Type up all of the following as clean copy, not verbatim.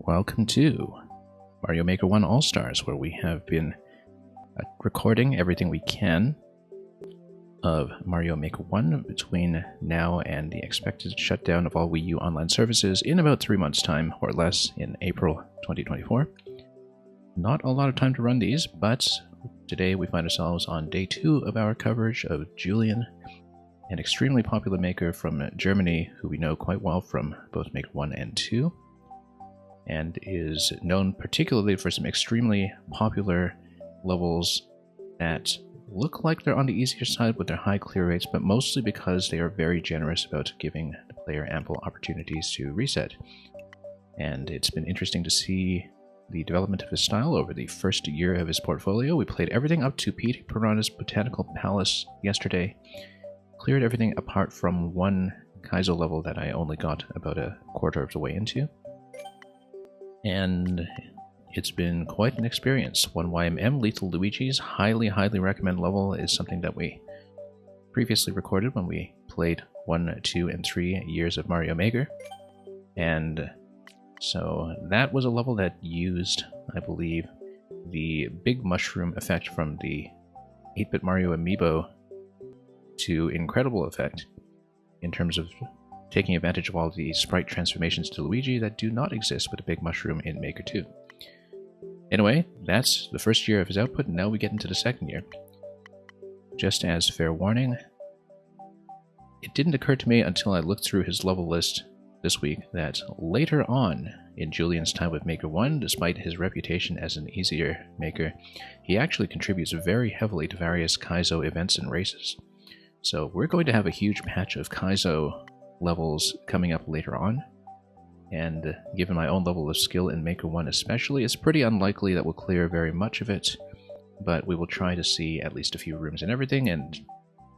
welcome to Mario Maker 1 All-Stars, where we have been recording everything we can of Mario Maker 1 between now and the expected shutdown of all Wii U online services in about 3 months' time, or less, in April 2024. Not a lot of time to run these, but today we find ourselves on day 2 of our coverage of Julian, an extremely popular maker from Germany who we know quite well from both Maker 1 and 2, and is known particularly for some extremely popular levels that look like they're on the easier side with their high clear rates, but mostly because they are very generous about giving the player ample opportunities to reset. And it's been interesting to see the development of his style over the first year of his portfolio. We played everything up to P.T. Piranha's Botanical Palace yesterday, cleared everything apart from one Kaizo level that I only got about a quarter of the way into. And it's been quite an experience. 1YMM Lethal Luigi's highly recommend level is something that we previously recorded when we played 1, 2, and 3 years of Mario Maker. And so that was a level that used, I believe, the big mushroom effect from the 8-bit Mario amiibo to incredible effect in terms of taking advantage of all the sprite transformations to Luigi that do not exist with the big mushroom in Maker 2. Anyway, that's the first year of his output, and now we get into the second year. Just as fair warning, it didn't occur to me until I looked through his level list this week that later on in Julian's time with Maker 1, despite his reputation as an easier maker, he actually contributes very heavily to various Kaizo events and races. So we're going to have a huge patch of Kaizo levels coming up later on, and given my own level of skill in Maker 1 especially, it's pretty unlikely that we'll clear very much of it, but we will try to see at least a few rooms and everything and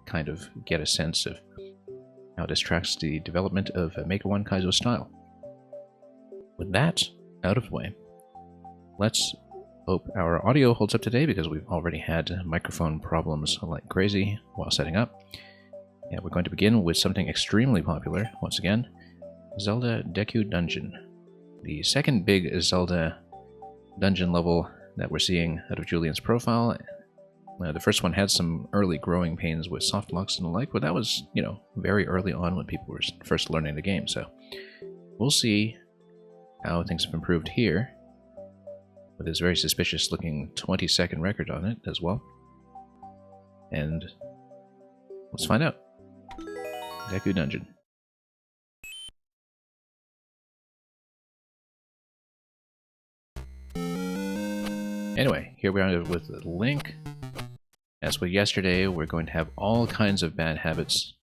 kind of get a sense of how this tracks the development of Maker 1 Kaizo style. With that out of the way, let's hope our audio holds up today, because we've already had microphone problems like crazy while setting up. And we're going to begin with something extremely popular, once again, Zelda Deku Dungeon. The second big Zelda dungeon level that we're seeing out of Julian's profile. The first one had some early growing pains with soft locks and the like, but that was, very early on when people were first learning the game, so we'll see how things have improved here, with this very suspicious looking 20-second record on it as well. And let's find out. Deku Dungeon. Anyway, here we are with the link. As with yesterday, we're going to have all kinds of bad habits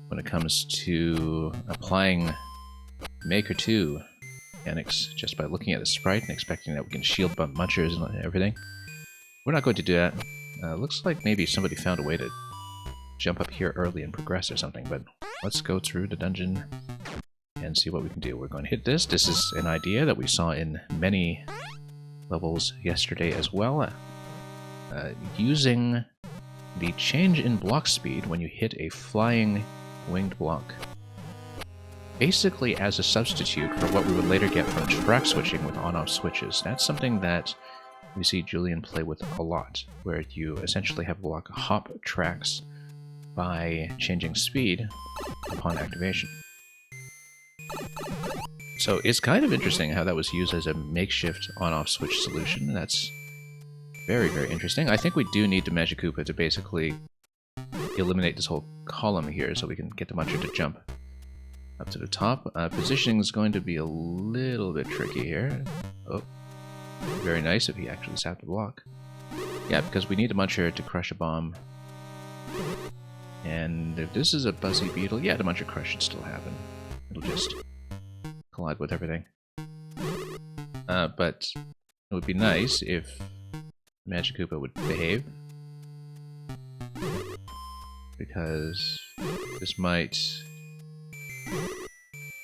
when it comes to applying Maker 2 mechanics just by looking at the sprite and expecting that we can shield bump munchers and everything. We're not going to do that. Looks like maybe somebody found a way to jump up here early and progress or something, but let's go through the dungeon and see what we can do. We're going to hit this. This is an idea that we saw in many levels yesterday as well. Using the change in block speed when you hit a flying winged block, basically as a substitute for what we would later get from track switching with on-off switches. That's something that we see Julian play with a lot, where you essentially have a block hop tracks by changing speed upon activation. So it's kind of interesting how that was used as a makeshift on-off switch solution. That's very interesting. I think we do need the Magic Koopa to basically eliminate this whole column here so we can get the muncher to jump up to the top. Positioning is going to be a little bit tricky here. Oh, very nice if he actually sat the block. Yeah, because we need a muncher to crush a bomb. And if this is a Buzzy Beetle, yeah, the muncher crush should still happen. It'll just collide with everything. But it would be nice if Magic Koopa would behave, because this might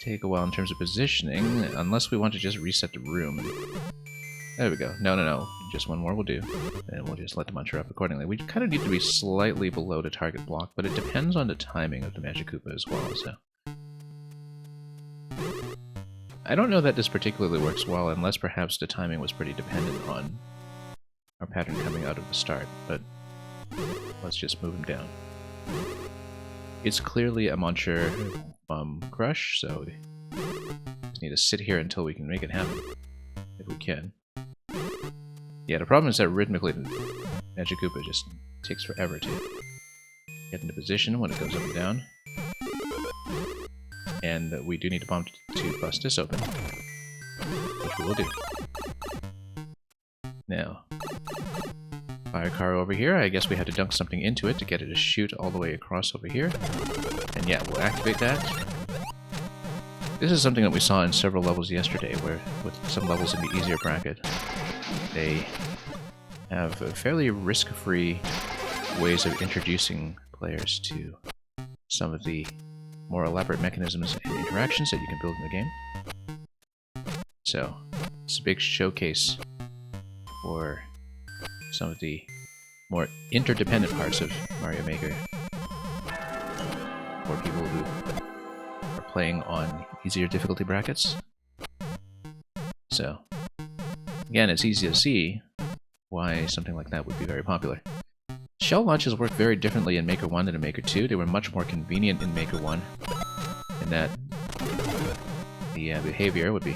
take a while in terms of positioning, unless we want to just reset the room. There we go. No. Just one more will do. And we'll just let the muncher up accordingly. We kind of need to be slightly below the target block, but it depends on the timing of the Magic Koopa as well, so I don't know that this particularly works well, unless perhaps the timing was pretty dependent on our pattern coming out of the start, but let's just move him down. It's clearly a Muncher Bomb Crush, so we just need to sit here until we can make it happen, if we can. Yeah, the problem is that rhythmically, Magic Koopa just takes forever to get into position when it goes up and down. And we do need a bomb to bust this open, which we will do. Now, fire car over here. I guess we have to dunk something into it to get it to shoot all the way across over here. And yeah, we'll activate that. This is something that we saw in several levels yesterday, where with some levels in the easier bracket, they have fairly risk-free ways of introducing players to some of the more elaborate mechanisms and interactions that you can build in the game. So, it's a big showcase for some of the more interdependent parts of Mario Maker for people who are playing on easier difficulty brackets. So, again, it's easy to see why something like that would be very popular. Shell launches work very differently in Maker 1 than in Maker 2. They were much more convenient in Maker 1, in that the behavior would be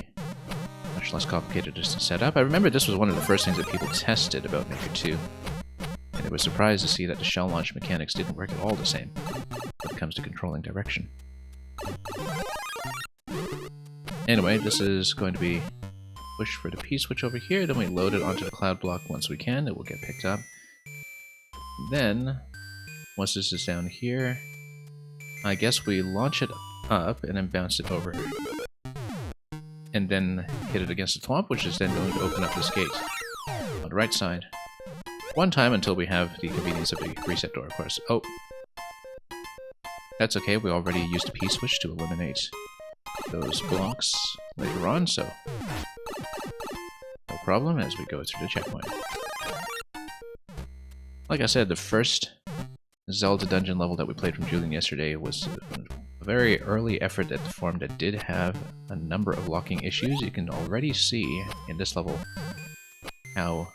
much less complicated to set up. I remember this was one of the first things that people tested about Maker 2, and they were surprised to see that the shell launch mechanics didn't work at all the same when it comes to controlling direction. Anyway, this is going to be push for the P-switch over here, then we load it onto the cloud block once we can, it will get picked up. Then, once this is down here, I guess we launch it up and then bounce it over. And then hit it against the thwomp, which is then going to open up this gate on the right side. One time until we have the convenience of a reset door, of course. Oh! That's okay, we already used a P-switch to eliminate those blocks later on, so no problem as we go through the checkpoint. Like I said, the first Zelda dungeon level that we played from Julian yesterday was a very early effort at the form that did have a number of locking issues. You can already see in this level how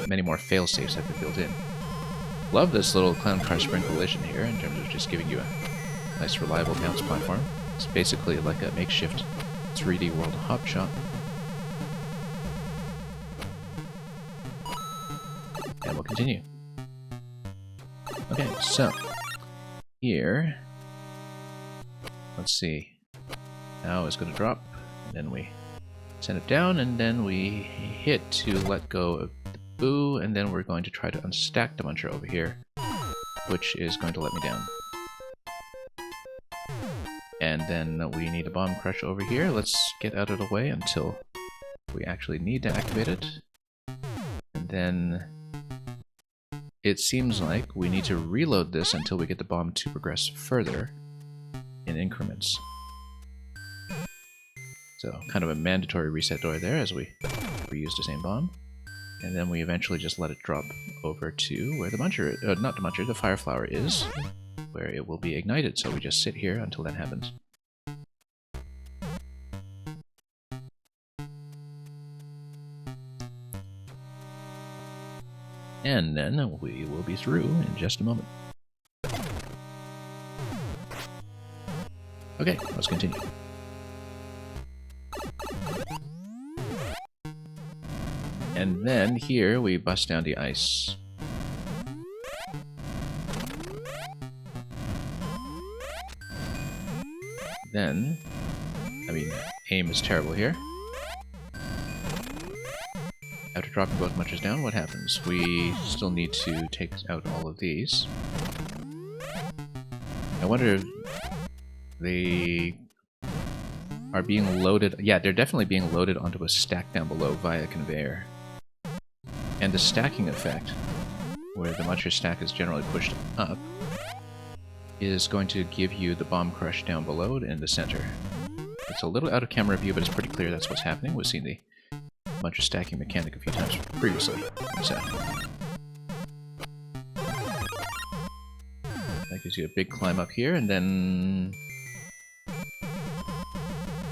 many more fail-safes have been built in. Love this little clown car spring collision here in terms of just giving you a nice reliable bounce platform. It's basically like a makeshift 3D world hop shot. And we'll continue. Okay, so here, let's see. Now it's going to drop, and then we send it down, and then we hit to let go of the boo, and then we're going to try to unstack the muncher over here, which is going to let me down. And then we need a bomb crush over here. Let's get out of the way until we actually need to activate it. And then it seems like we need to reload this until we get the bomb to progress further in increments. So, kind of a mandatory reset door there as we reuse the same bomb. And then we eventually just let it drop over to where the muncher, not the muncher, the fire flower is, where it will be ignited. So we just sit here until that happens. And then we will be through in just a moment. Okay, let's continue. And then here we bust down the ice. Then, I mean, aim is terrible here. After dropping both munchers down, what happens? We still need to take out all of these. I wonder if they are being loaded... Yeah, they're definitely being loaded onto a stack down below via conveyor. And the stacking effect, where the muncher stack is generally pushed up, is going to give you the bomb crush down below in the center. It's a little out of camera view, but it's pretty clear that's what's happening. We've seen the muncher stacking mechanic a few times previously. So that gives you a big climb up here, and then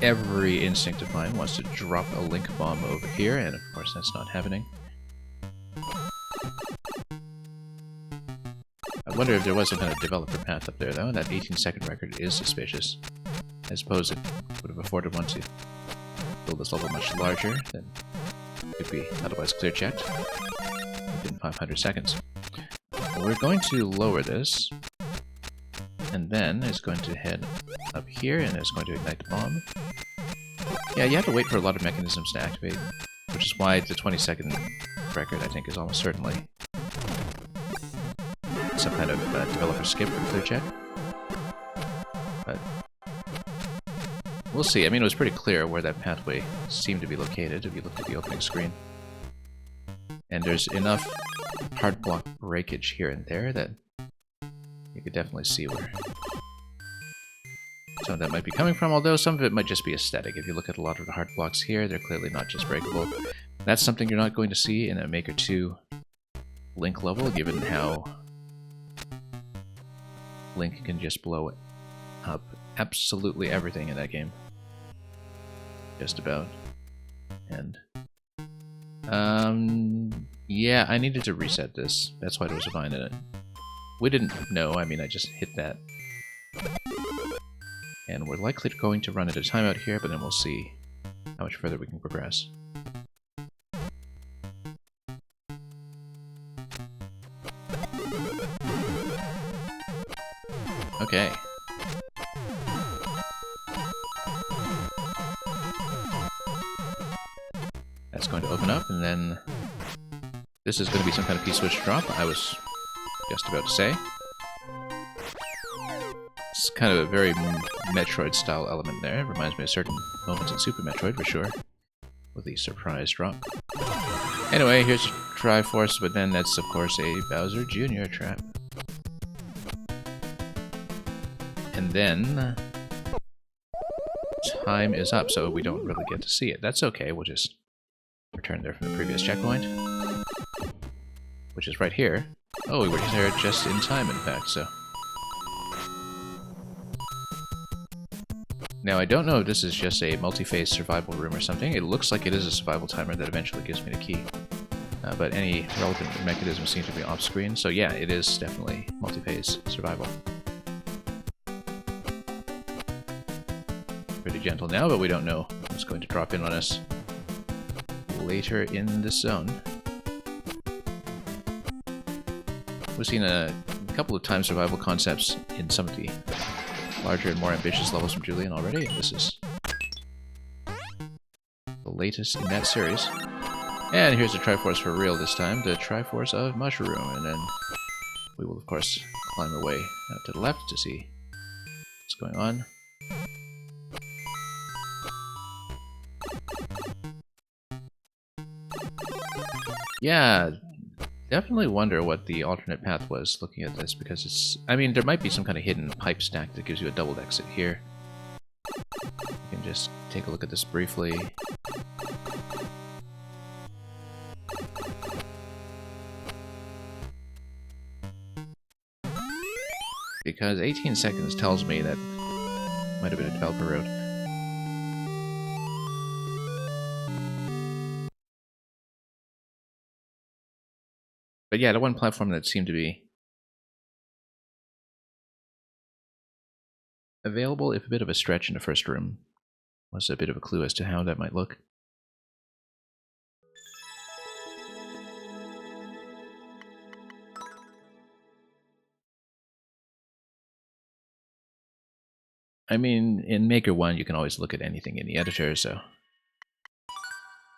every instinct of mine wants to drop a link bomb over here, and of course that's not happening. I wonder if there was some kind of developer path up there, though. That 18-second record is suspicious. I suppose it would have afforded one to build this level much larger than could be otherwise clear checked within 500 seconds. Well, we're going to lower this, and then it's going to head up here, and it's going to ignite the bomb. Yeah, you have to wait for a lot of mechanisms to activate, which is why the 20-second record, I think, is almost certainly some kind of developer skip for clear check. But we'll see. I mean, it was pretty clear where that pathway seemed to be located if you look at the opening screen. And there's enough hard block breakage here and there that you could definitely see where some of that might be coming from, although some of it might just be aesthetic. If you look at a lot of the hard blocks here, they're clearly not just breakable. That's something you're not going to see in a Maker 2 Link level, given how Link can just blow up absolutely everything in that game. Just about. And yeah, I needed to reset this. That's why there was a vine in it. We didn't know, I mean, I just hit that. And we're likely going to run into timeout here, but then we'll see how much further we can progress. Okay. That's going to open up, and then this is going to be some kind of P-switch drop, I was just about to say. It's kind of a very Metroid-style element there. It reminds me of certain moments in Super Metroid, for sure, with the surprise drop. Anyway, here's a Triforce, but then that's, of course, a Bowser Jr. trap. And then time is up, so we don't really get to see it. That's okay, we'll just return there from the previous checkpoint, which is right here. Oh, we were there just in time, in fact, so. Now, I don't know if this is just a multi-phase survival room or something. It looks like it is a survival timer that eventually gives me the key. But any relevant mechanisms seem to be off-screen, so yeah, it is definitely multi-phase survival. Pretty gentle now, but we don't know what's going to drop in on us later in the zone. We've seen a couple of time survival concepts in some of the larger and more ambitious levels from Julian already, and this is the latest in that series. And here's the Triforce for real this time, the Triforce of Mushroom, and then we will of course climb our way out to the left to see what's going on. Yeah, definitely wonder what the alternate path was looking at this, because it's... I mean, there might be some kind of hidden pipe stack that gives you a double exit here. You can just take a look at this briefly. Because 18 seconds tells me that might have been a developer road. But yeah, the one platform that seemed to be available, if a bit of a stretch in the first room, was a bit of a clue as to how that might look. I mean, in Maker 1, you can always look at anything in the editor, so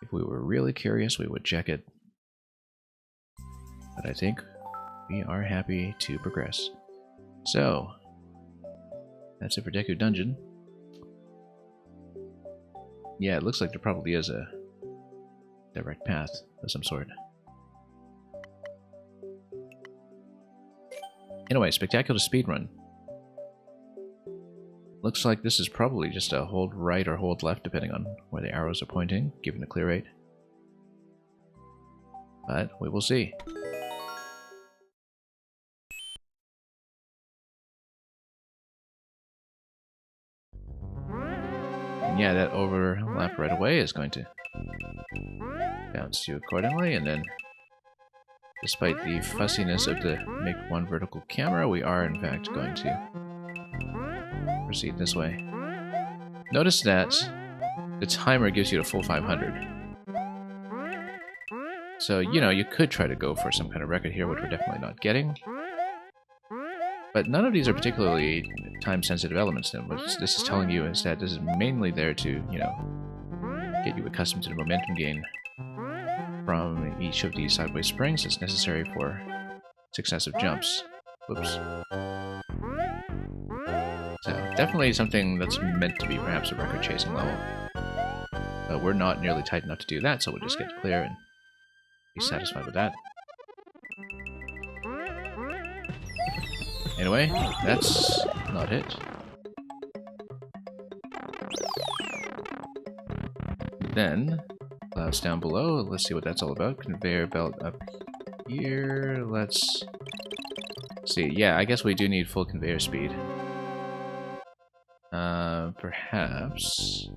if we were really curious, we would check it. But I think we are happy to progress. So, that's it for Deku Dungeon. Yeah, it looks like there probably is a direct path of some sort. Anyway, spectacular speedrun. Looks like this is probably just a hold right or hold left, depending on where the arrows are pointing, given the clear rate. But we will see. yeah, that overlap right away is going to bounce you accordingly, and then despite the fussiness of the Make 1 vertical camera, we are in fact going to proceed this way. Notice that the timer gives you the full 500. So, you know, you could try to go for some kind of record here, which we're definitely not getting. But none of these are particularly time-sensitive elements. And what this is telling you is that this is mainly there to, you know, get you accustomed to the momentum gain from each of these sideways springs that's necessary for successive jumps. Whoops. So, definitely something that's meant to be perhaps a record-chasing level. But we're not nearly tight enough to do that, so we'll just get to clear and be satisfied with that. Anyway, that's not it. Then, clouds down below, let's see what that's all about. Conveyor belt up here, let's see. Yeah, I guess we do need full conveyor speed. Perhaps...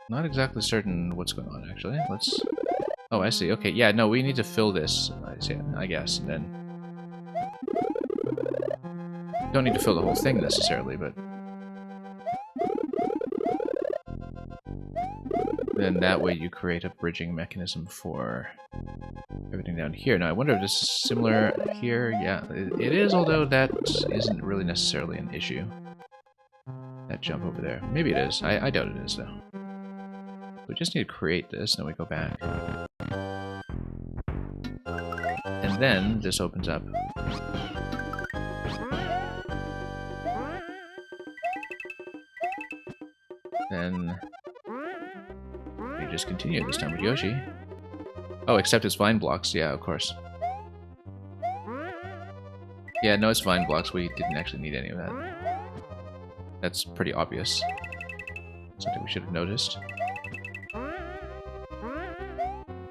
Not exactly certain what's going on, actually. Let's... Oh, I see. Okay, yeah, no, we need to fill this, I guess, and then... Don't need to fill the whole thing, necessarily, but... Then that way you create a bridging mechanism for everything down here. Now, I wonder if this is similar here. Yeah, it is, although that isn't really necessarily an issue. That jump over there. Maybe it is. I doubt it is, though. We just need to create this, then we go back. And then this opens up. Then we just continue this time with Yoshi. Oh, except it's vine blocks. Yeah, of course. Yeah, no, it's vine blocks. We didn't actually need any of that. That's pretty obvious. Something we should have noticed.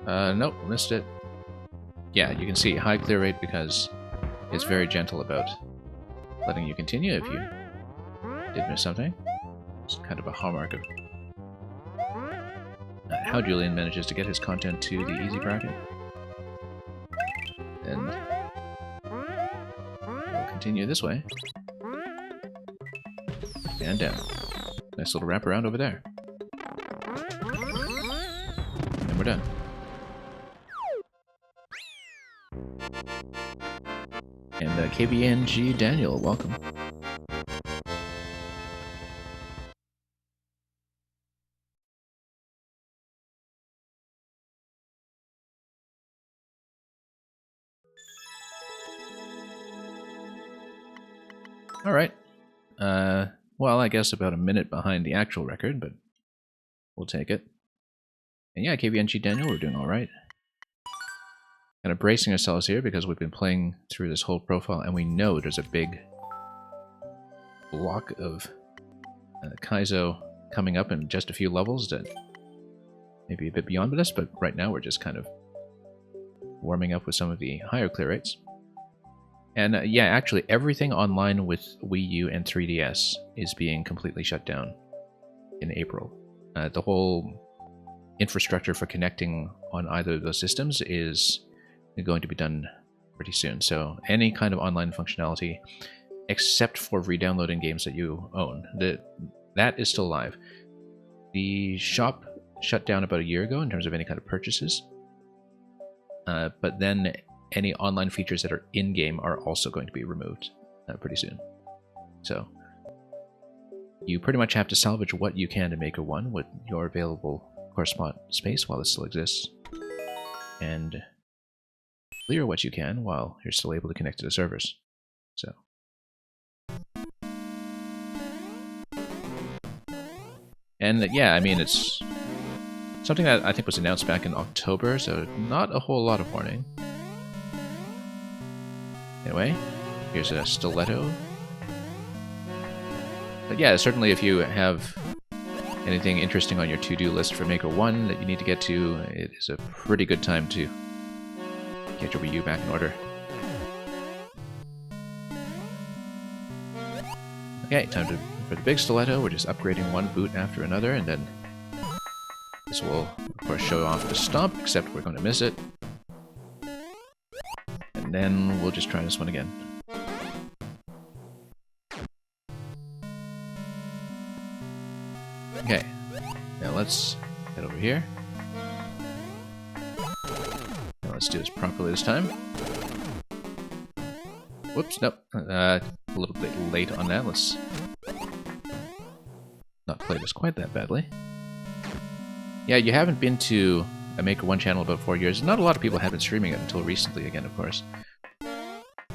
Nope, missed it. Yeah, you can see high clear rate because it's very gentle about letting you continue if you did miss something. It's kind of a hallmark of how Julian manages to get his content to the easy bracket. And we'll continue this way. And down. Nice little wraparound over there. And we're done. And KBNG Daniel, welcome. Alright. Well, I guess about a minute behind the actual record, but we'll take it. And yeah, KBNG Daniel, we're doing alright. Kind of bracing ourselves here because we've been playing through this whole profile and we know there's a big block of Kaizo coming up in just a few levels that may be a bit beyond this, but right now we're just kind of warming up with some of the higher clear rates. And yeah, actually everything online with Wii U and 3DS is being completely shut down in April. The whole infrastructure for connecting on either of those systems is going to be done pretty soon. So any kind of online functionality, except for re-downloading games that you own, that is still live. The shop shut down about a year ago in terms of any kind of purchases. But then any online features that are in-game are also going to be removed pretty soon. So you pretty much have to salvage what you can to Maker 1 with your available core spot space while it still exists. And clear what you can while you're still able to connect to the servers. So. And yeah, I mean, it's something that I think was announced back in October, so not a whole lot of warning. Anyway, here's a stiletto. But yeah, certainly if you have anything interesting on your to-do list for Maker 1 that you need to get to, it is a pretty good time to get your Wii U back in order. Okay, time to For the big stiletto, we're just upgrading one boot after another, and then this will, of course, show off the stomp, except we're going to miss it. And then we'll just try this one again. Okay, now let's head over here. Now let's do this properly this time. Whoops, nope. A little bit late on that. Let's not play this quite that badly. Yeah, you haven't been to a Maker 1 channel about 4 years. Not a lot of people have been streaming it until recently again, of course.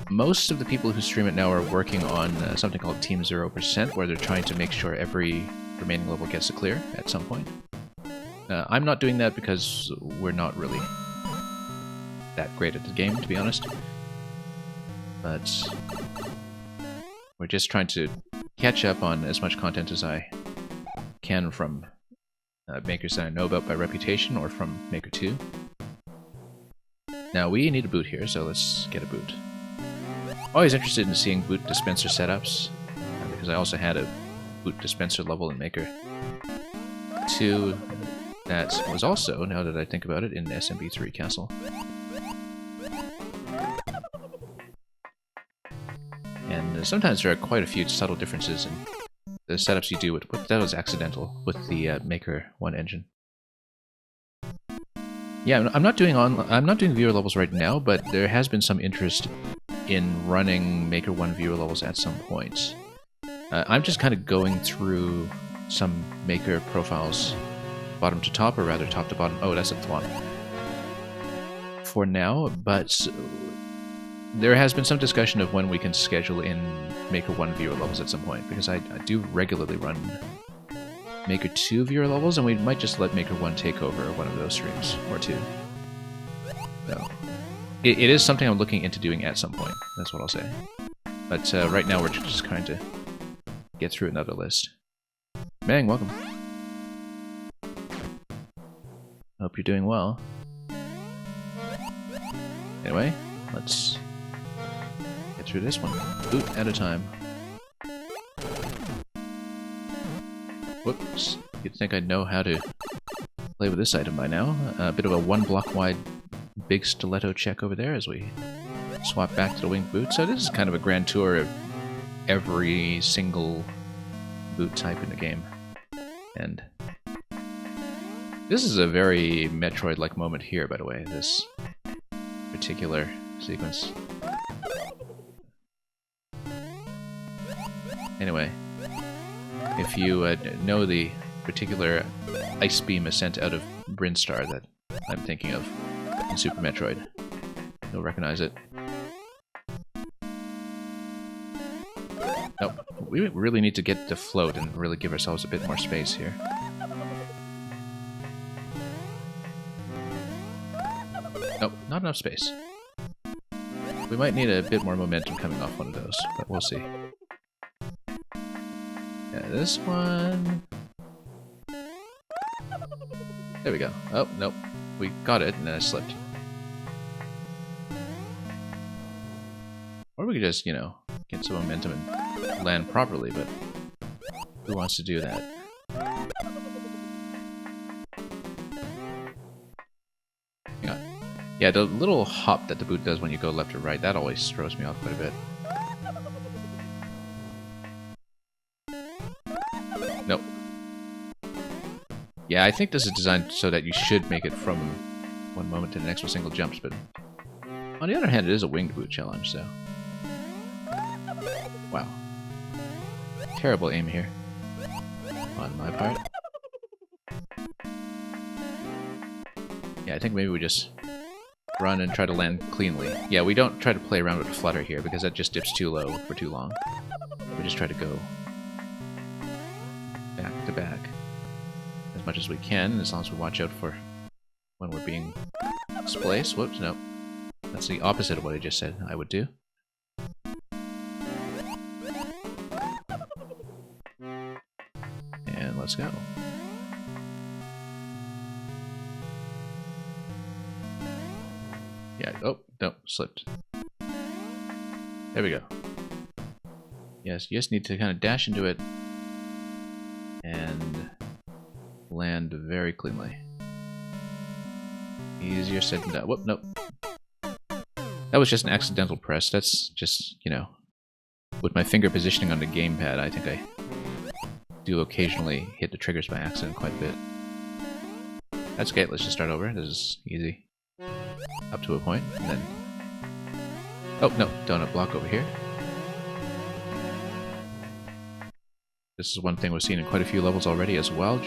Most of the people who stream it now are working on something called Team 0%, where they're trying to make sure every remaining level gets to clear at some point. I'm not doing that because we're not really that great at the game, to be honest. But we're just trying to catch up on as much content as I can from makers that I know about by reputation or from Maker 2. Now we need a boot here, so let's get a boot. Always interested in seeing boot dispenser setups, because I also had a boot dispenser level in Maker 2 that was also, now that I think about it, in SMM3 Castle. And sometimes there are quite a few subtle differences in the setups you do with that was accidental with the Maker 1 engine. Yeah, I'm not doing viewer levels right now, but there has been some interest in running Maker 1 viewer levels at some point. I'm just kind of going through some Maker profiles, bottom to top, or rather top to bottom. Oh, that's a thwomp. For now, but there has been some discussion of when we can schedule in Maker 1 viewer levels at some point, because I do regularly run Maker 2 viewer levels, and we might just let Maker 1 take over one of those streams, or two. So, it is something I'm looking into doing at some point, that's what I'll say. But right now we're just trying to get through another list. Mang, welcome. Hope you're doing well. Anyway, let's get through this one, boot at a time. Whoops, you'd think I'd know how to play with this item by now. A bit of a one block wide big stiletto check over there as we swap back to the winged boot. So this is kind of a grand tour of every single boot type in the game. And this is a very Metroid-like moment here, by the way, this particular sequence. Anyway, if you know the particular ice beam ascent out of Brinstar that I'm thinking of in Super Metroid, you'll recognize it. Nope, we really need to get to float and really give ourselves a bit more space here. Nope, not enough space. We might need a bit more momentum coming off one of those, but we'll see. Yeah, this one... There we go. Oh, nope. We got it, and then I slipped. Or we could just, you know, get some momentum and land properly, but who wants to do that? Hang on. Yeah, the little hop that the boot does when you go left or right, that always throws me off quite a bit. Nope. Yeah, I think this is designed so that you should make it from one moment to the next with single jumps, but on the other hand, it is a winged boot challenge, so... Wow. Terrible aim here. On my part. Yeah, I think maybe we just run and try to land cleanly. Yeah, we don't try to play around with the flutter here, because that just dips too low for too long. We just try to go back to back as much as we can, as long as we watch out for when we're being spliced. Whoops, nope. That's the opposite of what I just said I would do. And let's go. Yeah, oh, no, slipped. There we go. Yes, you just need to kind of dash into it and land very cleanly. Easier said than done. Whoop, nope. That was just an accidental press. That's just, you know, with my finger positioning on the gamepad, I think I do occasionally hit the triggers by accident quite a bit. That's okay, let's just start over. This is easy. Up to a point, and then... Oh, no, donut block over here. This is one thing we've seen in quite a few levels already as well,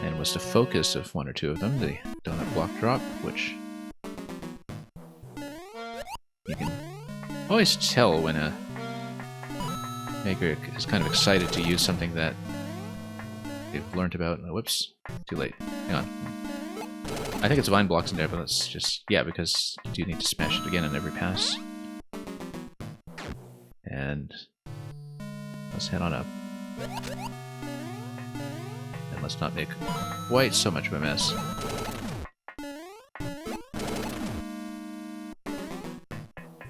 and was the focus of one or two of them, the donut block drop, which you can always tell when a maker is kind of excited to use something that they've learned about. Oh, whoops, too late. Hang on. I think it's vine blocks in there, but let's just... Yeah, because you do need to smash it again in every pass. And let's head on up. And let's not make quite so much of a mess.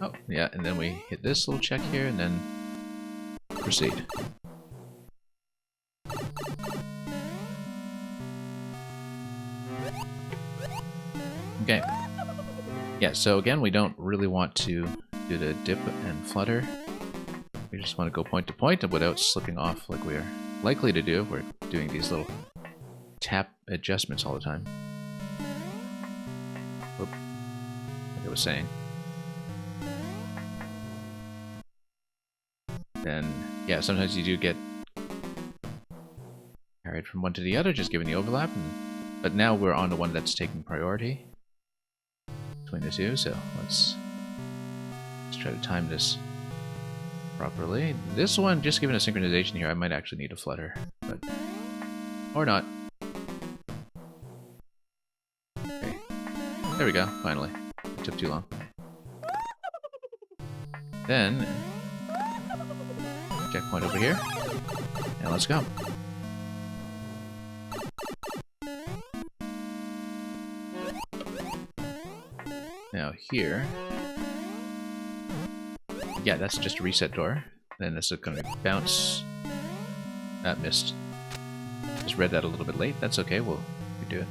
Oh, yeah, and then we hit this little check here, and then proceed. Okay. Yeah, so again, we don't really want to do the dip and flutter. We just want to go point to point without slipping off like we are likely to do if we're doing these little tap adjustments all the time. Whoop. Like I was saying. Then, yeah, sometimes you do get carried from one to the other, just given the overlap. But now we're on the one that's taking priority between the two, so let's try to time this properly. This one, just given a synchronization here, I might actually need a flutter, but or not. Okay, there we go. Finally, it took too long. Then checkpoint over here, and let's go. Now here, yeah, that's just a reset door. Then this is going to bounce. That missed. Just read that a little bit late. That's okay. We'll do it.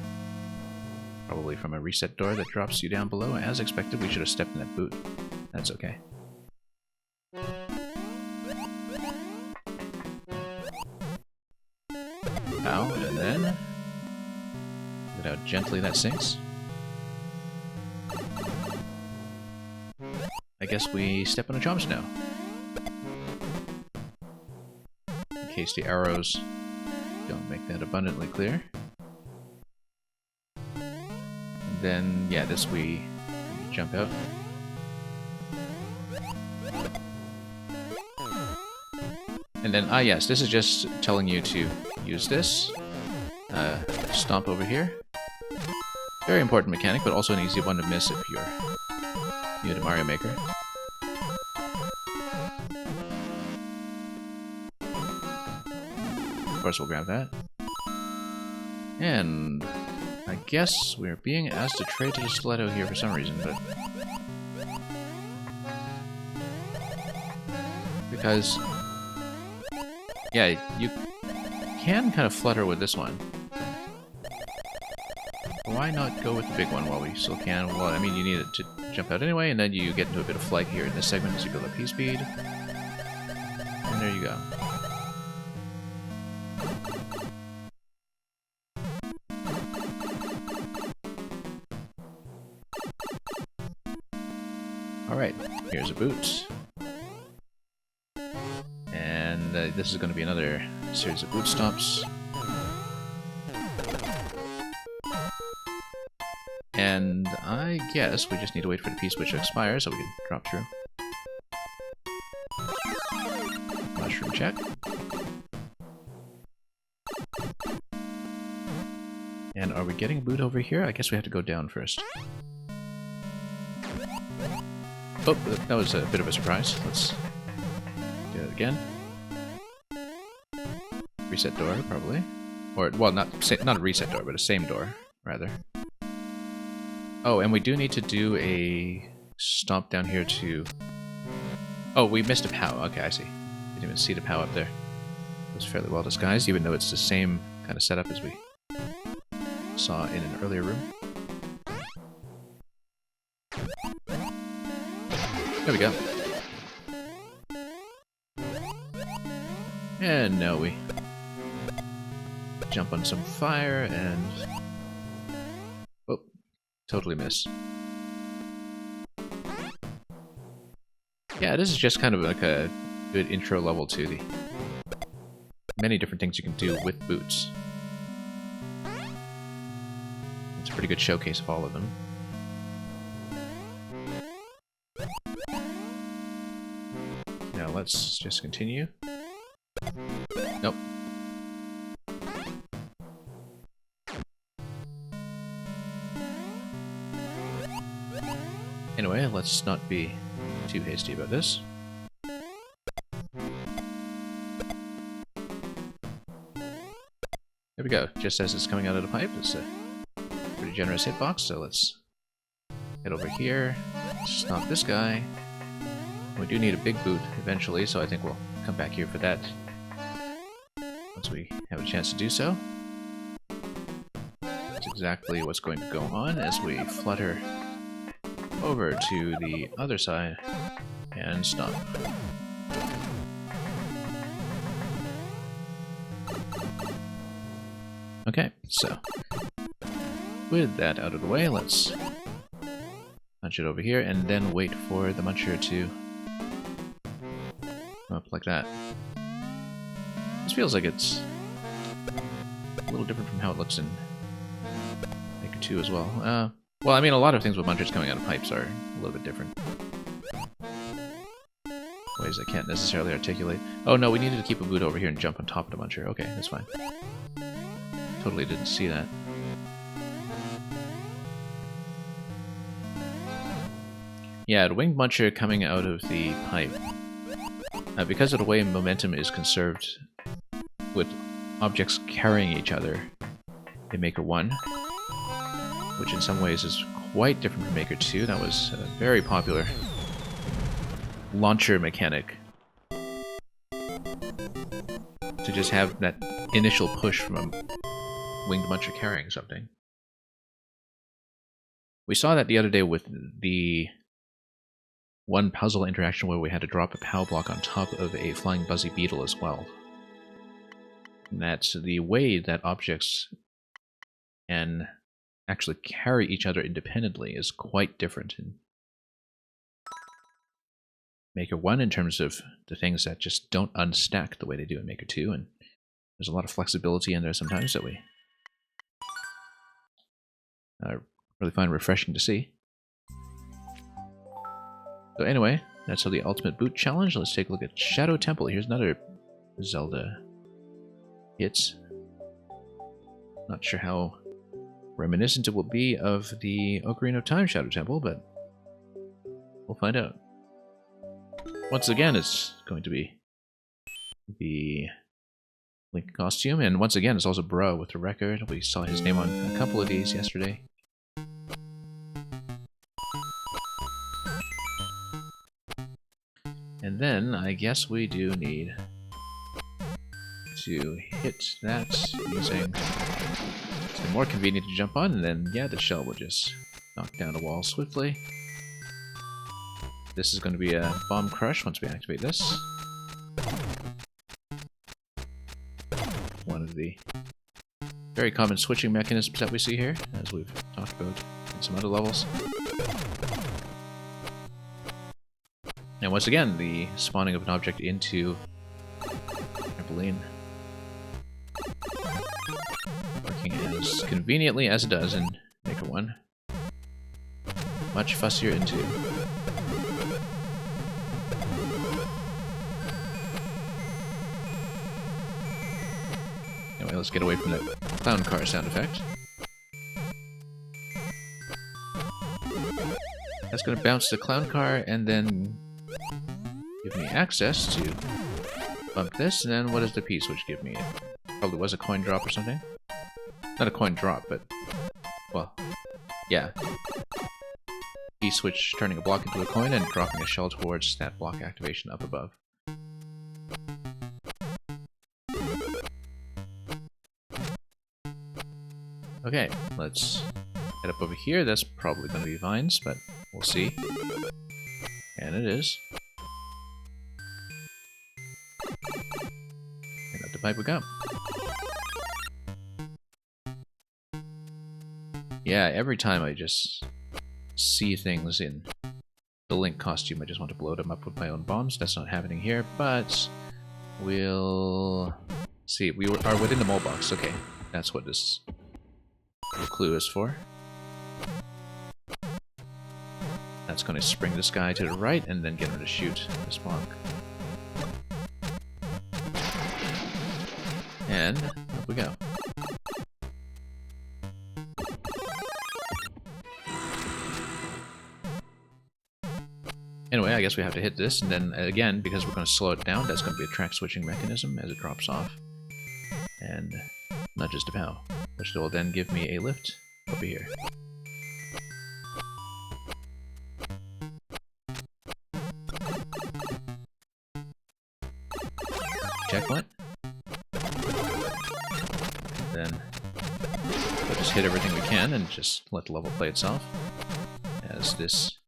Probably from a reset door that drops you down below. As expected, we should have stepped in that boot. That's okay. Ow, and then look at how gently that sinks. I guess we step on a jump now. In case the arrows don't make that abundantly clear. And then, yeah, this we jump out. And then, yes, this is just telling you to use this. Stomp over here. Very important mechanic, but also an easy one to miss if you're new to Mario Maker. Of course, we'll grab that. And I guess we're being asked to trade to the stiletto here for some reason, but because yeah, you can kind of flutter with this one. Why not go with the big one while we still can? Well, I mean, you need it to jump out anyway, and then you get into a bit of flight here in this segment as you build up P-speed. And there you go. Alright, here's a boot. And this is going to be another series of boot stops. And I guess we just need to wait for the P-switch to expire so we can drop through. Mushroom check. And are we getting a boot over here? I guess we have to go down first. Oh, that was a bit of a surprise. Let's do it again. Reset door, probably. Or, well, not a reset door, but a same door, rather. Oh, and we do need to do a stomp down here to... Oh, we missed a POW. Okay, I see. Didn't even see the POW up there It's fairly well disguised, even though it's the same kind of setup as we saw in an earlier room. There we go. And now we jump on some fire and... oh, totally miss. Yeah, this is just kind of like a good intro level to the many different things you can do with boots. It's a pretty good showcase of all of them. Now let's just continue. Nope. Anyway, let's not be too hasty about this. There we go. Just as it's coming out of the pipe, it's a pretty generous hitbox, so let's head over here, stomp this guy. We do need a big boot eventually, so I think we'll come back here for that once we have a chance to do so. That's exactly what's going to go on as we flutter over to the other side and stomp. Okay, so with that out of the way, let's punch it over here and then wait for the muncher to come up like that. This feels like it's a little different from how it looks in Maker 2 as well. Well, I mean, a lot of things with munchers coming out of pipes are a little bit different. Ways I can't necessarily articulate. Oh no, we needed to keep a boot over here and jump on top of the muncher. Okay, that's fine. Totally didn't see that. Yeah, the winged muncher coming out of the pipe. Because of the way momentum is conserved with objects carrying each other in Maker 1, which in some ways is quite different from Maker 2. That was a very popular launcher mechanic. To just have that initial push from a winged muncher carrying something. We saw that the other day with the one puzzle interaction where we had to drop a POW block on top of a flying buzzy beetle as well. And that's the way that objects can actually carry each other independently is quite different in Maker 1 in terms of the things that just don't unstack the way they do in Maker 2, and there's a lot of flexibility in there sometimes that we really find refreshing to see. So anyway, that's how the Ultimate Boot Challenge. Let's take a look at Shadow Temple. Here's another Zelda hit. Not sure how reminiscent it will be of the Ocarina of Time Shadow Temple, but we'll find out. Once again, it's going to be the Link costume, and once again, it's also Bro with the record. We saw his name on a couple of these yesterday. And then, I guess we do need to hit that using something more convenient to jump on, and then, yeah, the shell will just knock down the wall swiftly. This is going to be a bomb crush once we activate this. One of the very common switching mechanisms that we see here, as we've talked about in some other levels. And once again, the spawning of an object into trampoline. Working as conveniently as it does in Maker 1. Much fussier in 2. Anyway, let's get away from that clown car sound effect. That's going to bounce the clown car and then give me access to bump this, and then what does the P-switch give me? It probably was a coin drop or something. Not a coin drop, but, well, yeah. P-switch turning a block into a coin and dropping a shell towards that block activation up above. Okay, let's head up over here. That's probably going to be vines, but we'll see. And it is. And up the pipe we go. Yeah, every time I just see things in the Link costume, I just want to blow them up with my own bombs. That's not happening here, but we'll see. We are within the mole box. Okay, that's what this clue is for. That's going to spring this guy to the right and then get him to shoot this bonk. And up we go. Anyway, I guess we have to hit this, and then again, because we're going to slow it down, that's going to be a track switching mechanism as it drops off. And nudges to POW, which will then give me a lift over here. Checkpoint. Then we'll just hit everything we can and just let the level play itself as this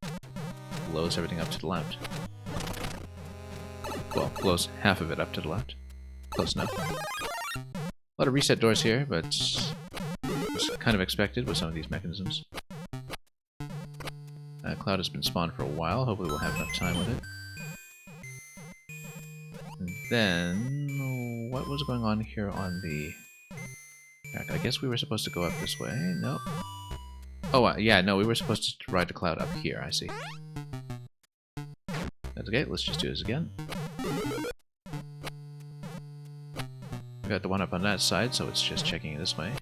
blows everything up to the left. Well, blows half of it up to the left. Close enough. A lot of reset doors here, but it's kind of expected with some of these mechanisms. Cloud has been spawned for a while. Hopefully we'll have enough time with it. And then, what was going on here on the track? I guess we were supposed to go up this way. No. Oh, yeah, no, we were supposed to ride the Cloud up here. I see. That's okay, let's just do this again. We got the one up on that side, so it's just checking it this way.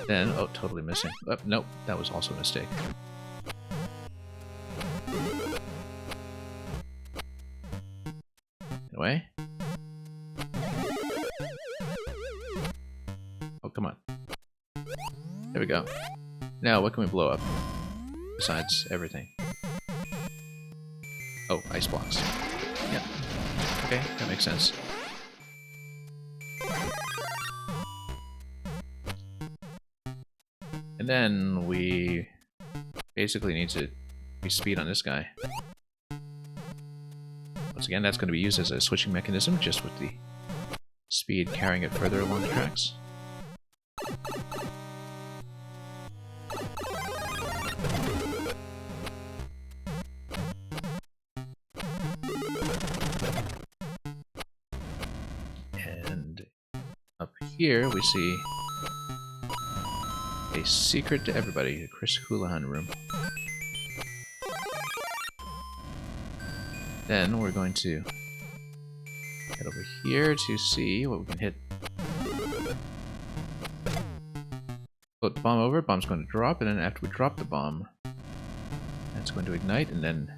Then, oh, totally missing. Oh, nope, that was also a mistake. Anyway. Oh, come on. There we go. Now, what can we blow up? Besides everything. Oh, ice blocks. Yeah. Okay, that makes sense. And then we basically need to be speed on this guy. Once again, that's going to be used as a switching mechanism, just with the speed carrying it further along the tracks. And up here we see a secret to everybody, the Chris Houlihan room. Then we're going to head over here to see what we can hit. Float the bomb over, bomb's going to drop, and then after we drop the bomb, it's going to ignite, and then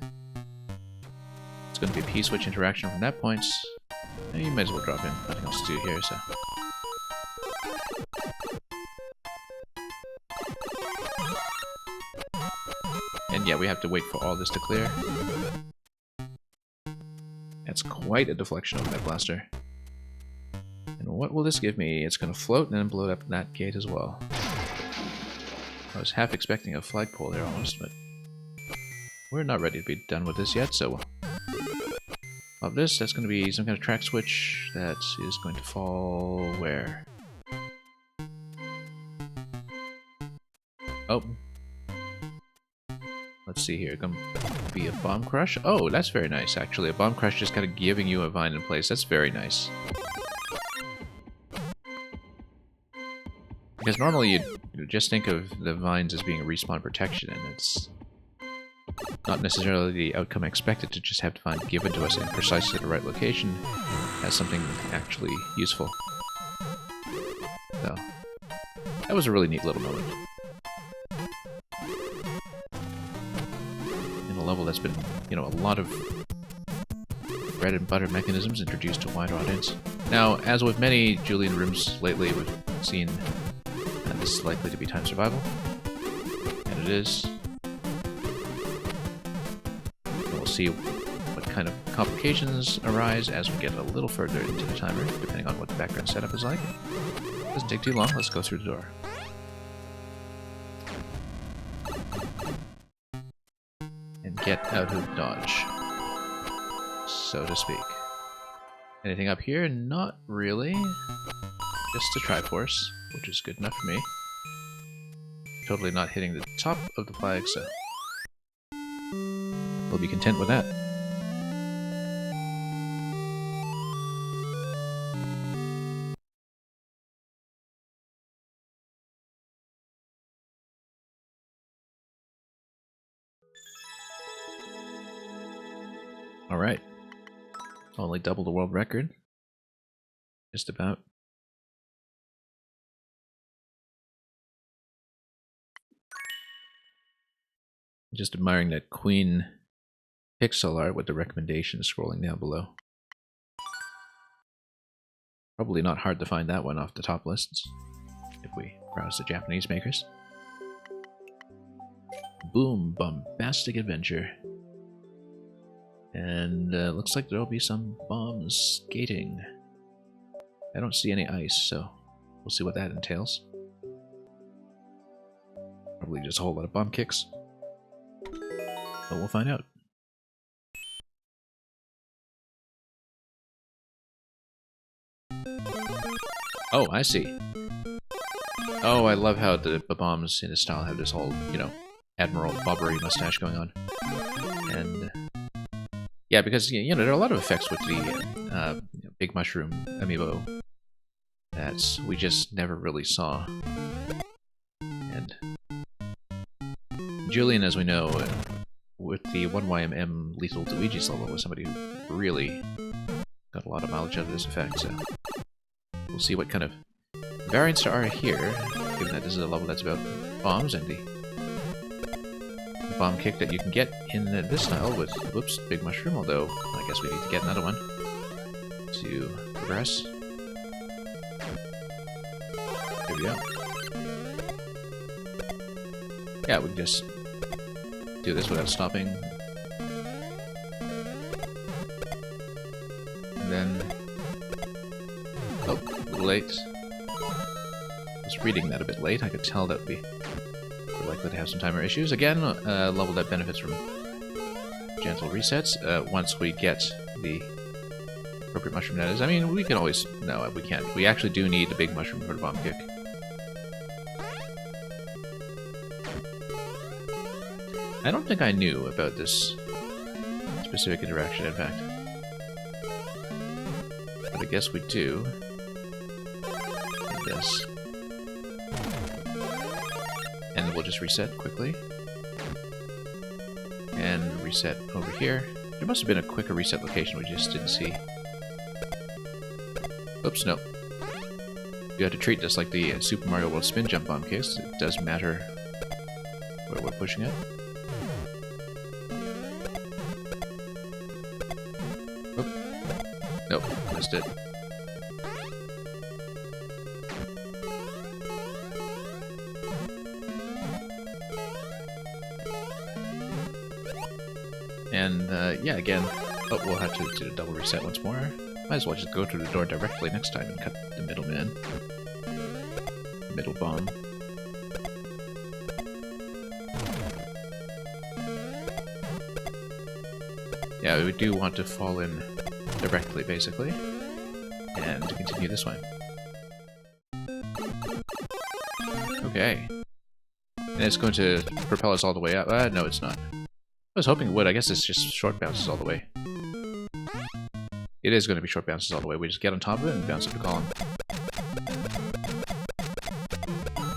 it's going to be a P-switch interaction from that point. And you might as well drop in, nothing else to do here, so. And yeah, we have to wait for all this to clear. That's quite a deflection of that blaster. And what will this give me? It's going to float and then blow up that gate as well. I was half expecting a flagpole there almost, but we're not ready to be done with this yet, so of this, that's going to be some kind of track switch that is going to fall where? Oh. Let's see here, going to be a bomb crush. Oh, that's very nice, actually. A bomb crush just kind of giving you a vine in place. That's very nice. Because normally you'd just think of the vines as being a respawn protection, and it's not necessarily the outcome expected to just have the vine given to us in precisely the right location as something actually useful. So, that was a really neat little moment. Level that's been, you know, a lot of bread and butter mechanisms introduced to a wider audience. Now, as with many Julian rooms lately, we've seen this is likely to be time survival, and it is. And we'll see what kind of complications arise as we get a little further into the timer, depending on what the background setup is like. Doesn't take too long. Let's go through the door. And get out of dodge, so to speak. Anything up here? Not really. Just a Triforce, which is good enough for me. Totally not hitting the top of the flag, so we'll be content with that. Alright. Only double the world record. Just about. Just admiring that Queen pixel art with the recommendations scrolling down below. Probably not hard to find that one off the top lists if we browse the Japanese makers. Boom, bombastic adventure. And looks like there'll be some bombs skating. I don't see any ice, so we'll see what that entails. Probably just a whole lot of bomb kicks. But we'll find out. Oh, I see. Oh, I love how the bombs in his style have this whole, you know, Admiral Bobbery mustache going on. And yeah, because, you know, there are a lot of effects with the Big Mushroom amiibo that we just never really saw. And Julian, as we know, with the 1YMM Lethal Luigi's level, was somebody who really got a lot of mileage out of this effect, so we'll see what kind of variants there are here, given that this is a level that's about bombs and the bomb kick that you can get in this style with, whoops, Big Mushroom, although I guess we need to get another one to progress. Here we go. Yeah, we can just do this without stopping. And then... oh, a little late. I was reading that a bit late. I could tell that we're likely to have some timer issues. Again, a level that benefits from gentle resets. Once we get the appropriate mushroom, that is. I mean, we can always... no, we can't. We actually do need the Big Mushroom for the bomb kick. I don't think I knew about this specific interaction, in fact. But I guess we do. Like this. And we'll just reset quickly. And reset over here. There must have been a quicker reset location we just didn't see. Oops, no. You have to treat this like the Super Mario World spin jump bomb case. It does matter where we're pushing it. Nope, missed it. And, yeah, again, oh, we'll have to do a double reset once more. Might as well just go through the door directly next time and cut the middleman. Middle bomb. Yeah, we do want to fall in directly, basically, and continue this way. Okay. And it's going to propel us all the way up. No, it's not. I was hoping it would. I guess it's just short bounces all the way. It is going to be short bounces all the way. We just get on top of it and bounce up the column.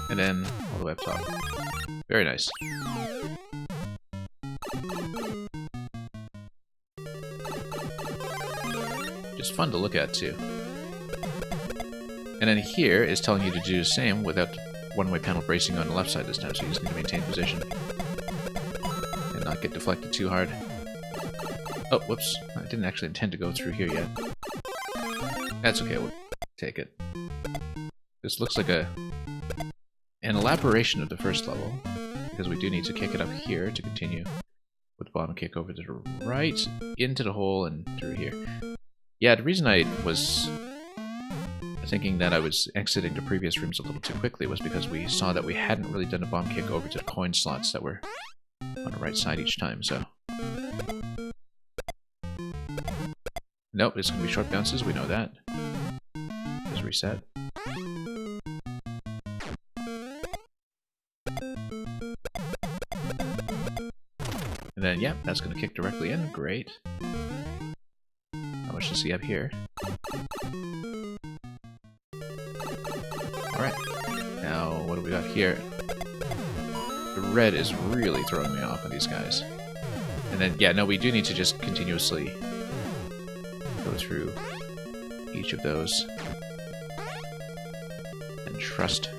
And then all the way up top. Very nice. Just fun to look at, too. And then here is telling you to do the same without the one-way panel bracing on the left side this time, so you just need to maintain position. And not get deflected too hard. Oh, whoops. I didn't actually intend to go through here yet. That's okay, we'll take it. This looks like an elaboration of the first level, because we do need to kick it up here to continue with the bottom kick over to the right, into the hole, and through here. Yeah, the reason I was thinking that I was exiting the previous rooms a little too quickly was because we saw that we hadn't really done a bomb kick over to the coin slots that were on the right side each time, so... Nope, it's going to be short bounces, we know that. Just reset. And then, yeah, that's going to kick directly in. Great. Not much to see up here. Alright. Now, what do we got here? The red is really throwing me off on these guys. And then, yeah, no, we do need to just continuously go through each of those. And trust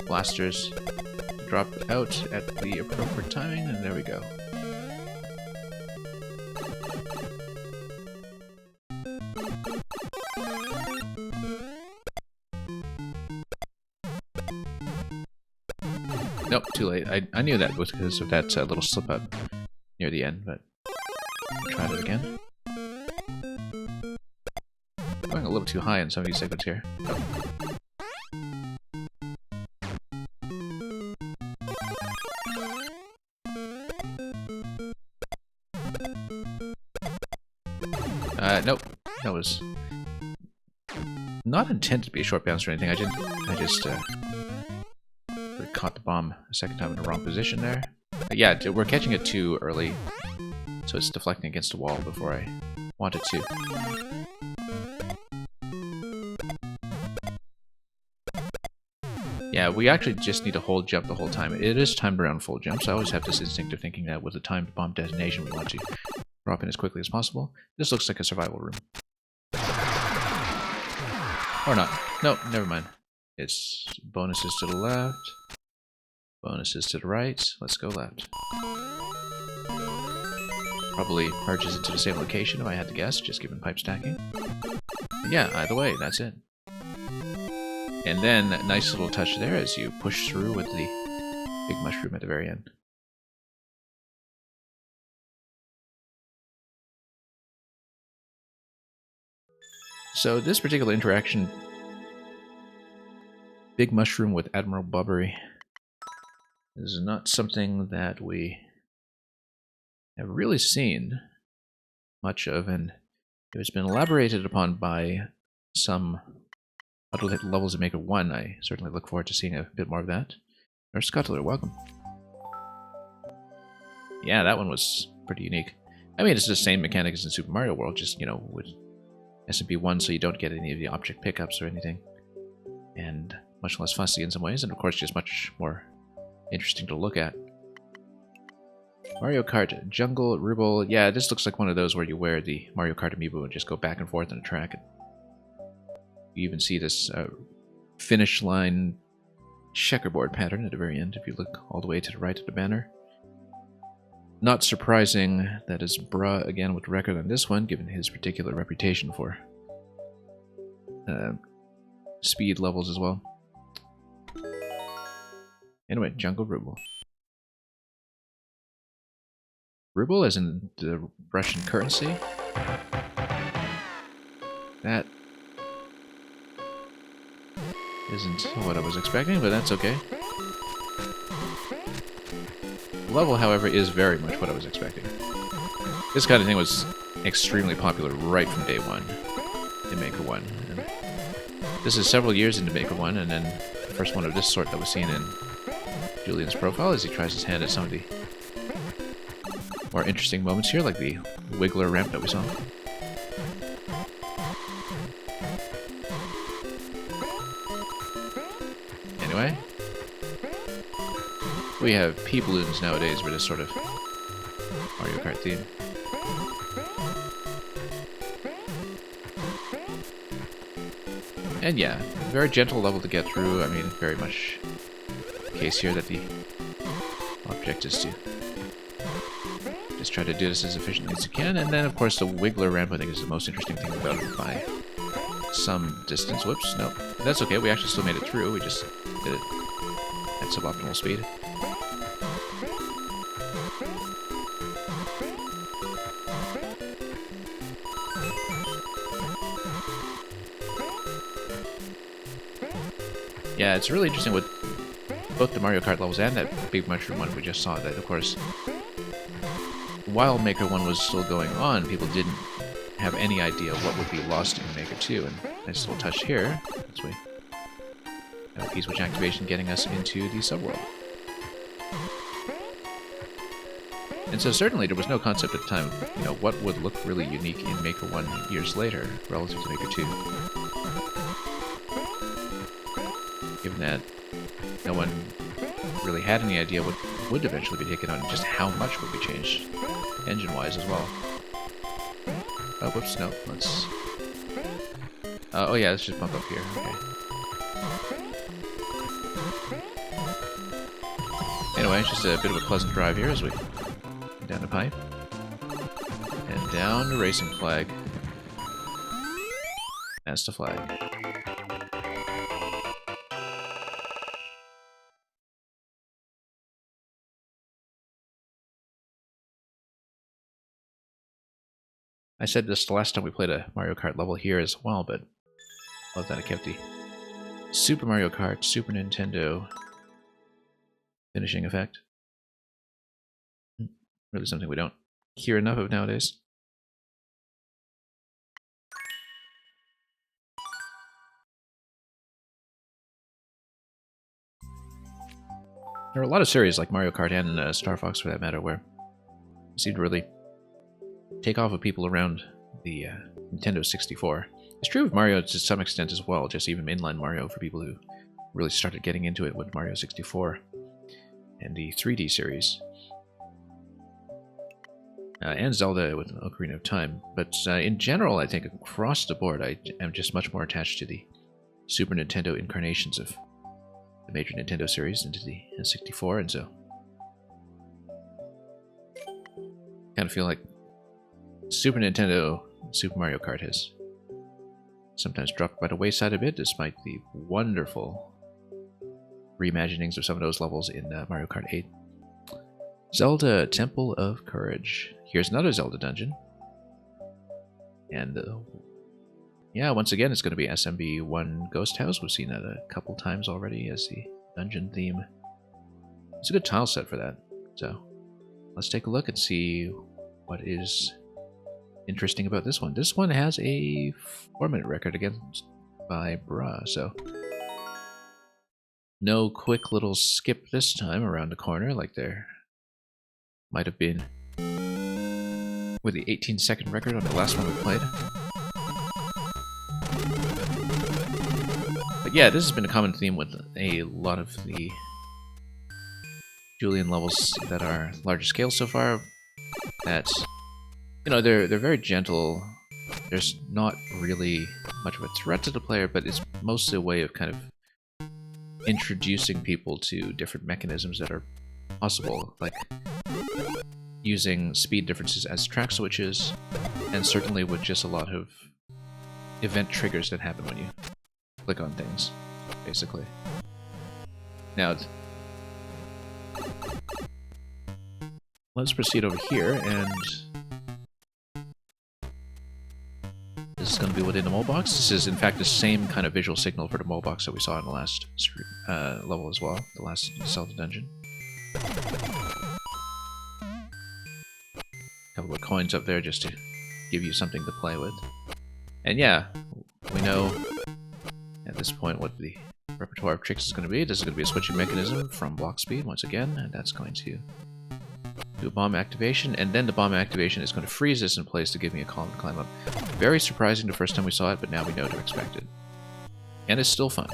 blasters to drop out at the appropriate timing, and there we go. Nope, too late. I knew that was because of that little slip up near the end, but I'll try it again. Going a little too high in some of these segments here. Oh. Nope. That was not intended to be a short bounce or anything. I just caught the bomb a second time in the wrong position there. But yeah, we're catching it too early, so it's deflecting against the wall before I wanted to. Yeah, we actually just need to hold jump the whole time. It is timed around full jump, so I always have this instinctive thinking that with a timed bomb detonation we want to drop in as quickly as possible. This looks like a survival room. Or not. No, never mind. It's bonuses to the left, bonuses to the right. Let's go left. Probably merges into the same location if I had to guess, just given pipe stacking. But yeah, either way, that's it. And then, nice little touch there as you push through with the big mushroom at the very end. So this particular interaction, big mushroom with Admiral Bobbery, is not something that we have really seen much of, and it has been elaborated upon by some other levels of Maker 1. I certainly look forward to seeing a bit more of that. Nurse Scuttler, welcome. Yeah, that one was pretty unique. I mean, it's the same mechanic as in Super Mario World, just, you know, with SMP1, so you don't get any of the object pickups or anything. And much less fussy in some ways, and of course just much more interesting to look at. Mario Kart Jungle Ruble. Yeah, this looks like one of those where you wear the Mario Kart amiibo and just go back and forth on a track. You even see this finish line checkerboard pattern at the very end if you look all the way to the right of the banner. Not surprising that is Bra again with the record on this one, given his particular reputation for speed levels as well. Anyway, Jungle Ruble. Ruble as in the Russian currency. That isn't what I was expecting, but that's okay. The level, however, is very much what I was expecting. This kind of thing was extremely popular right from day one in Maker 1. And this is several years into Maker 1, and then the first one of this sort that was seen in Julian's profile as he tries his hand at some of the more interesting moments here, like the Wiggler ramp that we saw. Anyway, we have pea balloons nowadays for this sort of Mario Kart theme. And yeah, very gentle level to get through. I mean, very much the case here that the object is to just try to do this as efficiently as you can. And then, of course, the Wiggler ramp, I think, is the most interesting thing about it by some distance. Whoops, no. That's okay, we actually still made it through. We just did it at suboptimal speed. Yeah, it's really interesting with both the Mario Kart levels and that Big Mushroom one we just saw, that of course, while Maker 1 was still going on, people didn't have any idea what would be lost in Maker 2, and nice little touch here, as we have a P-switch activation getting us into the subworld. And so certainly there was no concept at the time, you know, what would look really unique in Maker 1 years later relative to Maker 2. Given that no one really had any idea what would eventually be taken on, and just how much would be changed, engine-wise as well. Oh, whoops, no, let's... oh yeah, let's just bump up here, okay. Anyway, it's just a bit of a pleasant drive here as we go down the pipe. And down the racing flag. That's the flag. I said this the last time we played a Mario Kart level here as well, but I love that I kept the Super Mario Kart Super Nintendo finishing effect. Really something we don't hear enough of nowadays. There are a lot of series like Mario Kart and Star Fox for that matter where it seemed to really take off with people around the Nintendo 64. It's true of Mario to some extent as well, just even mainline Mario for people who really started getting into it with Mario 64 and the 3D series. And Zelda with Ocarina of Time. But in general, I think across the board, I am just much more attached to the Super Nintendo incarnations of the major Nintendo series into the N64, and so kind of feel like Super Nintendo Super Mario Kart has sometimes dropped by the wayside a bit, despite the wonderful reimaginings of some of those levels in Mario Kart 8. Zelda Temple of Courage. Here's another Zelda dungeon. And yeah, once again, it's going to be SMB1 Ghost House. We've seen that a couple times already as the dungeon theme. It's a good tile set for that. So let's take a look and see what is interesting about this one. This one has a 4-minute record against by Bra, so no quick little skip this time around the corner like there might have been with the 18-second record on the last one we played. But yeah, this has been a common theme with a lot of the Julian levels that are larger scale so far. That, you know, they're very gentle. There's not really much of a threat to the player, but it's mostly a way of kind of introducing people to different mechanisms that are possible, like using speed differences as track switches, and certainly with just a lot of event triggers that happen when you click on things, basically. Now, let's proceed over here, and this is going to be within the mole box. This is, in fact, the same kind of visual signal for the mole box that we saw in the last level as well, the last Zelda dungeon. A couple of coins up there just to give you something to play with. And yeah, we know at this point what the repertoire of tricks is going to be. This is going to be a switching mechanism from block speed once again, and that's going to do a bomb activation, and then the bomb activation is going to freeze this in place to give me a column to climb up. Very surprising the first time we saw it, but now we know to expect it. And it's still fun.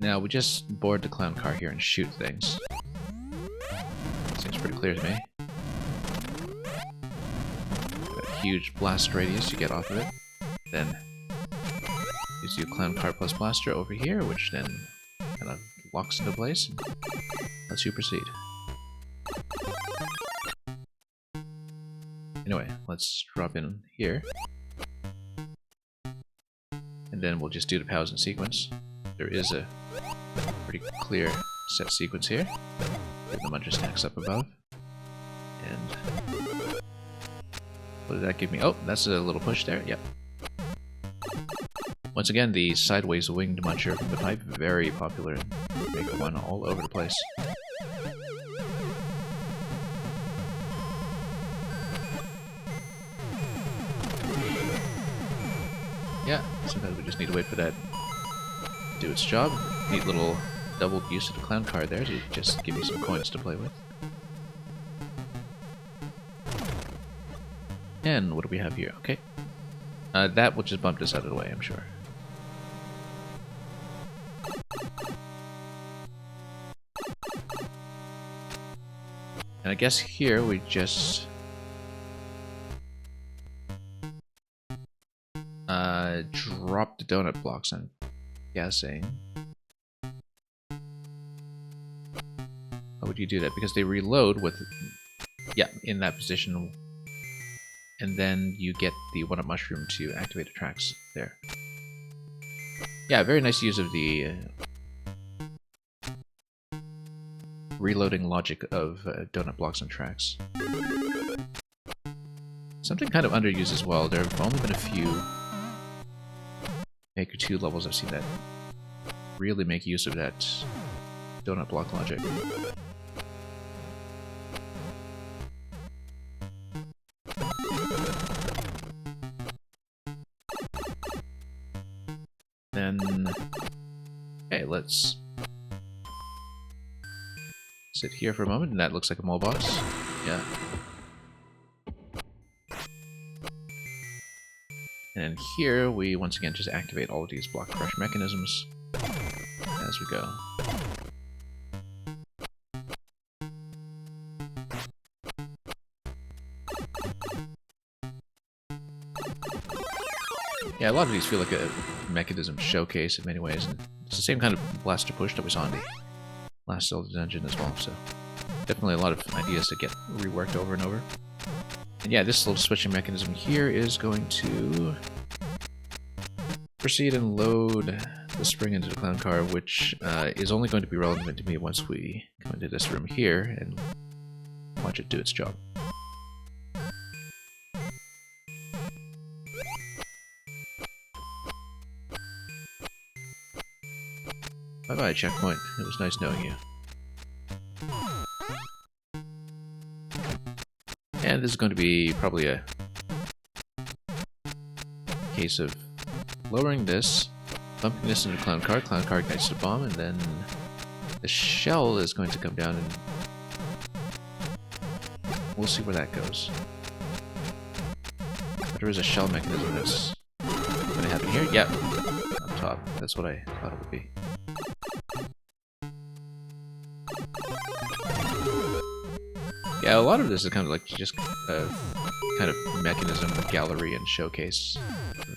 Now, we just board the clown car here and shoot things. Seems pretty clear to me. Got a huge blast radius you get off of it. Then gives you clown car plus blaster over here, which then kind of locks into place and lets you proceed. Anyway, let's drop in here. And then we'll just do the pause in sequence. There is a pretty clear set sequence here. Get the muncher stacks up above. And what did that give me? Oh, that's a little push there. Yep. Once again, the sideways winged muncher from the pipe, very popular in Mega 1 all over the place. Yeah, sometimes we just need to wait for that to do its job. Neat little double use of the clown card there to just give you some coins to play with. And what do we have here? Okay. That will just bump this out of the way, I'm sure. And I guess here we just drop the donut blocks, I'm guessing. How would you do that? Because they reload with, yeah, in that position, and then you get the one-up mushroom to activate the tracks there. Yeah, very nice use of the reloading logic of donut blocks and tracks. Something kind of underused as well. There have only been a few Maker 2 levels I've seen that really make use of that donut block logic. Then, okay, let's sit here for a moment, and that looks like a mole boss. Yeah. And here we once again just activate all of these block crush mechanisms as we go. Yeah, a lot of these feel like a mechanism showcase in many ways, and it's the same kind of blaster push that we saw in the last Zelda dungeon as well, so definitely a lot of ideas that get reworked over and over. And yeah, this little switching mechanism here is going to proceed and load the spring into the clown car, which is only going to be relevant to me once we come into this room here and watch it do its job. Bye-bye, checkpoint. It was nice knowing you. And this is going to be probably a case of lowering this, bumping this into the clown car ignites the bomb, and then the shell is going to come down, and we'll see where that goes. But there is a shell mechanism that's going to happen here. Yep, up top. That's what I thought it would be. Yeah, a lot of this is kind of like just a kind of mechanism, gallery, and showcase for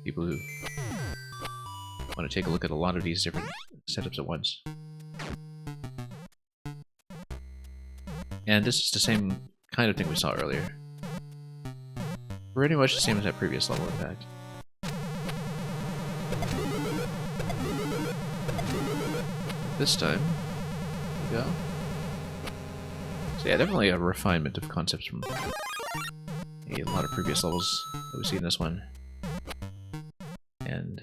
people who want to take a look at a lot of these different setups at once. And this is the same kind of thing we saw earlier. Pretty much the same as that previous level, in fact. This time, we go. So yeah, definitely a refinement of concepts from a lot of previous levels that we see in this one. And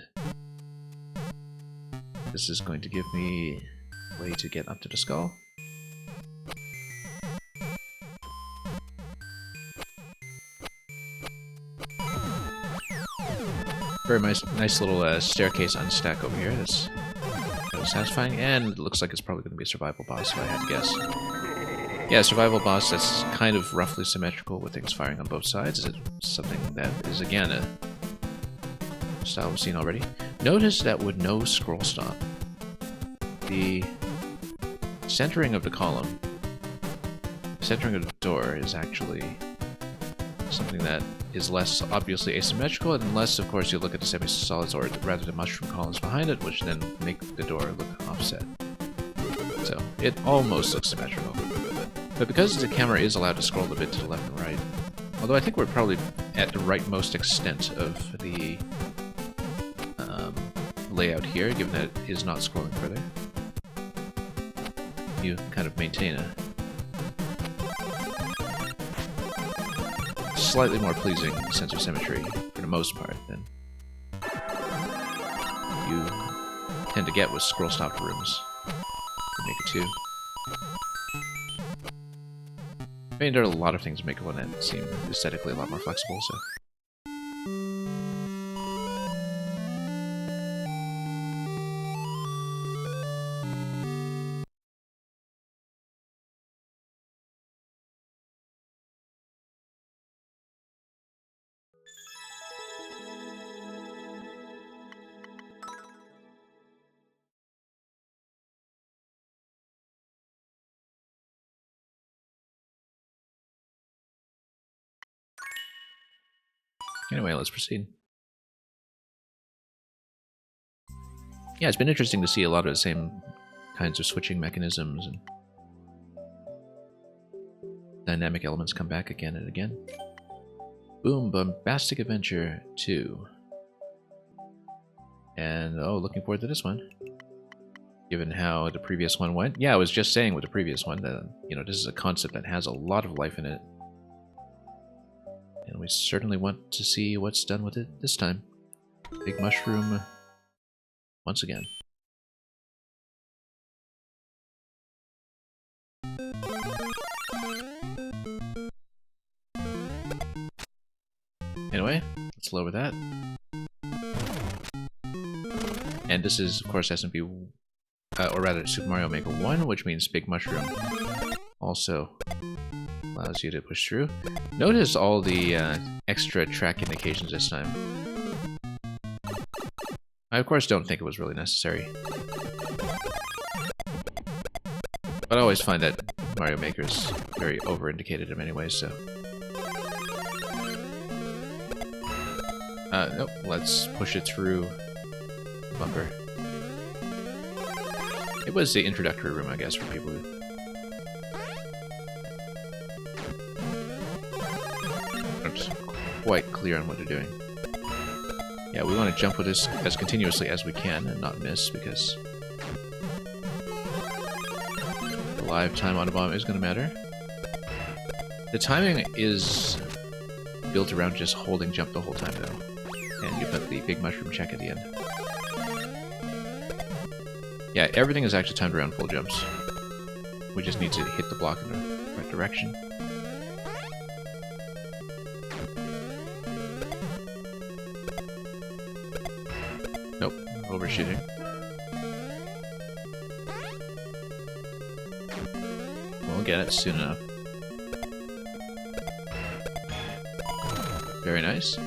this is going to give me a way to get up to the skull. Very nice little staircase unstack over here. That's kind of satisfying, and it looks like it's probably going to be a survival boss, if I had to guess. Yeah, survival boss that's kind of roughly symmetrical with things firing on both sides. It's something that is, again, a style we've seen already. Notice that with no scroll stop, the centering of the column, centering of the door is actually something that is less obviously asymmetrical, unless, of course, you look at the semi-solids or rather the mushroom columns behind it, which then make the door look offset. So it almost looks symmetrical. But because the camera is allowed to scroll a bit to the left and right, although I think we're probably at the rightmost extent of the layout here, given that it is not scrolling further, you kind of maintain a slightly more pleasing sense of symmetry, for the most part, than you tend to get with scroll-stopped rooms. Make it 2. I mean, there are a lot of things in Maker 1 that seem aesthetically a lot more flexible, so... Anyway, let's proceed. Yeah, it's been interesting to see a lot of the same kinds of switching mechanisms and dynamic elements come back again and again. Boom, Bombastic Adventure 2. And, oh, looking forward to this one. Given how the previous one went. Yeah, I was just saying with the previous one that, you know, this is a concept that has a lot of life in it. And we certainly want to see what's done with it this time. Big Mushroom, once again. Anyway, let's lower that. And this is, of course, SMP, or rather Super Mario Maker 1, which means Big Mushroom also allows you to push through. Notice all the extra track indications this time. I, of course, don't think it was really necessary. But I always find that Mario Maker is very over-indicated in many ways, so... nope, let's push it through bumper. It was the introductory room, I guess, for people who... aren't quite clear on what they're doing. Yeah, we want to jump with this as continuously as we can and not miss, because the live time on a bomb is going to matter. The timing is built around just holding jump the whole time, though. And you put the Big Mushroom check at the end. Yeah, everything is actually timed around full jumps. We just need to hit the block in the right direction. Nope, overshooting. We'll get it soon enough. Very nice.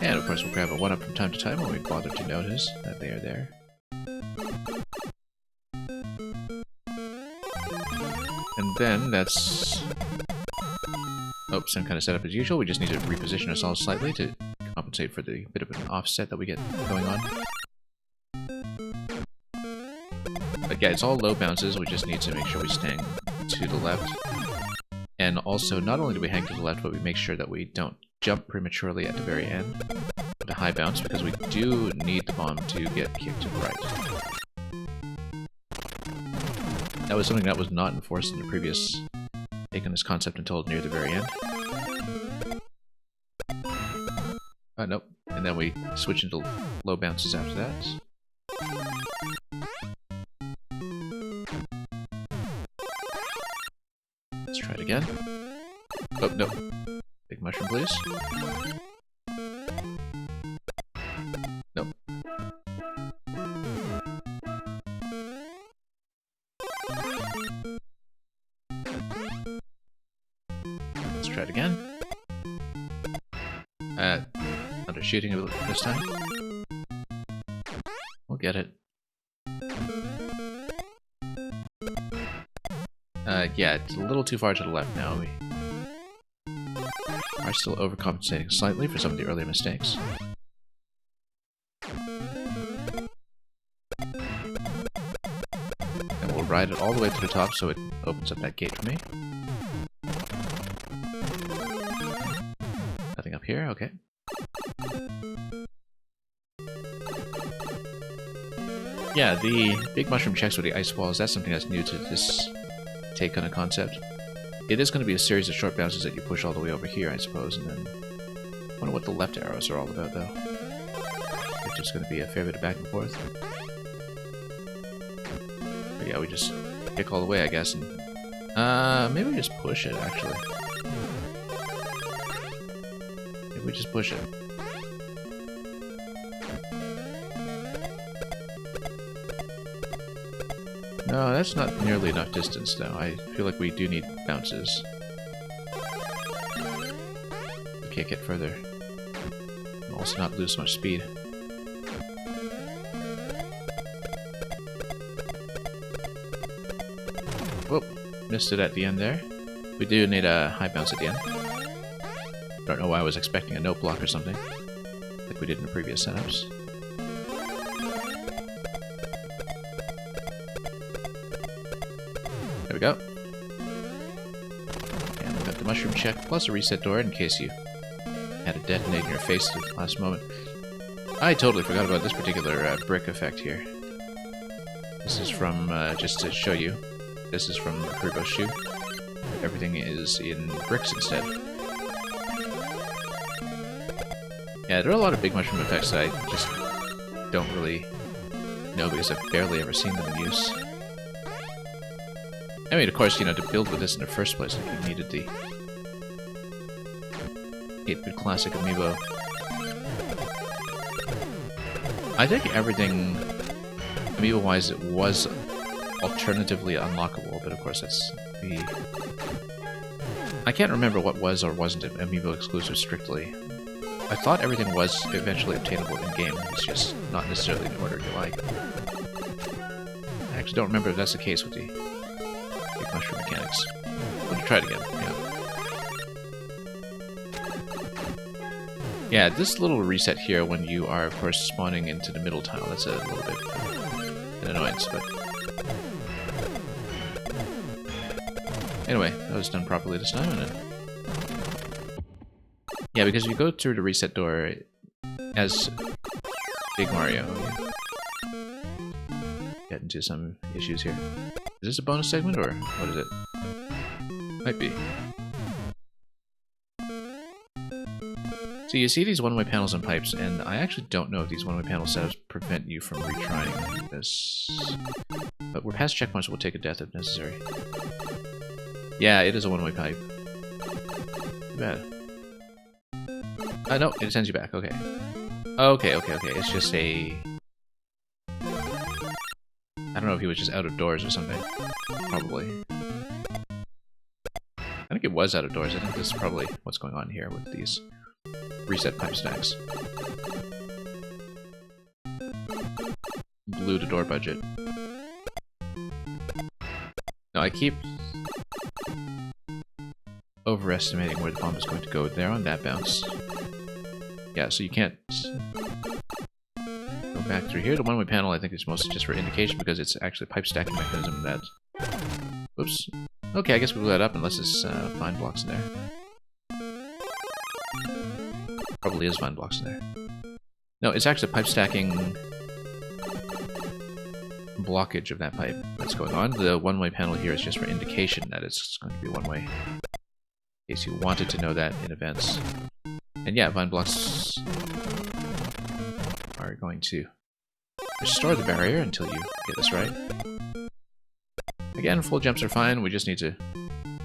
And of course we'll grab a 1-up from time to time when we bother to notice that they are there. And then that's... oh, same kind of setup as usual. We just need to reposition ourselves slightly to compensate for the bit of an offset that we get going on. But yeah, it's all low bounces. We just need to make sure we hang to the left. And also, not only do we hang to the left, but we make sure that we don't jump prematurely at the very end with a high bounce, because we do need the bomb to get kicked to the right. That was something that was not enforced in the previous take on this concept until near the very end. Nope. And then we switch into low bounces after that. Let's try it again. Oh, no. Big Mushroom, please. Nope. Let's try it again. Undershooting this time. We'll get it. Yeah, it's a little too far to the left now. We are still overcompensating slightly for some of the earlier mistakes. And we'll ride it all the way to the top so it opens up that gate for me. Nothing up here, okay. Yeah, the Big Mushroom checks with the ice walls, that's something that's new to this take on a concept. It is going to be a series of short bounces that you push all the way over here, I suppose, and then... I wonder what the left arrows are all about, though. It's just going to be a fair bit of back and forth. But yeah, we just kick all the way, I guess. And, maybe we just push it, actually. Maybe we just push it. No, that's not nearly enough distance, though. I feel like we do need bounces to kick it further. And also not lose so much speed. Whoop! Missed it at the end there. We do need a high bounce at the end. Don't know why I was expecting a note block or something, like we did in the previous setups. There we go. And we got the mushroom check, plus a reset door in case you had a detonate in your face at the last moment. I totally forgot about this particular brick effect here. This is from, just to show you, this is from Kuribo's shoe. Everything is in bricks instead. Yeah, there are a lot of big mushroom effects that I just don't really know because I've barely ever seen them in use. I mean, of course, you know, to build with this in the first place, like, you needed the 8-bit classic amiibo. I think everything, amiibo-wise, it was alternatively unlockable, but of course that's the... I can't remember what was or wasn't amiibo exclusive strictly. I thought everything was eventually obtainable in-game, it's just not necessarily in order you like. I actually don't remember if that's the case with the big mushroom mechanics. We'll try it again, yeah. Yeah, this little reset here when you are, of course, spawning into the middle tile, that's a little bit an annoyance, but... Anyway, that was done properly this time, and then... Yeah, because if you go through the reset door as Big Mario, get into some issues here. Is this a bonus segment, or what is it? Might be. So you see these one-way panels and pipes, and I actually don't know if these one-way panel setups prevent you from retrying this. But we're past checkpoints, so we'll take a death if necessary. Yeah, it is a one-way pipe. Too bad. No, it sends you back, okay. Okay, it's just a... I don't know if he was just out of doors or something. Probably. I think it was out of doors. I think this is probably what's going on here with these reset pipe stacks. Blew the door budget. No, I keep overestimating where the bomb is going to go there on that bounce. Yeah, so you can't go back through here. The one-way panel, I think, is mostly just for indication because it's actually a pipe stacking mechanism that... Oops. Okay, I guess we blew that up unless it's vine blocks in there. Probably is vine blocks in there. No, it's actually pipe stacking blockage of that pipe that's going on. The one-way panel here is just for indication that it's going to be one-way. In case you wanted to know that in advance. And yeah, vine blocks are going to restore the barrier until you get this right. Again, full jumps are fine, we just need to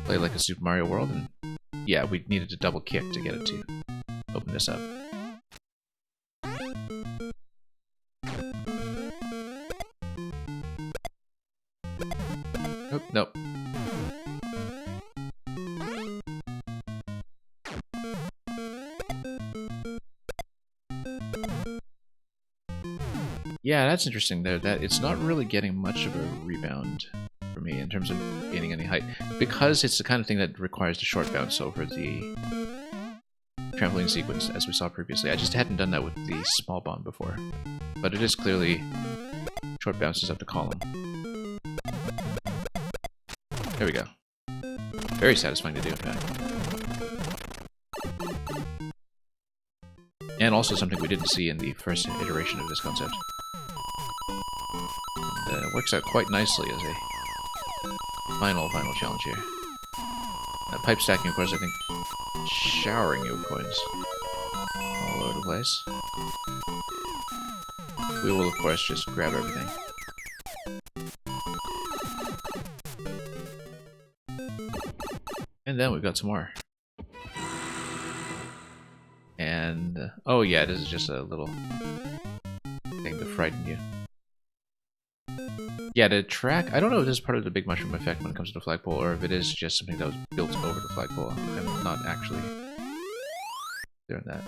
play like a Super Mario World, and yeah, we needed to double kick to get it to open this up. Oh, nope. Yeah, that's interesting there, that it's not really getting much of a rebound for me in terms of gaining any height. Because it's the kind of thing that requires the short bounce over the trampoline sequence, as we saw previously. I just hadn't done that with the small bomb before. But it is clearly short bounces up the column. There we go. Very satisfying to do, in fact. And also something we didn't see in the first iteration of this concept. And, works out quite nicely as a final challenge here. Pipe stacking, of course, I think showering you with coins all over the place. we will, of course, just grab everything. And then we've got some more. And, oh yeah, this is just a little thing to frighten you. Yeah, the track, I don't know if this is part of the big mushroom effect when it comes to the flagpole, or if it is just something that was built over the flagpole. I'm not actually doing that.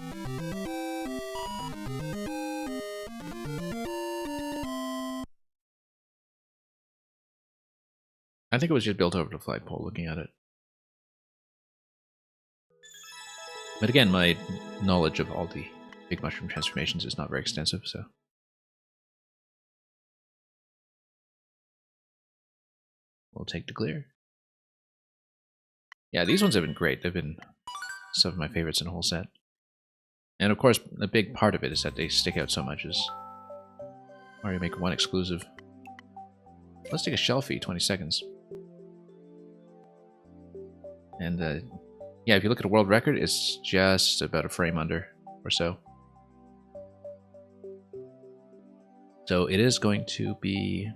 I think it was just built over the flagpole, looking at it. But again, my knowledge of all the big mushroom transformations is not very extensive, so... We'll take the clear. Yeah, these ones have been great. They've been some of my favorites in the whole set. And of course, a big part of it is that they stick out so much as Mario Maker 1 exclusive. Let's take a shelfie, 20 seconds. And yeah, if you look at a world record, it's just about a frame under or so. So it is going to be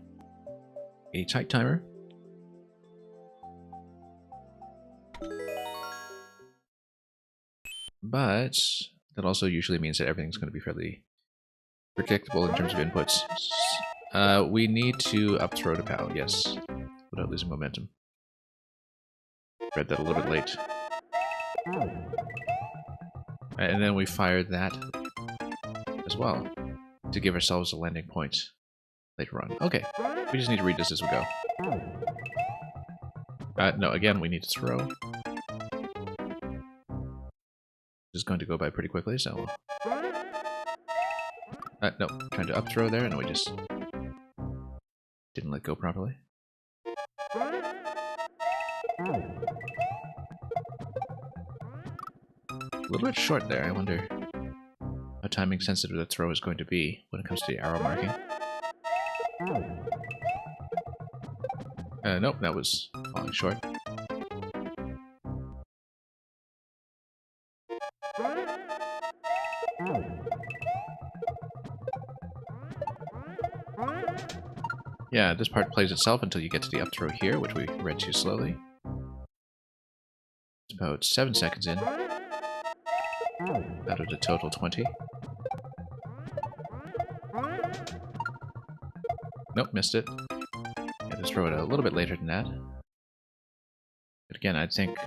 a tight timer. But that also usually means that everything's going to be fairly predictable in terms of inputs. We need to up throw to POW, yes, without losing momentum. Read that a little bit late. And then we fired that as well to give ourselves a landing point later on. Okay, we just need to read this as we go. No, again, we need to throw. This is going to go by pretty quickly, so... no, trying to up throw there, and we just didn't let go properly. A little bit short there. I wonder how timing sensitive the throw is going to be when it comes to the arrow marking. Nope, that was falling short. Yeah, this part plays itself until you get to the up throw here, which we read too slowly. It's about 7 seconds in. Out of the total 20. Nope, missed it. Had to throw it a little bit later than that. But again, I think...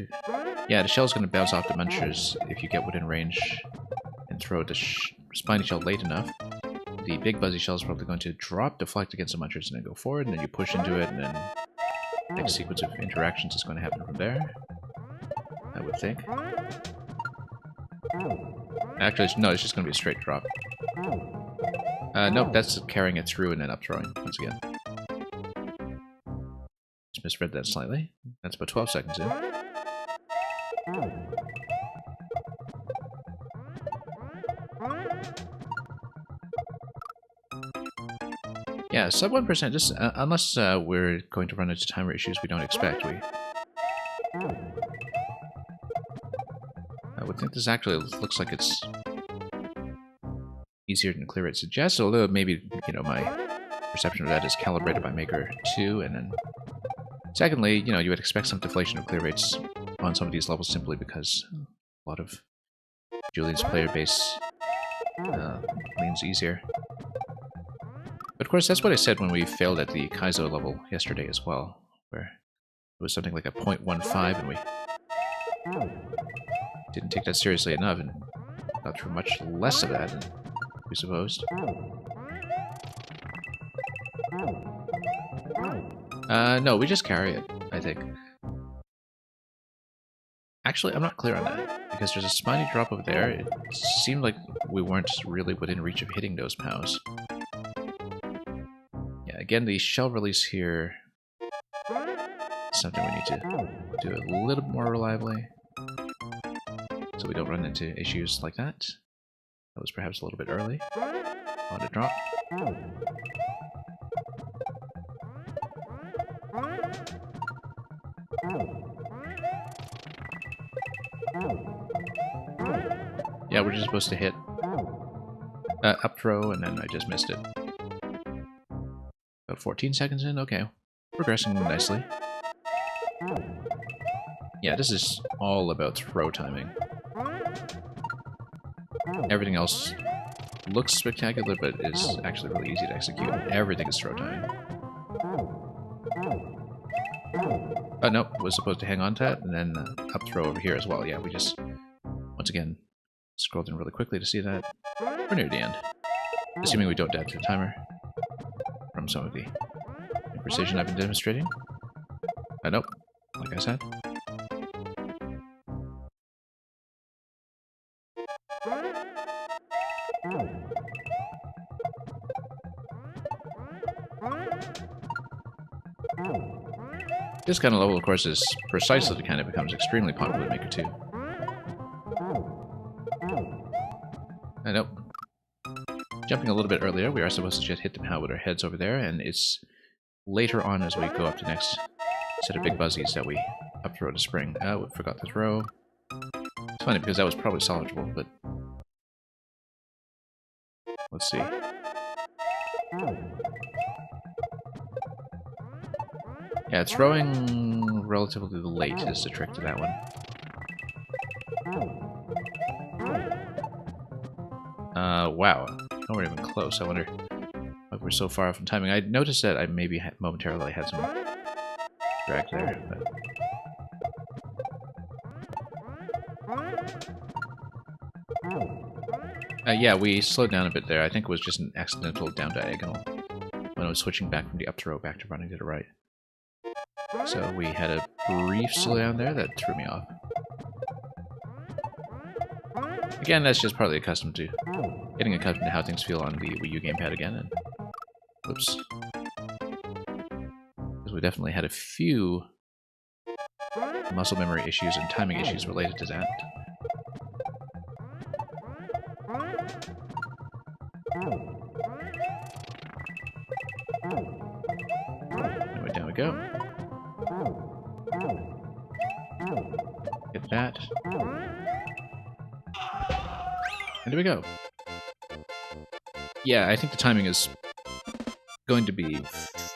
Yeah, the shell's going to bounce off the munchers if you get within range and throw the spiny shell late enough. The big buzzy shell is probably going to drop, deflect against the munchers, and then go forward, and then you push into it, and then the next sequence of interactions is going to happen from there. I would think. Actually, no, it's just going to be a straight drop. Nope, that's carrying it through and then up throwing, once again. Just misread that slightly. That's about 12 seconds in. Yeah, sub 1%, just unless we're going to run into timer issues we don't expect, I would think this actually looks like it's easier than clear rate suggests, although maybe, you know, my perception of that is calibrated by Maker 2, and then secondly, you know, you would expect some deflation of clear rates on some of these levels simply because a lot of Julian's player base leans easier. But of course, that's what I said when we failed at the Kaizo level yesterday as well, where it was something like a 0.15 and we didn't take that seriously enough and got through much less of that than we supposed. No, we just carry it, I think. Actually, I'm not clear on that, because there's a spiny drop over there. It seemed like we weren't really within reach of hitting those POWs. Yeah, again, the shell release here is something we need to do a little bit more reliably, so we don't run into issues like that. That was perhaps a little bit early on the drop. Yeah, we're just supposed to hit Up throw, and then I just missed it. About 14 seconds in? Okay. Progressing nicely. Yeah, this is all about throw timing. Everything else looks spectacular, but is actually really easy to execute. Everything is throw timing. Oh, nope, was supposed to hang on to that, and then up throw over here as well. Yeah, we just, once again, scrolled in really quickly to see that. We're near the end. Assuming we don't die to the timer from some of the precision I've been demonstrating. Nope, like I said. This kind of level, of course, is precisely the kind that becomes extremely popular in Maker 2. Nope. Jumping a little bit earlier, we are supposed to just hit them out with our heads over there, and it's later on as we go up the next set of big buzzies that we up throw to spring. Oh, we forgot to throw. It's funny because that was probably salvageable, but let's see. Yeah, throwing relatively late is the trick to that one. Wow. Oh, we're even close. I wonder why we're so far from timing. I noticed that I maybe momentarily had some drag there, but... yeah, we slowed down a bit there. I think it was just an accidental down diagonal when I was switching back from the up throw back to running to the right. So we had a brief slowdown there that threw me off. Again, that's just partly getting accustomed to how things feel on the Wii U gamepad again. And whoops, because we definitely had a few muscle memory issues and timing issues related to that. Anyway, down we go. Get that. And there we go. Yeah, I think the timing is going to be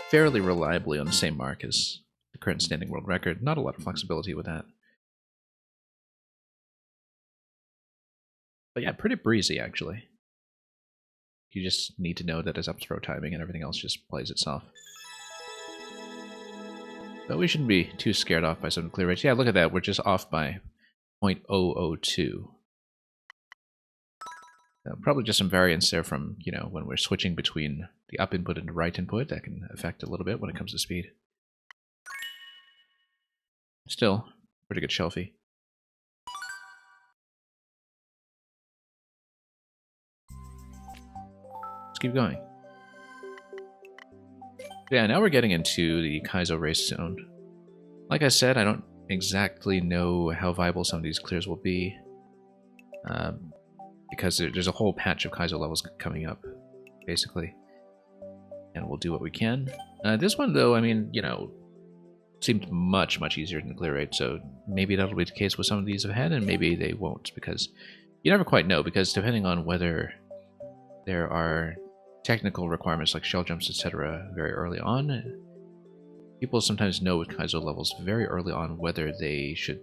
fairly reliably on the same mark as the current standing world record. Not a lot of flexibility with that. But yeah, pretty breezy, actually. You just need to know that it's up throw timing and everything else just plays itself. But we shouldn't be too scared off by some clear rates. Yeah, look at that. We're just off by 0.002. Probably just some variance there from, you know, when we're switching between the up input and the right input. That can affect a little bit when it comes to speed. Still, pretty good shelfie. Let's keep going. Yeah, now we're getting into the Kaizo race zone. Like I said, I don't exactly know how viable some of these clears will be. Because there's a whole patch of Kaizo levels coming up, basically. And we'll do what we can. This one, though, I mean, you know, seemed much, much easier than the clear rate, so maybe that'll be the case with some of these ahead, and maybe they won't, because you never quite know, because depending on whether there are technical requirements like shell jumps, etc. very early on, people sometimes know with Kaizo levels very early on whether they should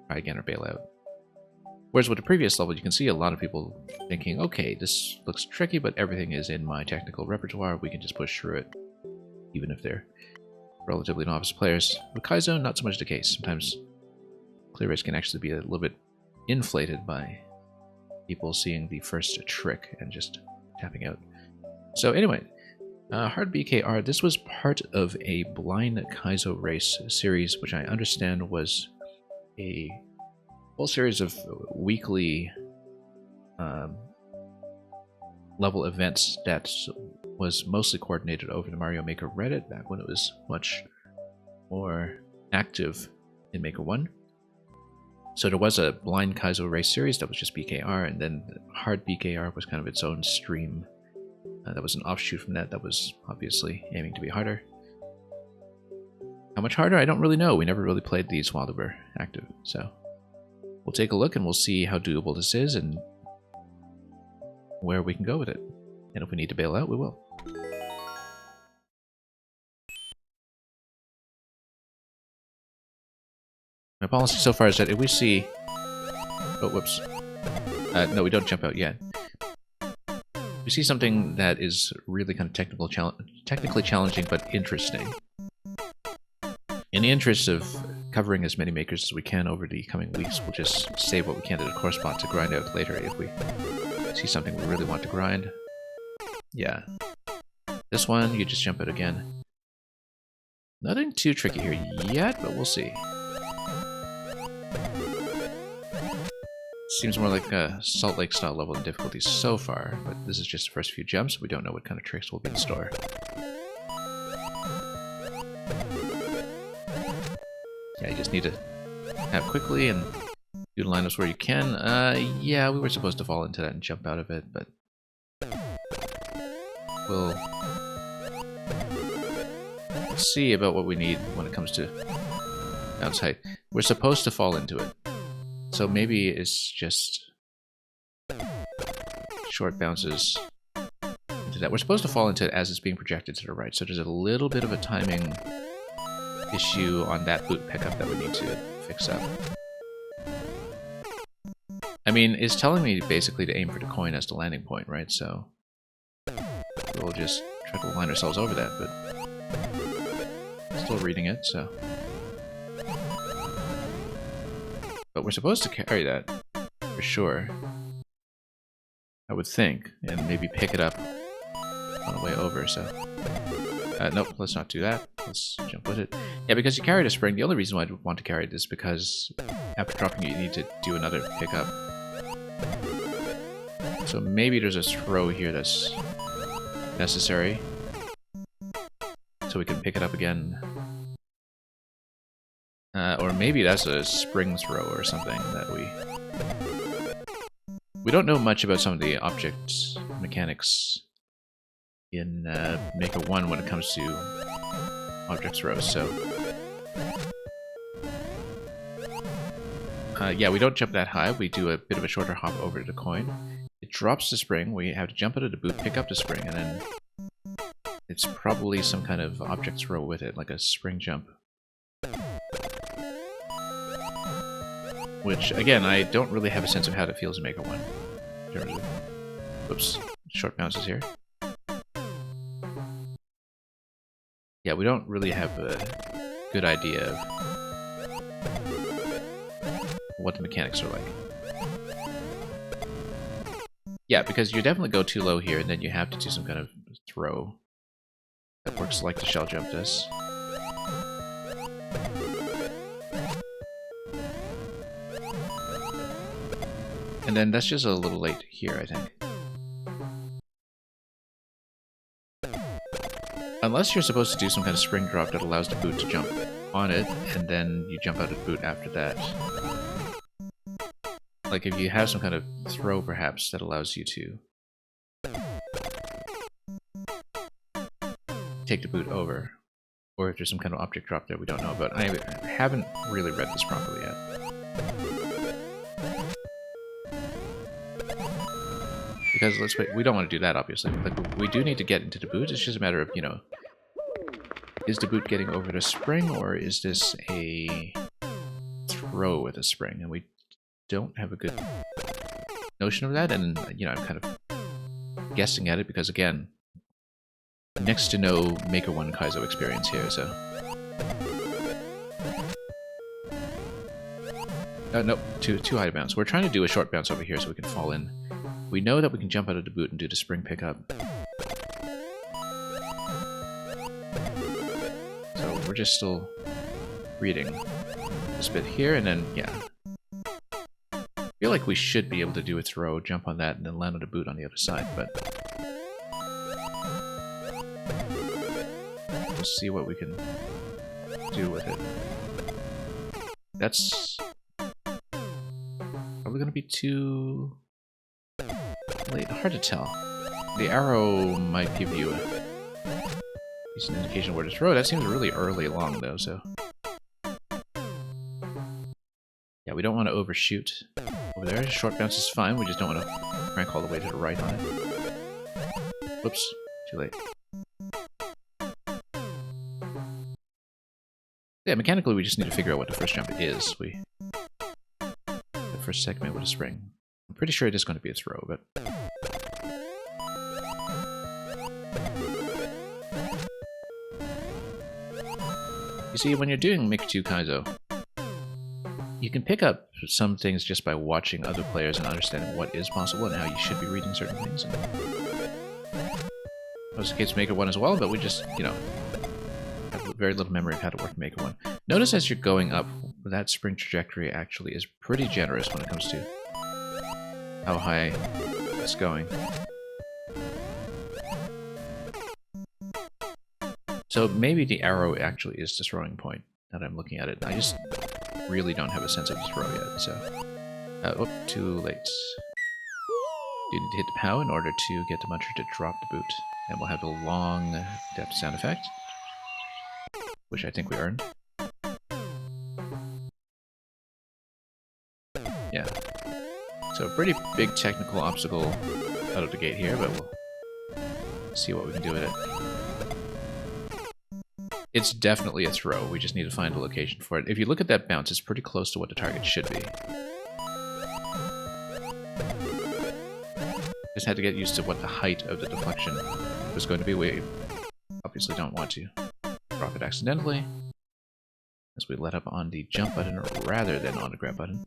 try again or bail out. Whereas with the previous level, you can see a lot of people thinking, okay, this looks tricky, but everything is in my technical repertoire, we can just push through it, even if they're relatively novice players. With Kaizo, not so much the case. Sometimes clear rates can actually be a little bit inflated by people seeing the first trick and just tapping out. So anyway, Hard BKR, this was part of a blind Kaizo race series, which I understand was a whole series of weekly level events that was mostly coordinated over the Mario Maker Reddit back when it was much more active in Maker 1. So there was a blind Kaizo race series that was just BKR, and then Hard BKR was kind of its own stream. That was an offshoot from that was obviously aiming to be harder. How much harder? I don't really know. We never really played these while they were active, so we'll take a look and we'll see how doable this is, and where we can go with it. And if we need to bail out, we will. My policy so far is that if we see... Oh, whoops. No, we don't jump out yet. We see something that is really kind of technically challenging but interesting. In the interest of covering as many makers as we can over the coming weeks, we'll just save what we can to the core spot to grind out later if we see something we really want to grind. Yeah. This one, you just jump out again. Nothing too tricky here yet, but we'll see. Seems more like a Salt Lake style level in difficulty so far, but this is just the first few jumps. We don't know what kind of tricks will be in store. Yeah, you just need to have quickly and do the lineups where you can. Yeah, we were supposed to fall into that and jump out of it, but we'll see about what we need when it comes to bounce height. We're supposed to fall into it. So maybe it's just short bounces into that. We're supposed to fall into it as it's being projected to the right, so there's a little bit of a timing issue on that boot pickup that we need to fix up. I mean, it's telling me basically to aim for the coin as the landing point, right? So we'll just try to line ourselves over that, but still reading it, so... But we're supposed to carry that, for sure. I would think, and maybe pick it up on the way over, so... nope, let's not do that. Let's jump with it. Yeah, because you carried a spring, the only reason why I want to carry it is because after dropping it, you need to do another pickup. So maybe there's a throw here that's necessary. So we can pick it up again. Or maybe that's a spring throw or something that we don't know much about some of the object mechanics in Maker 1 when it comes to object throws, so... yeah, we don't jump that high, we do a bit of a shorter hop over to the coin. It drops the spring, we have to jump out of the boot, pick up the spring, and then it's probably some kind of object throw with it, like a spring jump. Which, again, I don't really have a sense of how it feels in Maker 1. In terms of... Oops, short bounces here. Yeah, we don't really have a good idea of what the mechanics are like. Yeah, because you definitely go too low here, and then you have to do some kind of throw that works like the shell jump does. And then that's just a little late here, I think. Unless you're supposed to do some kind of spring drop that allows the boot to jump on it, and then you jump out of the boot after that. Like if you have some kind of throw, perhaps, that allows you to take the boot over. Or if there's some kind of object drop there we don't know about. I haven't really read this properly yet. Because let's wait, we don't want to do that, obviously. Like, we do need to get into the boot. It's just a matter of, you know, is the boot getting over the spring, or is this a throw with a spring? And we don't have a good notion of that, and, you know, I'm kind of guessing at it because, again, next to no Maker 1 Kaizo experience here, so... nope, too high to bounce. We're trying to do a short bounce over here so we can fall in. We know that we can jump out of the boot and do the spring pickup. So we're just still reading this bit here, and then, yeah. I feel like we should be able to do a throw, jump on that, and then land on the boot on the other side, but... we'll see what we can do with it. That's... probably going to be too... late. Hard to tell. The arrow might give you a decent indication of where to throw. That seems really early along, though, so... yeah, Yeah, we don't want to overshoot over there. Short bounce is fine, we just don't want to crank all the way to the right on it. Whoops, too late. Yeah, mechanically we just need to figure out what the first jump is. The first segment with a spring. I'm pretty sure it is going to be a throw, but... You see, when you're doing Miku 2 Kaizo, you can pick up some things just by watching other players and understanding what is possible and how you should be reading certain things. And that was the case with Maker 1 as well, but we just, you know, have very little memory of how to work Maker 1. Notice as you're going up, that spring trajectory actually is pretty generous when it comes to how high it's going. So maybe the arrow actually is the throwing point that I'm looking at it. I just really don't have a sense of the throw yet, so... oh, too late. You need to hit the POW in order to get the muncher to drop the boot. And we'll have the long depth sound effect, which I think we earned. Yeah. So a pretty big technical obstacle out of the gate here, but we'll see what we can do with it. It's definitely a throw, we just need to find a location for it. If you look at that bounce, it's pretty close to what the target should be. Just had to get used to what the height of the deflection was going to be. We obviously don't want to drop it accidentally, as we let up on the jump button rather than on the grab button.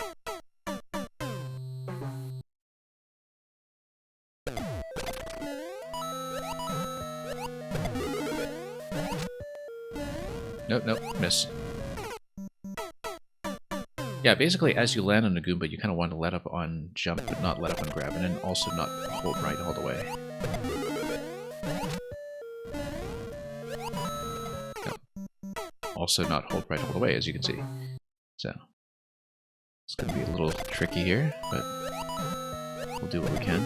Nope, nope, miss. Yeah, basically as you land on the Goomba, you kind of want to let up on jump, but not let up on grab, and then also not hold right all the way. No. Also not hold right all the way, as you can see. So, it's going to be a little tricky here, but we'll do what we can.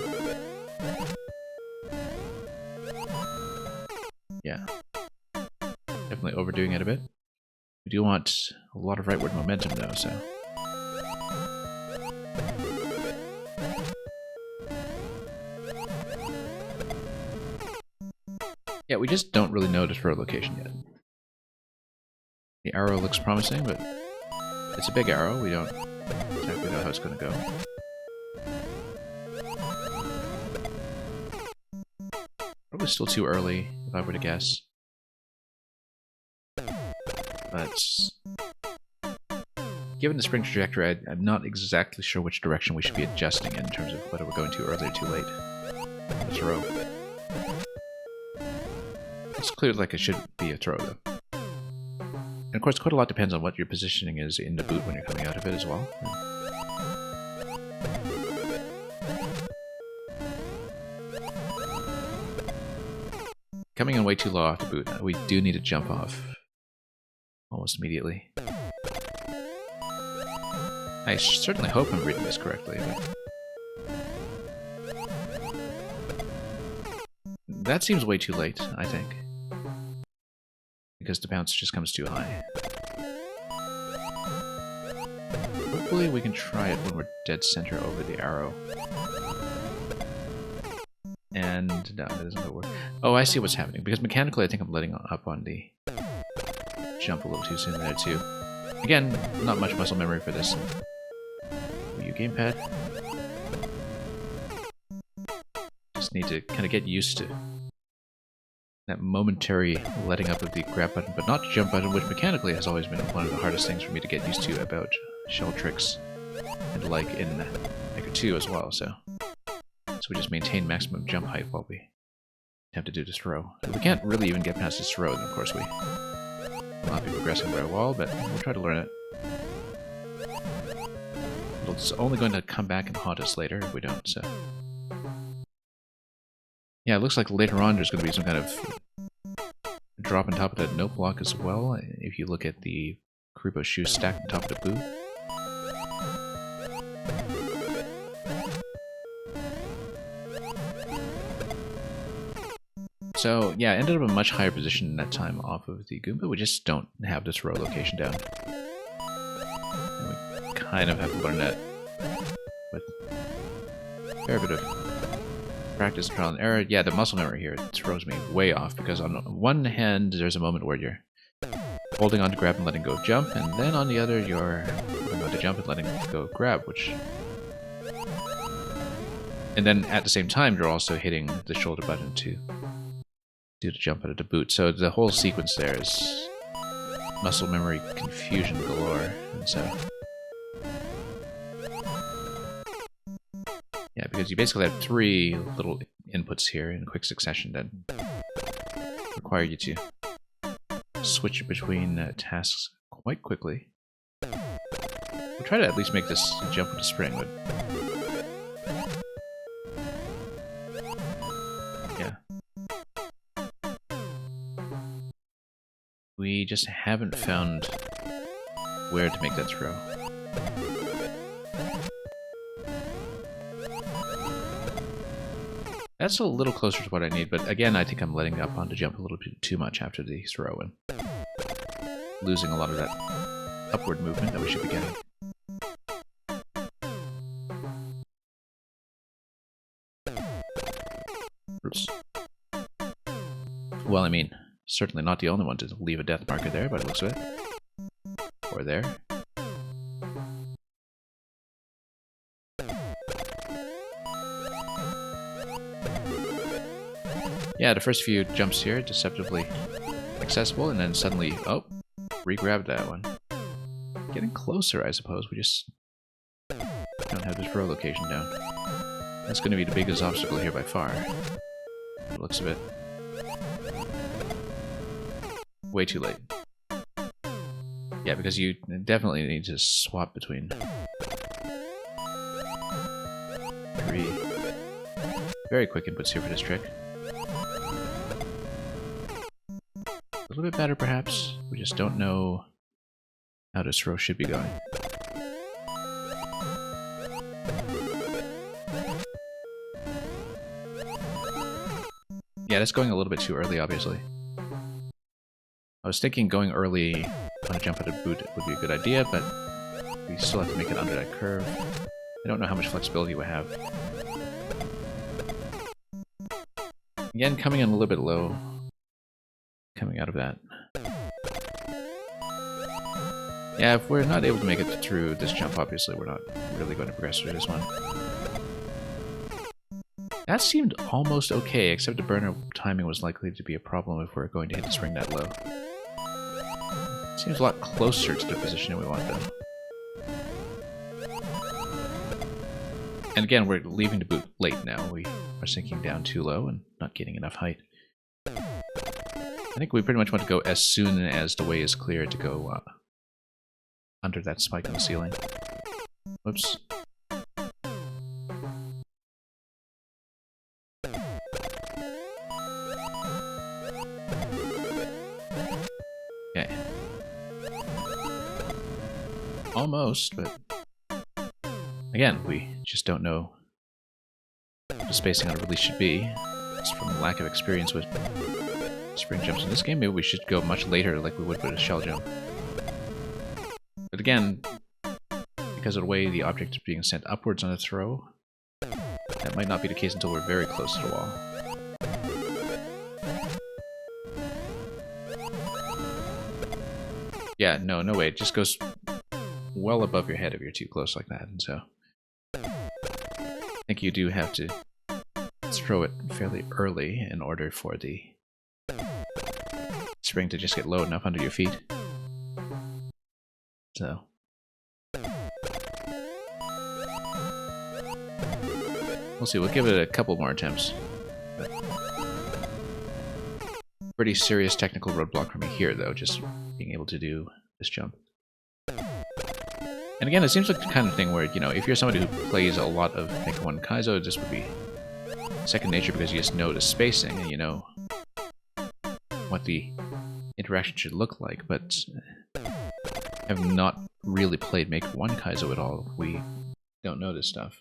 Yeah. Definitely overdoing it a bit. We do want a lot of rightward momentum though, so... Yeah, we just don't really know the throw location yet. The arrow looks promising, but it's a big arrow. We don't exactly know how it's going to go. Probably still too early, if I were to guess. But given the spring trajectory, I'm not exactly sure which direction we should be adjusting in terms of whether we're going too early or too late. It's a throw. It's clear like it should be a throw, though. And of course, quite a lot depends on what your positioning is in the boot when you're coming out of it as well. Coming in way too low off the boot, we do need to jump off almost immediately. I certainly hope I'm reading this correctly, but... that seems way too late, I think. Because the bounce just comes too high. Hopefully we can try it when we're dead center over the arrow. And no, that doesn't work. Oh, I see what's happening. Because mechanically I think I'm letting up on the jump a little too soon there too. Again, not much muscle memory for this Wii U gamepad. Just need to kind of get used to that momentary letting up of the grab button, but not the jump button, which mechanically has always been one of the hardest things for me to get used to about shell tricks and the like in Maker 2 as well, so we just maintain maximum jump height while we attempt to do this throw. If we can't really even get past this throw, then of course we will not be progressing very well, but we'll try to learn it. It's only going to come back and haunt us later if we don't, so... Yeah, it looks like later on there's going to be some kind of drop on top of that note block as well, if you look at the Karibo shoe stacked on top of the boot. So, yeah, ended up in a much higher position that time off of the Goomba. We just don't have this row location down. And we kind of have to learn that with a fair bit of practice, trial and error. Yeah, the muscle memory here throws me way off, because on one hand, there's a moment where you're holding on to grab and letting go jump, and then on the other, you're holding on to jump and letting go grab, which... And then at the same time, you're also hitting the shoulder button to do the jump out of the boot. So the whole sequence there is muscle memory confusion galore, and so... Yeah, because you basically have 3 little inputs here in quick succession that require you to switch between tasks quite quickly. We'll try to at least make this jump with a spring, but... Yeah. We just haven't found where to make that throw. That's a little closer to what I need, but again, I think I'm letting up on the jump a little bit too much after the throw and losing a lot of that upward movement that we should be getting. Oops. Well, I mean, certainly not the only one to leave a death marker there, by the looks of it. Or there. Yeah, the first few jumps here, deceptively accessible, and then suddenly, oh, re-grabbed that one. Getting closer, I suppose. We just don't have the throw location down. That's going to be the biggest obstacle here by far. It looks a bit way too late. Yeah, because you definitely need to swap between 3 very quick inputs here for this trick. A little bit better, perhaps. We just don't know how this throw should be going. Yeah, that's going a little bit too early, obviously. I was thinking going early on a jump at a boot would be a good idea, but we still have to make it under that curve. I don't know how much flexibility we have. Again, coming in a little bit low. Coming out of that. Yeah, if we're not able to make it through this jump, obviously we're not really going to progress through this one. That seemed almost okay, except the burner timing was likely to be a problem if we're going to hit the spring that low. Seems a lot closer to the position we want, though. And again, we're leaving the boot late now. We are sinking down too low and not getting enough height. I think we pretty much want to go as soon as the way is clear to go under that spike on the ceiling. Whoops. Okay. Almost, but again, we just don't know what the spacing on a release should be. It's from lack of experience with spring jumps in this game. Maybe we should go much later like we would with a shell jump. But again, because of the way the object is being sent upwards on a throw, that might not be the case until we're very close to the wall. Yeah, no way. It just goes well above your head if you're too close like that, and so I think you do have to throw it fairly early in order for the spring to just get low enough under your feet. So we'll see. We'll give it a couple more attempts. But pretty serious technical roadblock for me here, though, just being able to do this jump. And again, it seems like the kind of thing where, you know, if you're somebody who plays a lot of Mecha 1 Kaizo, this would be second nature because you just know the spacing and you know what the interaction should look like, but have not really played Mecha 1 Kaizo at all. We don't know this stuff.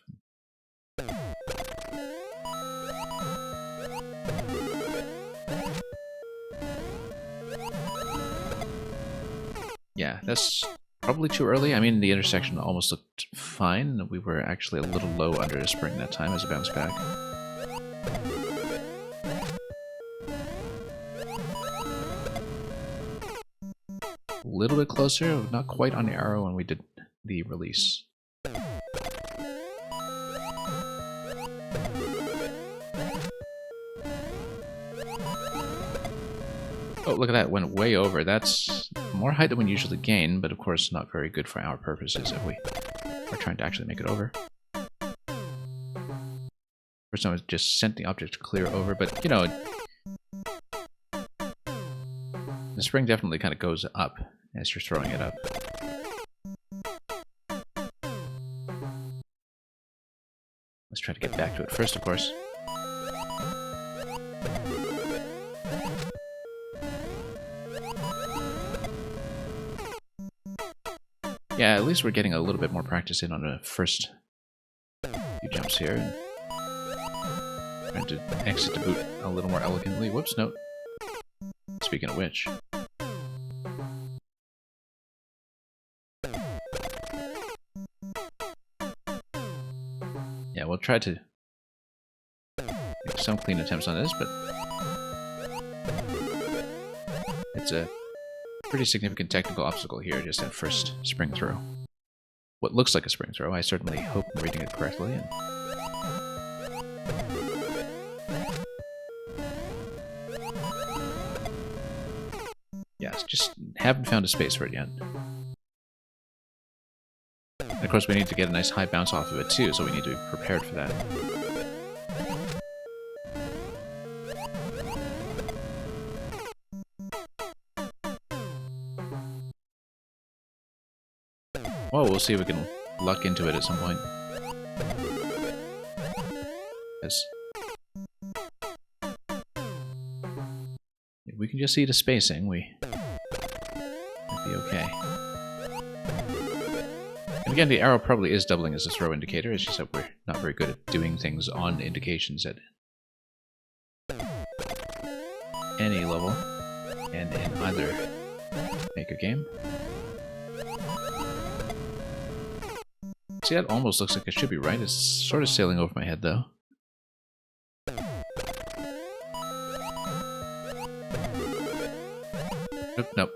Yeah, that's Probably too early. I mean, the intersection almost looked fine. We were actually a little low under the spring that time as it bounced back. A little bit closer, not quite on the arrow when we did the release. Oh, look at that, went way over. That's more height than we usually gain, but of course not very good for our purposes if we are trying to actually make it over. First time I just sent the object to clear over, but you know, the spring definitely kind of goes up as you're throwing it up. Let's try to get back to it first, of course. Yeah, at least we're getting a little bit more practice in on the first few jumps here. And trying to exit the boot a little more elegantly. Whoops, no. Speaking of which. Yeah, we'll try to make some clean attempts on this, but it's a pretty significant technical obstacle here, just that first spring throw. What looks like a spring throw, I certainly hope I'm reading it correctly. And yeah, just haven't found a space for it yet. And of course we need to get a nice high bounce off of it too, so we need to be prepared for that. Well, we'll see if we can luck into it at some point. Yes. If we can just see the spacing, we might be okay. And again, the arrow probably is doubling as a throw indicator, it's just that we're not very good at doing things on indications at any level, and in either Maker game. See, that almost looks like it should be right. It's sort of sailing over my head, though. Nope.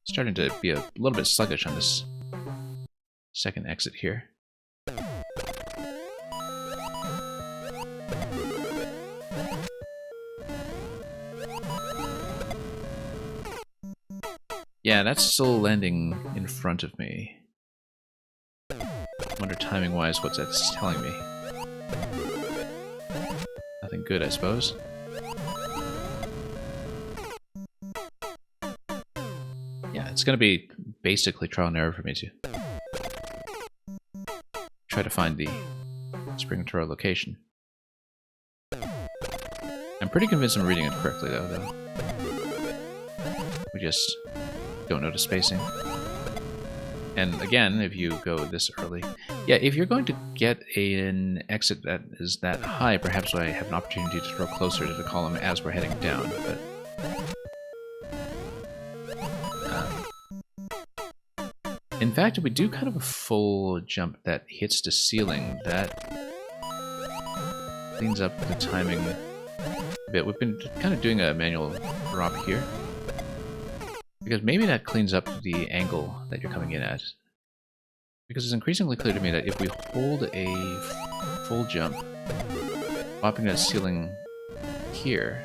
Starting to be a little bit sluggish on this second exit here. Yeah, that's still landing in front of me. I wonder timing-wise what's that's telling me. Nothing good, I suppose. Yeah, it's going to be basically trial and error for me to try to find the spring throw location. I'm pretty convinced I'm reading it correctly, though. We just don't know the spacing. And again, if you go this early... Yeah, if you're going to get an exit that is that high, perhaps I have an opportunity to throw closer to the column as we're heading down, but... in fact, if we do kind of a full jump that hits the ceiling, that cleans up the timing a bit. We've been kind of doing a manual drop here, because maybe that cleans up the angle that you're coming in at. Because it's increasingly clear to me that if we hold a full jump, popping that ceiling here,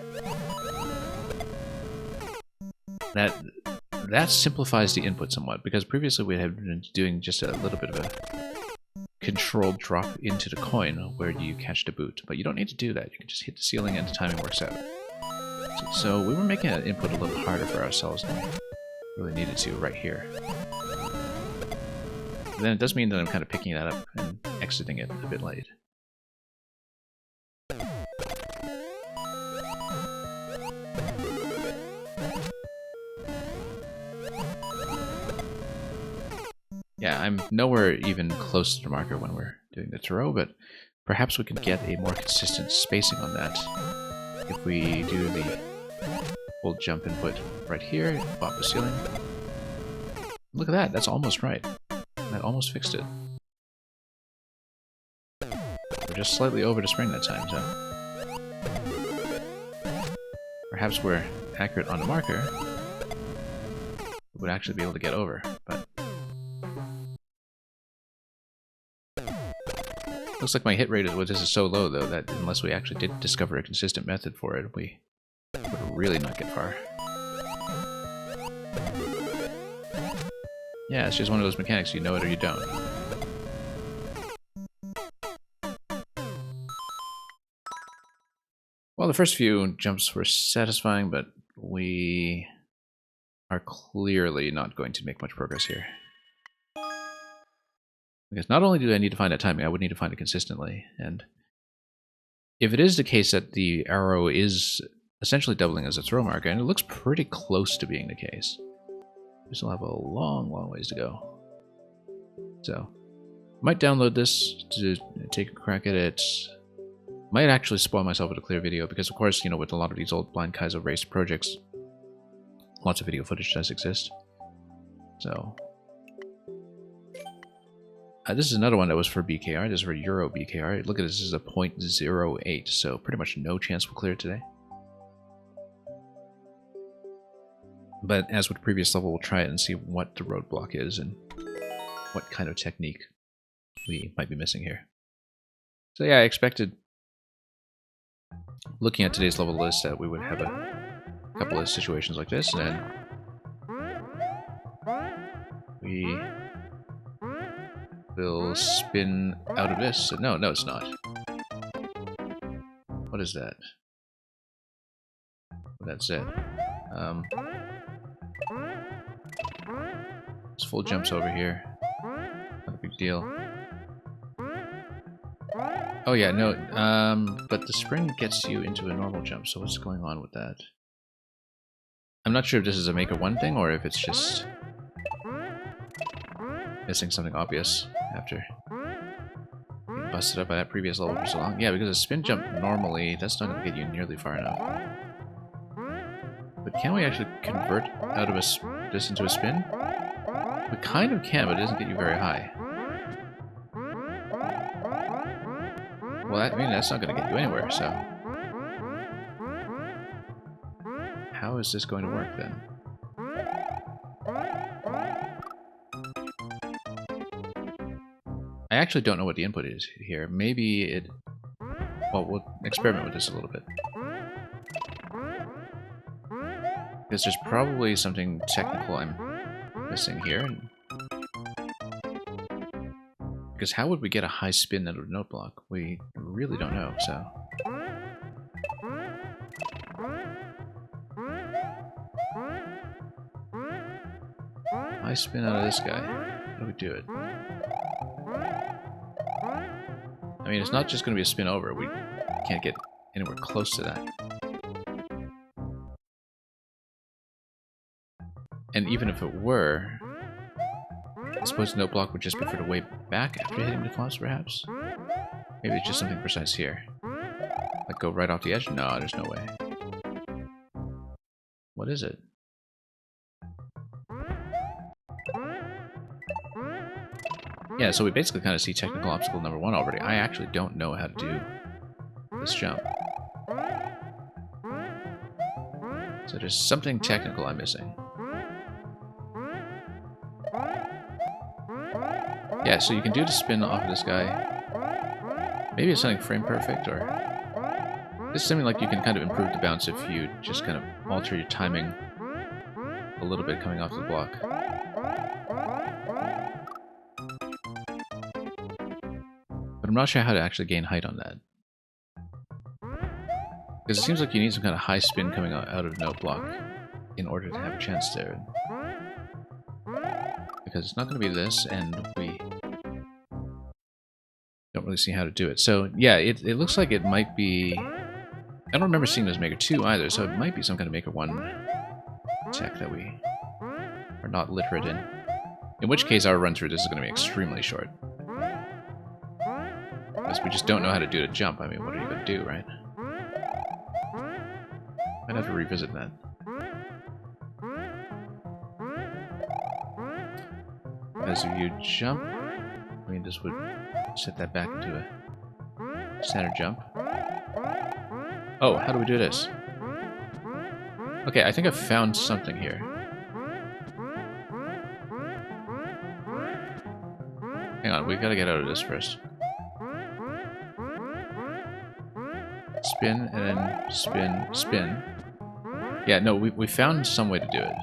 that simplifies the input somewhat, because previously we had been doing just a little bit of a controlled drop into the coin where you catch the boot. But you don't need to do that. You can just hit the ceiling and the timing works out. So we were making that input a little harder for ourselves than we really needed to right here. But then it does mean that I'm kind of picking that up and exiting it a bit late. Yeah, I'm nowhere even close to the marker when we're doing the throw, but perhaps we can get a more consistent spacing on that if we do the full jump input right here, pop the ceiling, Look at that, that's almost right. That almost fixed it. We're just slightly over to spring that time, so... Perhaps we're accurate on the marker. We would actually be able to get over, but... Looks like my hit rate with this is so low, though, that unless we actually did discover a consistent method for it, we would really not get far. Yeah, it's just one of those mechanics, you know it or you don't. Well, the first few jumps were satisfying, but we are clearly not going to make much progress here. Because not only do I need to find that timing, I would need to find it consistently. And if it is the case that the arrow is essentially doubling as a throw marker, and it looks pretty close to being the case, we still have a long, long ways to go. So, might download this to take a crack at it. Might actually spoil myself with a clear video, because of course, you know, with a lot of these old Blind Kaizo race projects, lots of video footage does exist. So... this is another one that was for BKR. This is for Euro BKR. Look at this. This is a 0.08, so pretty much no chance we'll clear it today. But as with the previous level, we'll try it and see what the roadblock is and what kind of technique we might be missing here. So yeah, I expected, looking at today's level list, that we would have a couple of situations like this, and then we will spin out of this. No, it's not. What is that? That's it. It's full jumps over here. Not a big deal. Oh yeah, no, but the spring gets you into a normal jump, so what's going on with that? I'm not sure if this is a Maker 1 thing, or if it's just missing something obvious after being busted up by that previous level for so long. Yeah, because a spin jump normally, that's not going to get you nearly far enough. But can we actually convert out of this into a spin? We kind of can, but it doesn't get you very high. Well, I mean, that's not going to get you anywhere, so... How is this going to work, then? I actually don't know what the input is here. Maybe it... Well, we'll experiment with this a little bit. Because there's probably something technical I'm missing here. And... Because how would we get a high spin out of a note block? We really don't know, so... High spin out of this guy. How do we do it? I mean, it's not just going to be a spin over. We can't get anywhere close to that. And even if it were, I suppose the note block would just prefer to way back after hitting the flops, perhaps? Maybe it's just something precise here. Like go right off the edge? No, there's no way. What is it? Yeah, so we basically kind of see technical obstacle number 1 already. I actually don't know how to do this jump. So there's something technical I'm missing. Yeah, so you can do the spin off of this guy. Maybe it's something frame perfect, or... This is something like you can kind of improve the bounce if you just kind of alter your timing a little bit coming off the block. But I'm not sure how to actually gain height on that. Because it seems like you need some kind of high spin coming out of note block in order to have a chance there. Because it's not going to be this, and we don't really see how to do it. So, yeah, it looks like it might be... I don't remember seeing this Maker 2 either, so it might be some kind of Maker 1 tech that we are not literate in. In which case, our run through this is going to be extremely short. Because we just don't know how to do the jump. I mean, what are you going to do, right? I'd have to revisit that. As you jump, I mean, this would set that back into a standard jump. Oh, how do we do this? Okay, I think I've found something here. Hang on, we gotta get out of this first. Spin, and then spin, spin. Yeah, no, we found some way to do it.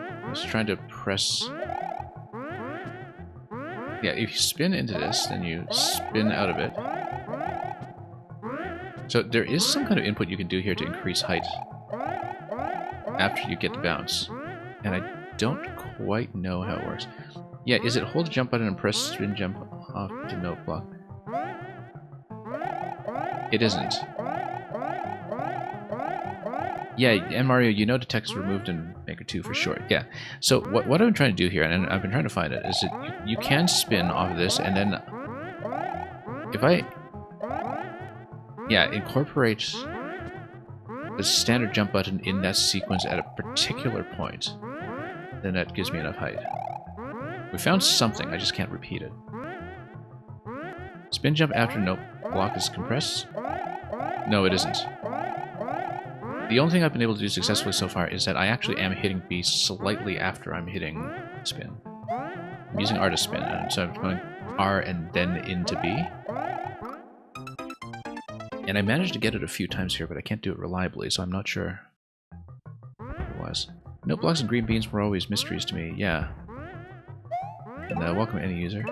I was trying to press... Yeah, if you spin into this, then you spin out of it. So there is some kind of input you can do here to increase height after you get the bounce. And I don't quite know how it works. Yeah, is it hold the jump button and press spin jump off the note block? It isn't. Yeah, and Mario, you know the text is removed in Maker 2 for sure. Yeah. So what I'm trying to do here, and I've been trying to find it, is that you can spin off of this, and then if I incorporate the standard jump button in that sequence at a particular point, then that gives me enough height. We found something, I just can't repeat it. Spin jump after note block is compressed? No, it isn't. The only thing I've been able to do successfully so far is that I actually am hitting B slightly after I'm hitting spin. I'm using R to spin, and so I'm going R and then into B. And I managed to get it a few times here, but I can't do it reliably, so I'm not sure what it was. Note blocks and green beans were always mysteries to me, yeah. And welcome any user.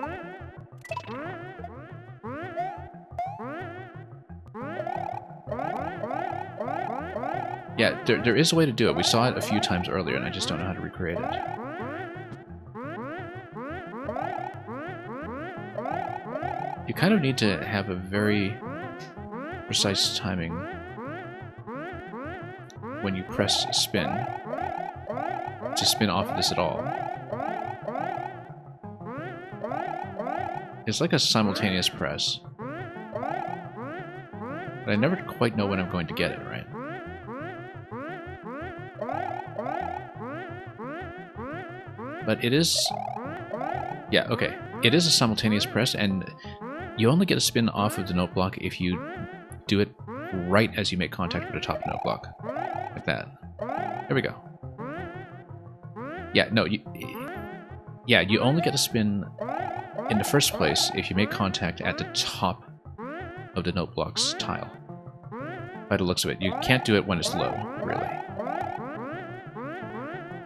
Yeah, there is a way to do it. We saw it a few times earlier, and I just don't know how to recreate it. You kind of need to have a very precise timing when you press spin to spin off of this at all. It's like a simultaneous press. But I never quite know when I'm going to get it, right? But it is... Yeah, okay. It is a simultaneous press, and you only get a spin off of the note block if you do it right as you make contact with the top note block. Like that. There we go. Yeah, no, you only get a spin in the first place if you make contact at the top of the note block's tile. By the looks of it. You can't do it when it's low, really.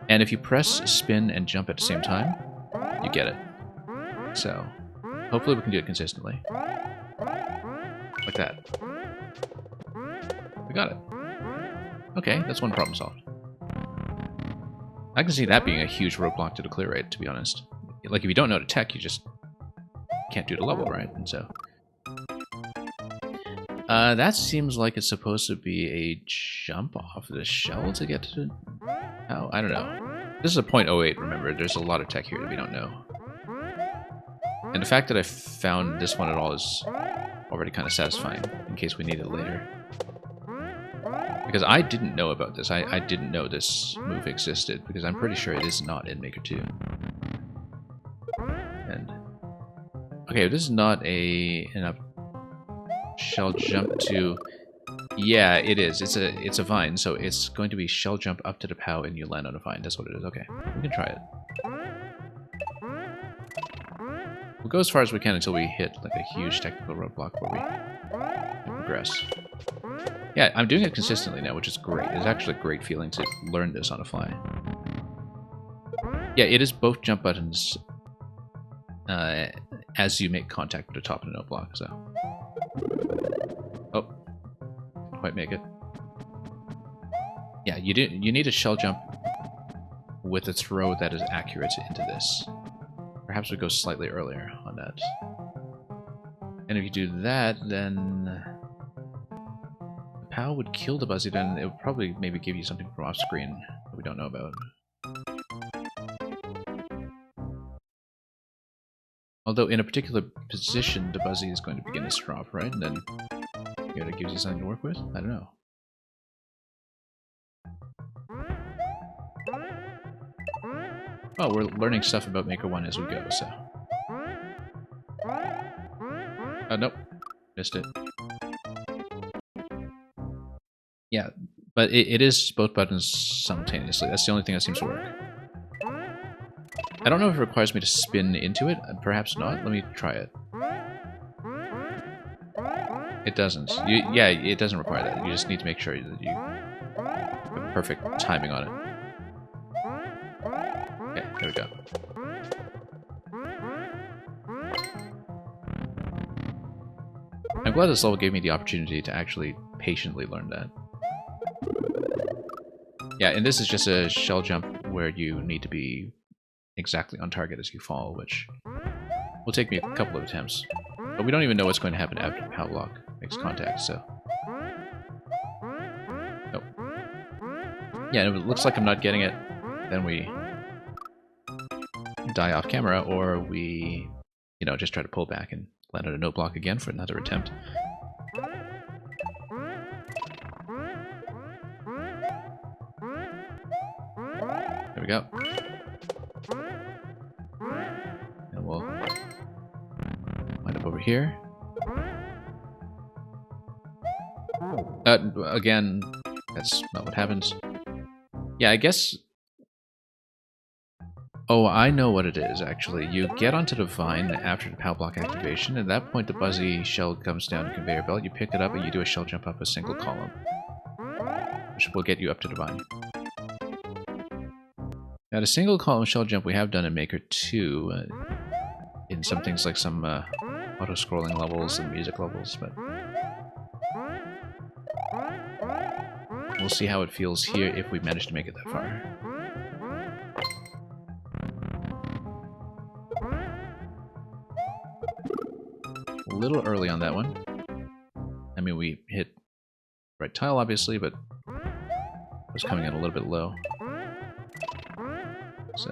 And if you press spin and jump at the same time, you get it. So, hopefully we can do it consistently. Like that. We got it. Okay, that's one problem solved. I can see that being a huge roadblock to the clear rate, to be honest. Like, if you don't know the tech, you just can't do the level, right? And so... that seems like it's supposed to be a jump off the shell to get to... Oh, I don't know. This is a 0.08, remember. There's a lot of tech here that we don't know. And the fact that I found this one at all is already kind of satisfying, in case we need it later. Because I didn't know about this. I didn't know this move existed, because I'm pretty sure it is not in Maker 2. And... Okay, this is not a shell jump to... Yeah, it is. It's a vine, so it's going to be shell jump up to the POW and you land on a vine. That's what it is. Okay, we can try it. We'll go as far as we can until we hit like a huge technical roadblock where we progress. Yeah, I'm doing it consistently now, which is great. It's actually a great feeling to learn this on the fly. Yeah, it is both jump buttons as you make contact with the top of the note block, so... Oh. Didn't quite make it. Yeah, you need a shell jump with a throw that is accurate into this. Perhaps we go slightly earlier on that. And if you do that, then... the POW would kill the Buzzy, then it would probably maybe give you something from off screen that we don't know about. Although in a particular position, the Buzzy is going to begin its drop, right? And then it gives you something to work with? I don't know. Oh, we're learning stuff about Maker 1 as we go, so... Oh, nope. Missed it. Yeah, but it is both buttons simultaneously. That's the only thing that seems to work. I don't know if it requires me to spin into it. Perhaps not. Let me try it. It doesn't. Yeah, it doesn't require that. You just need to make sure that you have perfect timing on it. Okay, there we go. I'm glad this level gave me the opportunity to actually patiently learn that. Yeah, and this is just a shell jump where you need to be exactly on target as you fall, which will take me a couple of attempts. But we don't even know what's going to happen after the POW block makes contact, so... Nope. Yeah, if it looks like I'm not getting it, then we die off camera, or we, you know, just try to pull back and land on a note block again for another attempt. There we go. And we'll wind up over here. Again, that's not what happens. Yeah, I guess... Oh, I know what it is, actually. You get onto the vine after the POW block activation, and at that point the buzzy shell comes down the conveyor belt, you pick it up and you do a shell jump up a single column, which will get you up to the vine. Now, the single column shell jump we have done in Maker 2, in some things like some auto-scrolling levels and music levels, but... We'll see how it feels here if we manage to make it that far. A little early on that one. I mean, we hit right tile, obviously, but it was coming in a little bit low. So...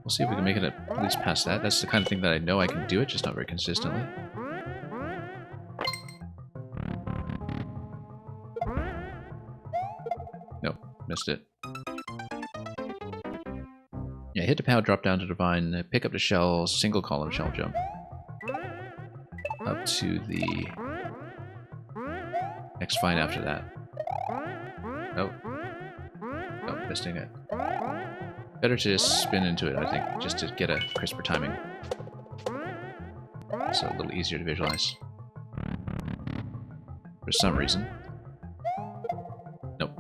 we'll see if we can make it at least past that. That's the kind of thing that I know I can do it, just not very consistently. Nope, missed it. Yeah, hit the POW, drop down to the vine, pick up the shell, single column shell jump. Up to the next vine after that. Nope. Nope, missing it. Better to just spin into it, I think, just to get a crisper timing. So a little easier to visualize. For some reason. Nope.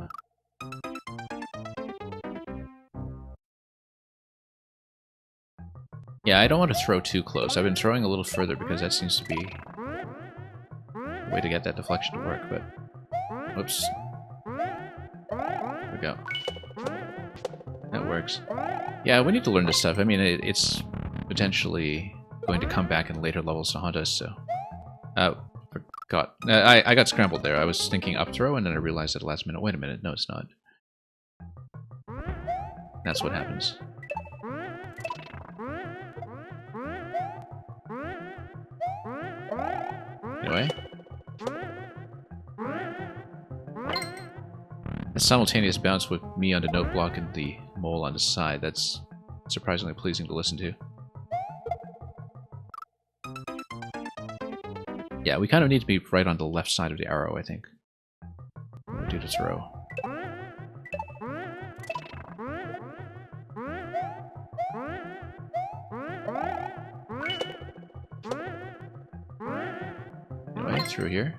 Yeah, I don't want to throw too close. I've been throwing a little further because that seems to be a way to get that deflection to work, but... Whoops. There we go. That works. Yeah, we need to learn this stuff. I mean, it's potentially going to come back in later levels to haunt us, so... forgot. I got scrambled there. I was thinking up throw, and then I realized at the last minute, wait a minute, no it's not. That's what happens. Anyway. A simultaneous bounce with me on the note block and the mole on the side. That's surprisingly pleasing to listen to. Yeah, we kind of need to be right on the left side of the arrow, I think. We'll do the throw. Anyway, through here.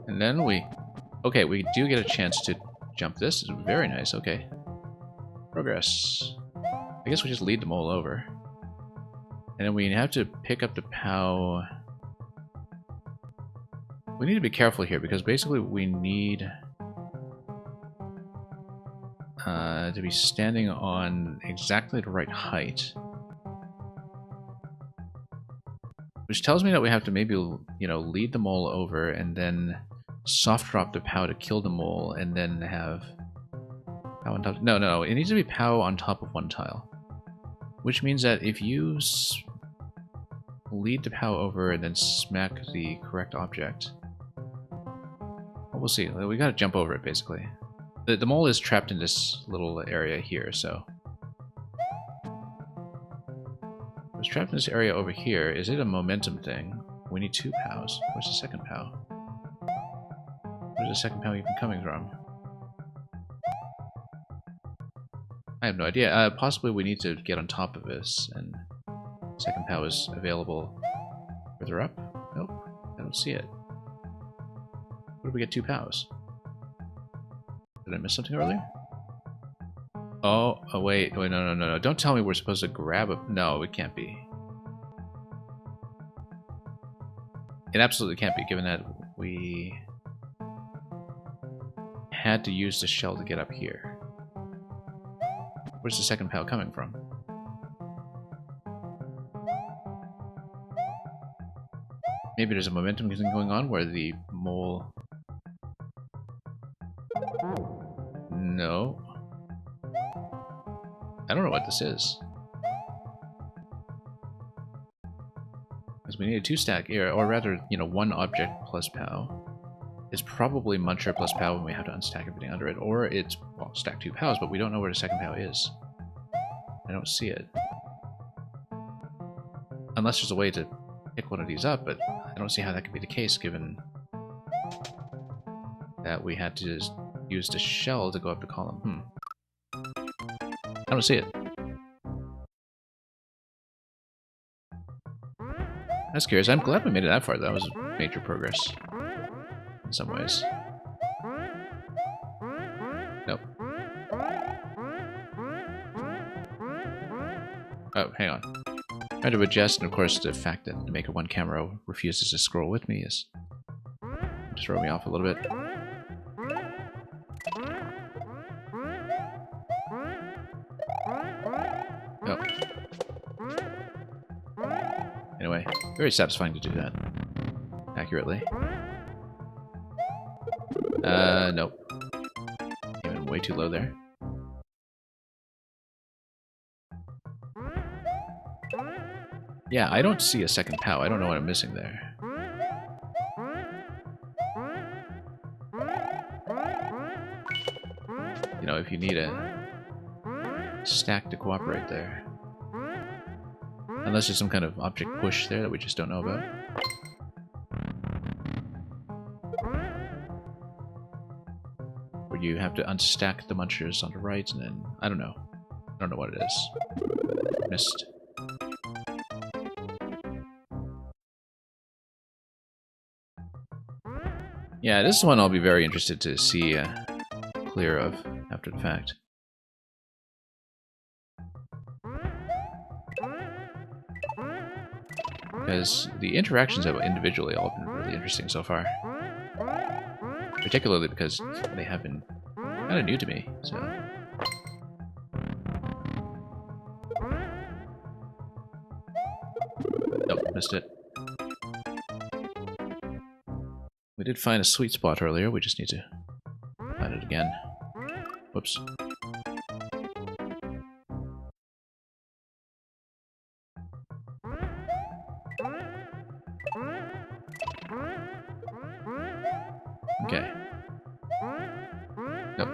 And then we... Okay, we do get a chance to jump this. It's very nice, okay. Progress. I guess we just lead them all over. And then we have to pick up the POW. We need to be careful here, because basically we need to be standing on exactly the right height. Which tells me that we have to maybe, you know, lead the mole over and then soft drop the POW to kill the mole and then have POW on top. No, it needs to be POW on top of one tile. Which means that if you lead the POW over and then smack the correct object... What we'll see. We gotta jump over it, basically. The mole is trapped in this little area here, so... It's trapped in this area over here. Is it a momentum thing? We need 2 POWs. Where's the second POW? Where's the second POW even coming from? I have no idea. Possibly we need to get on top of this, and second POW is available further up? Nope, I don't see it. Where did we get 2 POWs? Did I miss something earlier? Oh, wait, no. Don't tell me we're supposed to grab a... No, it can't be. It absolutely can't be, given that we had to use the shell to get up here. Where's the second POW coming from? Maybe there's a momentum thing going on where the mole... No. I don't know what this is. Because we need a 2-stack here, or rather, you know, 1 object plus POW. It's probably Muncher plus POW when we have to unstack everything under it, or it's, well, stack 2 POWs, but we don't know where the second POW is. I don't see it. Unless there's a way to pick one of these up, but I don't see how that could be the case, given that we had to use the shell to go up the column. I don't see it. That's curious. I'm glad we made it that far. That was major progress. In some ways. Nope. Oh, hang on. Trying to adjust, and of course the fact that the Maker 1 camera refuses to scroll with me is just throw me off a little bit. Oh. Anyway, very satisfying to do that accurately. Nope. Came in way too low there. Yeah, I don't see a second POW. I don't know what I'm missing there. You know, if you need a stack to cooperate there. Unless there's some kind of object push there that we just don't know about. Where you have to unstack the munchers on the right and then... I don't know. I don't know what it is. Missed. Yeah, this one I'll be very interested to see clear of after the fact. Because the interactions have individually all been really interesting so far. Particularly because they have been kind of new to me, so... Nope, missed it. We did find a sweet spot earlier, we just need to find it again. Whoops. Okay. Nope.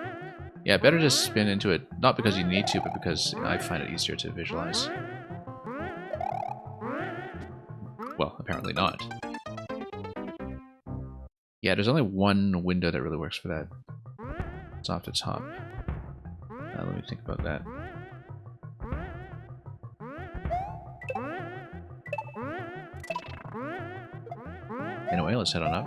Yeah, better to spin into it, not because you need to, but because I find it easier to visualize. Well, apparently not. Yeah, there's only one window that really works for that. It's off the top. Let me think about that. Anyway, let's head on up.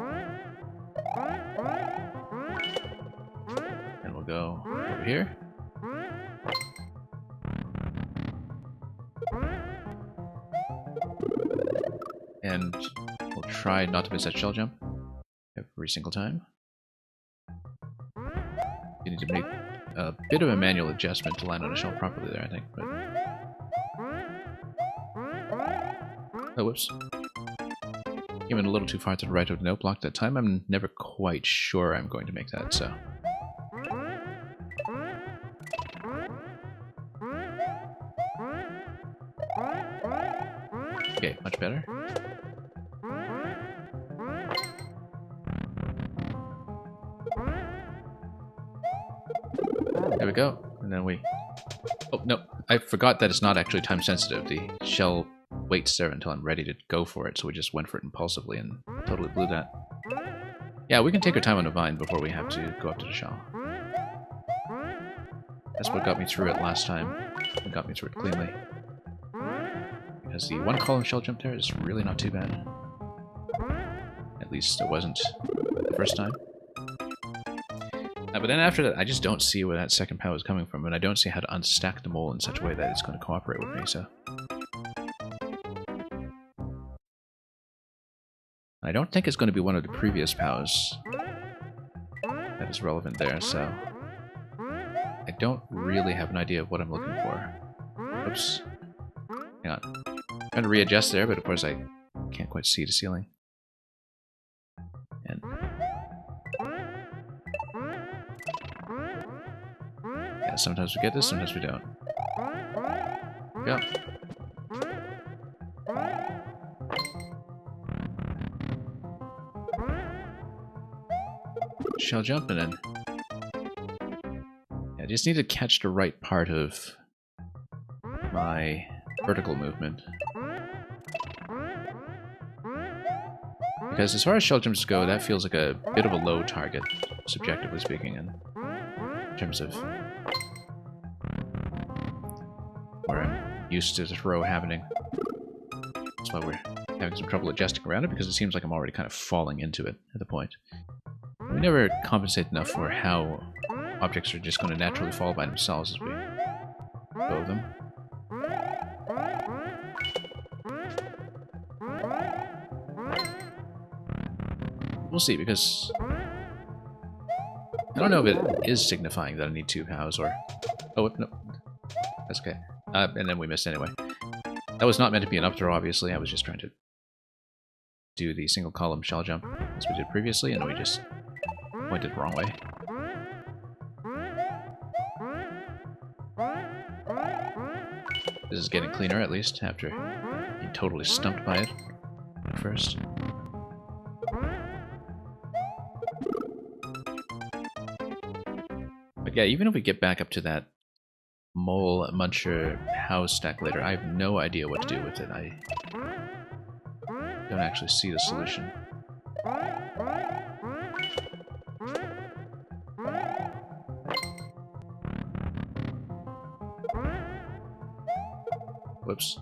And we'll go over here. And we'll try not to miss that shell jump every single time. You need to make a bit of a manual adjustment to land on a shell properly there, I think. But... oh, whoops. Came in a little too far to the right of the note block that time. I'm never quite sure I'm going to make that, so... okay, much better. we go. And then we... Oh, no. I forgot that it's not actually time sensitive. The shell waits there until I'm ready to go for it, so we just went for it impulsively and totally blew that. Yeah, we can take our time on the vine before we have to go up to the shell. That's what got me through it last time. It got me through it cleanly. Because the one column shell jump there is really not too bad. At least it wasn't the first time. But then after that, I just don't see where that second power is coming from, and I don't see how to unstack the mole in such a way that it's going to cooperate with me, so... I don't think it's going to be one of the previous POWs that is relevant there, so... I don't really have an idea of what I'm looking for. Oops. Hang on. I'm trying to readjust there, but of course I can't quite see the ceiling. And... yeah, sometimes we get this, sometimes we don't. Go. Shell jump and then... I just need to catch the right part of my vertical movement. Because as far as shell jumps go, that feels like a bit of a low target, subjectively speaking, in terms of where I'm used to the throw happening. That's why we're having some trouble adjusting around it, because it seems like I'm already kind of falling into it at the point. We never compensate enough for how objects are just going to naturally fall by themselves as we go them. We'll see, because I don't know if it is signifying that I need 2 POWs or... oh, no. That's okay. And then we missed anyway. That was not meant to be an up throw, obviously. I was just trying to do the single column shell jump as we did previously, and we just pointed the wrong way. This is getting cleaner, at least, after being totally stumped by it at first. But yeah, even if we get back up to that mole muncher house stack later, I have no idea what to do with it. I don't actually see the solution. Whoops.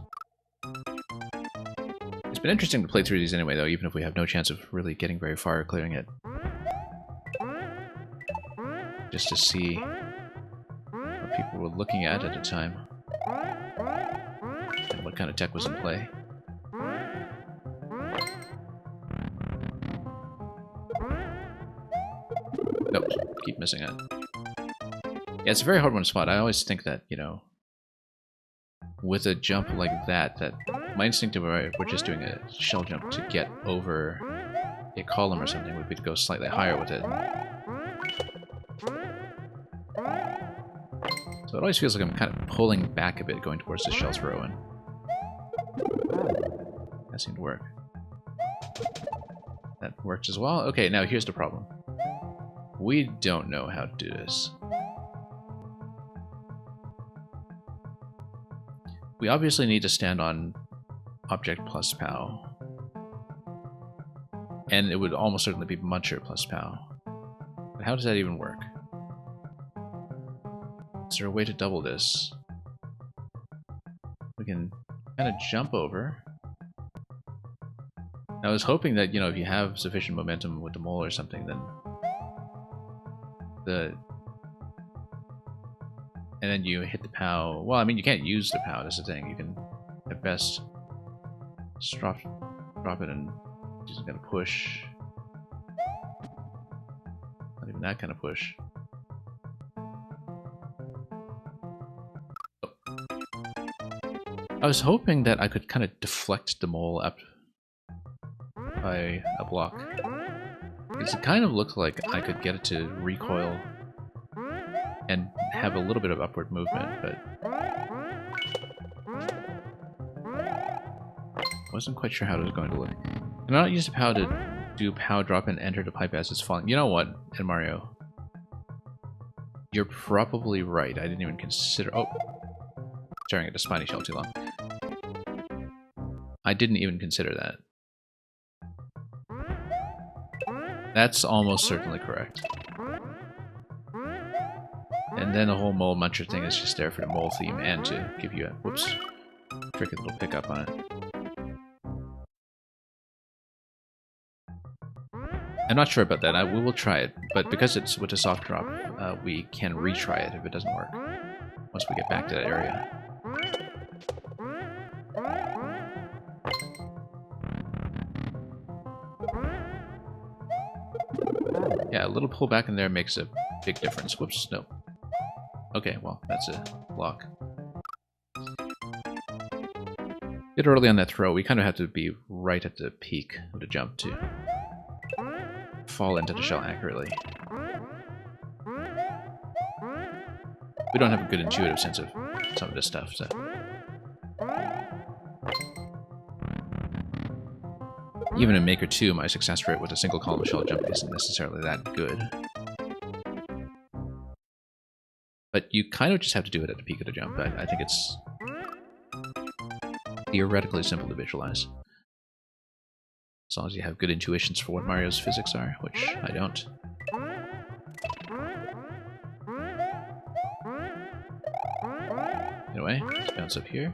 It's been interesting to play through these anyway, though, even if we have no chance of really getting very far or clearing it. Just to see what people were looking at the time. And what kind of tech was in play. Nope, keep missing it. Yeah, it's a very hard one to spot. I always think that, you know, with a jump like that, my instinct of we're just doing a shell jump to get over a column or something would be to go slightly higher with it. So it always feels like I'm kind of pulling back a bit going towards the shell throw, and that seemed to work. That worked as well. Okay, now here's the problem. We don't know how to do this. We obviously need to stand on object plus POW. And it would almost certainly be muncher plus POW. But how does that even work? Is there a way to double this? We can kind of jump over. I was hoping that, you know, if you have sufficient momentum with the mole or something, then and then you hit the POW. Well, I mean, you can't use the POW, that's the thing. You can, at best, just drop it and just gonna push. Not even that kind of push. Oh. I was hoping that I could kind of deflect the mole up by a block. Because it kind of looked like I could get it to recoil and have a little bit of upward movement, but wasn't quite sure how it was going to look. I'm not used to POW to do POW drop and enter the pipe as it's falling. You know what, in Mario? You're probably right. I didn't even consider... Oh! Staring at the spiny shell too long. I didn't even consider that. That's almost certainly correct. And then the whole mole muncher thing is just there for the mole theme and to give you a, whoops, tricky little pickup on it. I'm not sure about that. We will try it, but because it's with a soft drop, we can retry it if it doesn't work once we get back to that area. Yeah, a little pullback in there makes a big difference. Whoops, no. Okay, well, that's a block. A bit early on that throw, we kind of have to be right at the peak of the jump to fall into the shell accurately. We don't have a good intuitive sense of some of this stuff, so... Even in Maker 2, my success rate with a single column shell jump isn't necessarily that good. But you kind of just have to do it at the peak of the jump. I think it's theoretically simple to visualize. As long as you have good intuitions for what Mario's physics are, which I don't. Anyway, let's bounce up here.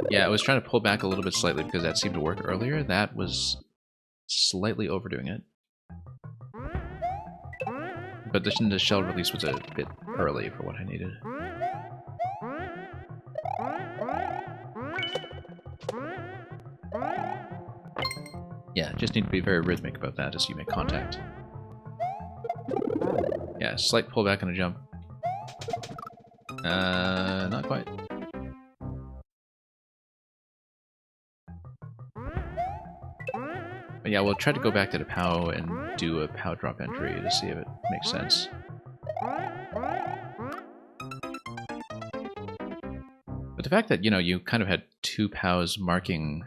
Yeah, I was trying to pull back a little bit slightly because that seemed to work earlier. That was slightly overdoing it. But the shell release was a bit early for what I needed. Yeah, just need to be very rhythmic about that as you make contact. Yeah, slight pullback on a jump. Not quite. But yeah, we'll try to go back to the POW and do a POW drop entry to see if it makes sense. But the fact that, you know, you kind of had two POWs marking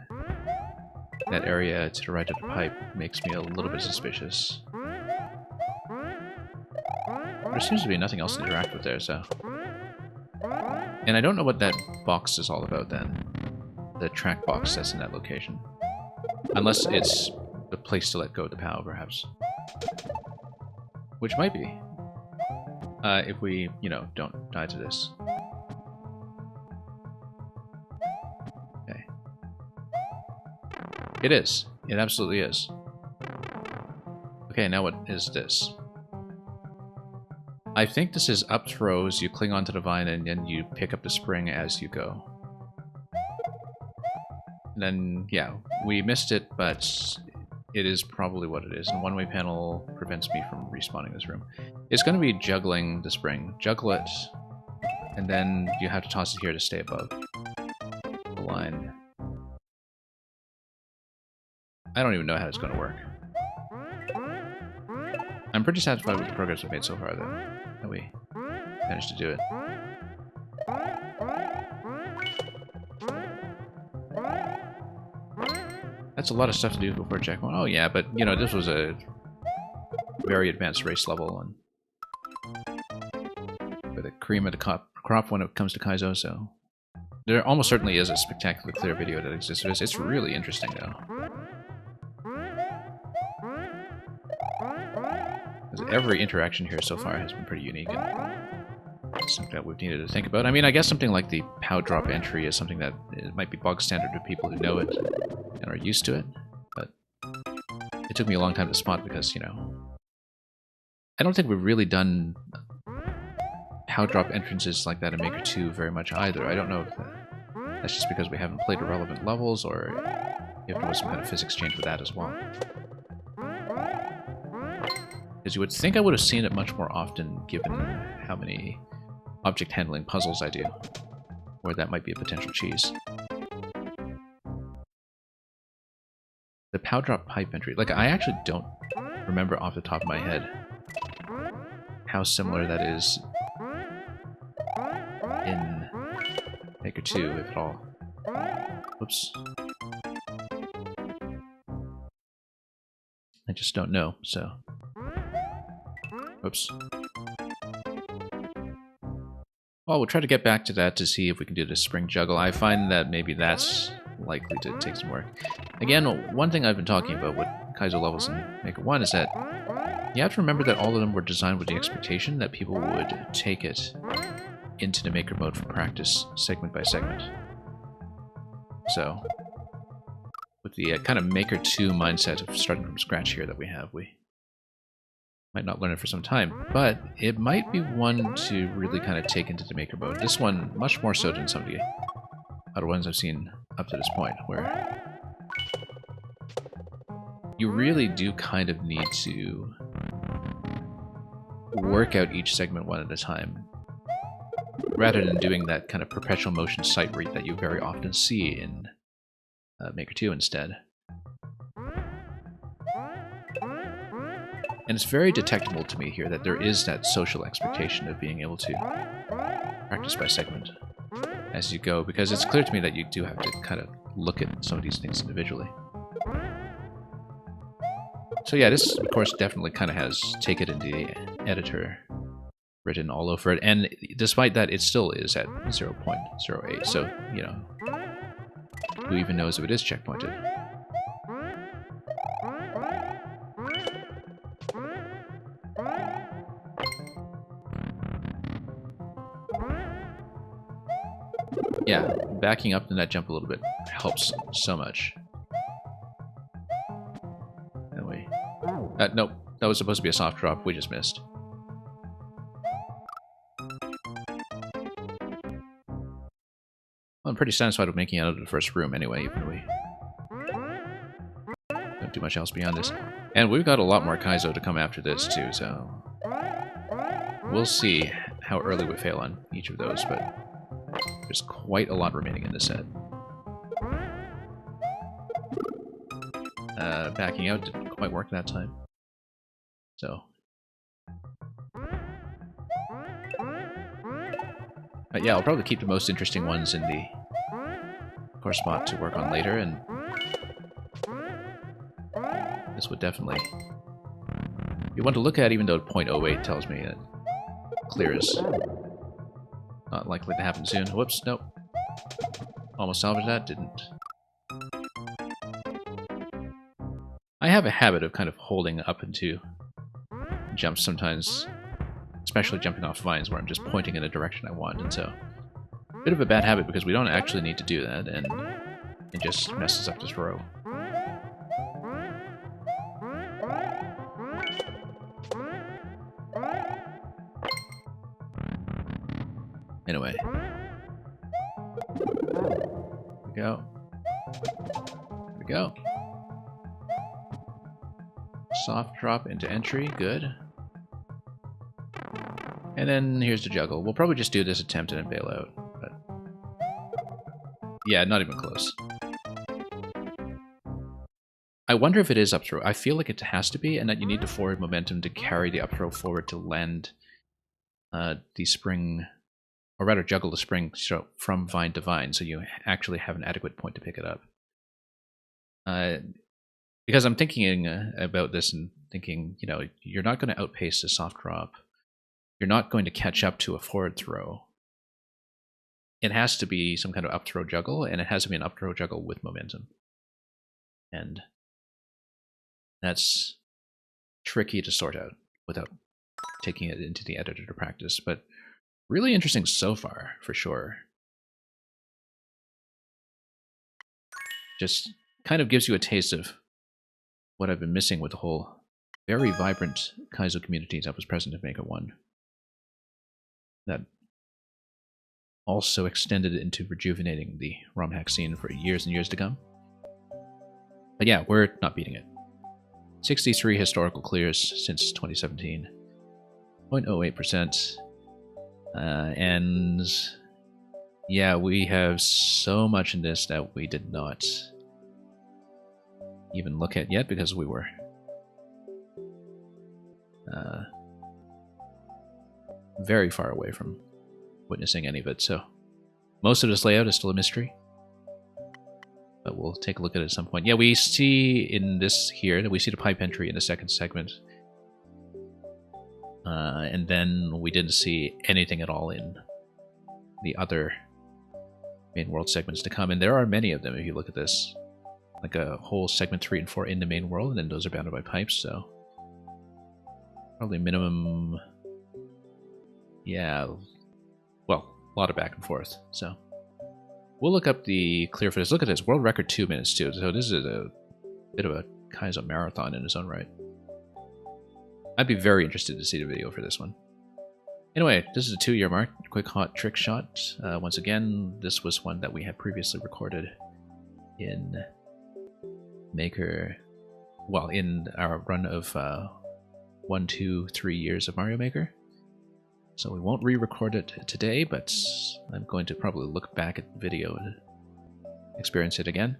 that area to the right of the pipe makes me a little bit suspicious. There seems to be nothing else to interact with there, so... And I don't know what that box is all about then. The track box that's in that location. Unless it's the place to let go of the POW, perhaps. Which might be. If we, you know, don't die to this. Okay. It is. It absolutely is. Okay, now what is this? I think this is up throws, you cling onto the vine, and then you pick up the spring as you go. And then, yeah, we missed it, but it is probably what it is. And one-way panel prevents me from respawning this room. It's going to be juggling the spring. Juggle it, and then you have to toss it here to stay above the line. I don't even know how it's going to work. I'm pretty satisfied with the progress we've made so far, though, that we managed to do it. That's a lot of stuff to do before checkpoint. Oh yeah, but, you know, this was a very advanced race level, and with the cream of the crop when it comes to Kaizo, so... There almost certainly is a spectacularly clear video that exists. It's really interesting, though. Every interaction here so far has been pretty unique, and something that we've needed to think about. I mean, I guess something like the POW drop entry is something that it might be bog standard to people who know it and are used to it, but it took me a long time to spot because, you know, I don't think we've really done POW drop entrances like that in Maker 2 very much either. I don't know if that's just because we haven't played the relevant levels, or if there was some kind of physics change with that as well. Because you would think I would have seen it much more often, given how many object handling puzzles I do, where that might be a potential cheese. The POW drop pipe entry, like, I actually don't remember off the top of my head how similar that is in Maker 2, if at all. Whoops. I just don't know, so... Oops. Well, we'll try to get back to that to see if we can do the spring juggle. I find that maybe that's likely to take some work. Again, one thing I've been talking about with Kaizo levels in Maker 1 is that you have to remember that all of them were designed with the expectation that people would take it into the Maker mode for practice, segment by segment. So, with the kind of Maker 2 mindset of starting from scratch here that we have, we might not learn it for some time, but it might be one to really kind of take into the Maker mode. This one, much more so than some of the other ones I've seen up to this point, where you really do kind of need to work out each segment one at a time, rather than doing that kind of perpetual motion sight read that you very often see in Maker 2 instead. And it's very detectable to me here that there is that social expectation of being able to practice by segment as you go, because it's clear to me that you do have to kind of look at some of these things individually. So yeah, this, of course, definitely kind of has Take It in the editor written all over it, and despite that, it still is at 0.08, so, you know, who even knows if it is checkpointed? Yeah, backing up in that jump a little bit helps so much. Anyway, nope, that was supposed to be a soft drop. We just missed. Well, I'm pretty satisfied with making it out of the first room anyway, even though we don't do much else beyond this. And we've got a lot more Kaizo to come after this too, so we'll see how early we fail on each of those, but there's quite a lot remaining in this set. Backing out didn't quite work that time. So. But yeah, I'll probably keep the most interesting ones in the core spot to work on later, and this would definitely be one to look at, even though 0.08 tells me that clear is not likely to happen soon. Whoops, nope. Almost salvaged that, didn't. I have a habit of kind of holding up into jumps sometimes, especially jumping off vines where I'm just pointing in a direction I want, and so a bit of a bad habit because we don't actually need to do that, and it just messes up this row. Anyway. Here we go. Here we go. Soft drop into entry, good. And then here's the juggle. We'll probably just do this attempt and then bail out, but yeah, not even close. I wonder if it is up throw. I feel like it has to be, and that you need the forward momentum to carry the up throw forward to land the spring, or rather juggle the spring from vine to vine, so you actually have an adequate point to pick it up. Because I'm thinking about this and thinking, you know, you're not going to outpace the soft drop. You're not going to catch up to a forward throw. It has to be some kind of up throw juggle, and it has to be an up throw juggle with momentum. And that's tricky to sort out without taking it into the editor to practice, but really interesting so far, for sure. Just kind of gives you a taste of what I've been missing with the whole very vibrant Kaizo community that was present in Maker 1. That also extended into rejuvenating the ROM hack scene for years and years to come. But yeah, we're not beating it. 63 historical clears since 2017. 0.08%. And yeah, we have so much in this that we did not even look at yet because we were very far away from witnessing any of it. So most of this layout is still a mystery. but we'll take a look at it at some point. Yeah, we see in this here that we see the pipe entry in the second segment. And then we didn't see anything at all in the other main world segments to come. And there are many of them if you look at this. Like a whole segment 3 and 4 in the main world, and then those are bounded by pipes, so probably minimum, yeah, well, a lot of back and forth. So we'll look up the clear for this. Look at this, world record 2 minutes too. So this is a bit of a Kaizo marathon in its own right. I'd be very interested to see the video for this one. Anyway, this is a 2-year mark, quick hot trick shot. Once again, this was one that we had previously recorded in Maker, well, in our run of 1, 2, 3 years of Mario Maker. So we won't re-record it today, but I'm going to probably look back at the video and experience it again.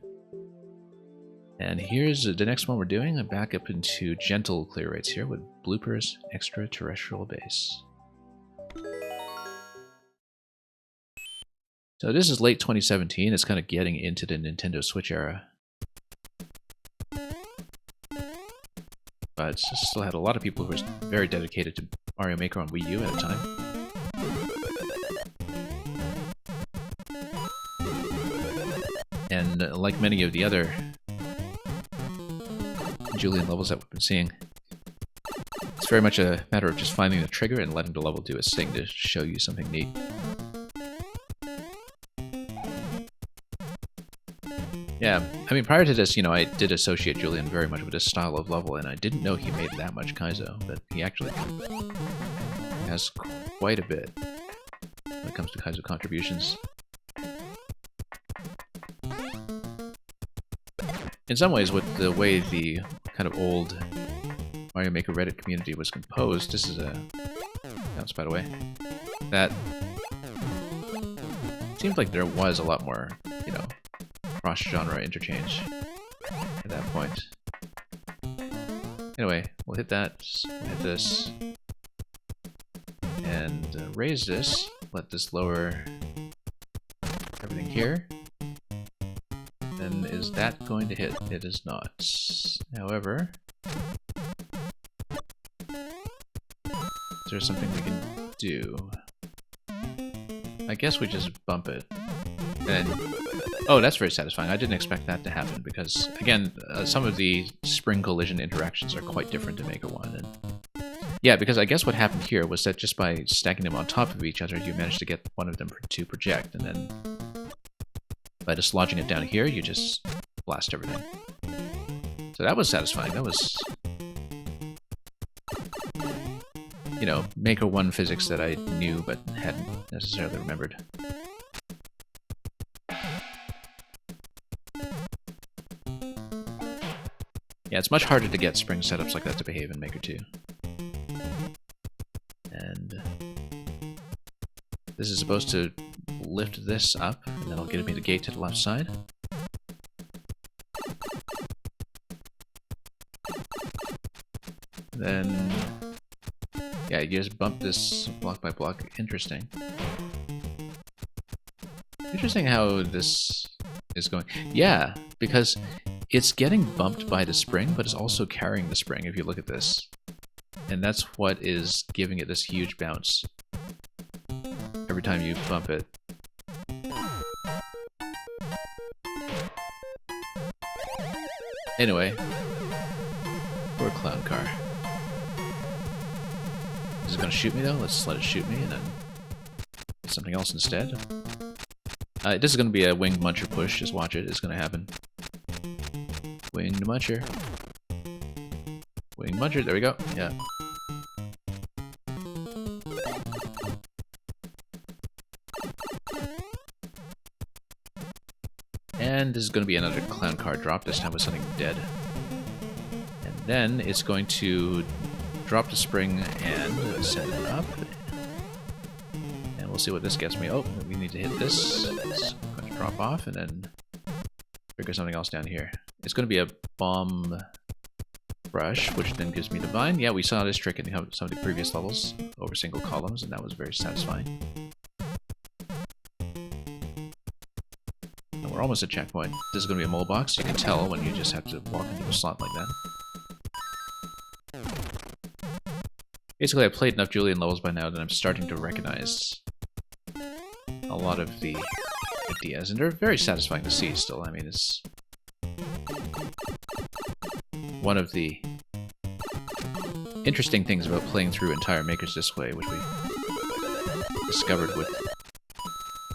And here's the next one we're doing. I'm back up into gentle clear rates here with bloopers extraterrestrial base. So this is late 2017. It's kind of getting into the Nintendo Switch era. But still had a lot of people who were very dedicated to Mario Maker on Wii U at the time. And like many of the other Julian levels that we've been seeing, it's very much a matter of just finding the trigger and letting the level do its thing to show you something neat. Yeah, I mean, prior to this, you know, I did associate Julian very much with this style of level, and I didn't know he made that much Kaizo, but he actually has quite a bit when it comes to Kaizo contributions. In some ways, with the way the kind of old Mario Maker Reddit community was composed, this is a bounce, by the way, that seemed like there was a lot more, you know, cross-genre interchange at that point. Anyway, we'll hit that, we'll hit this, and raise this, let this lower everything here. Then is that going to hit? It is not. However, is there something we can do? I guess we just bump it. Then, oh, that's very satisfying. I didn't expect that to happen because, again, some of the spring collision interactions are quite different in Maker 1. And yeah, because I guess what happened here was that just by stacking them on top of each other, you managed to get one of them to project, and then by dislodging it down here, you just blast everything. So that was satisfying. That was, you know, Maker 1 physics that I knew but hadn't necessarily remembered. Yeah, it's much harder to get spring setups like that to behave in Maker 2. And this is supposed to lift this up, and that'll give me the gate to the left side. Then, yeah, you just bump this block by block. Interesting. Interesting how this is going. Yeah, because it's getting bumped by the spring, but it's also carrying the spring, if you look at this. And that's what is giving it this huge bounce every time you bump it. Anyway, poor clown car. Is it going to shoot me, though? Let's let it shoot me, and then something else instead. This is going to be a winged muncher push. Just watch it. It's going to happen. Winged muncher. Winged muncher. There we go. Yeah. And this is going to be another clown car drop, this time with something dead. And then it's going to drop the spring and set it up. And we'll see what this gets me. Oh, we need to hit this. It's going to drop off and then trigger something else down here. It's going to be a bomb brush, which then gives me the vine. Yeah, we saw this trick in some of the previous levels over single columns, and that was very satisfying. And we're we're almost at checkpoint. This is going to be a mole box. You can tell when you just have to walk into a slot like that. Basically, I've played enough Julian levels by now that I'm starting to recognize a lot of the ideas, and they're very satisfying to see still. I mean, it's one of the interesting things about playing through entire Makers this way, which we discovered with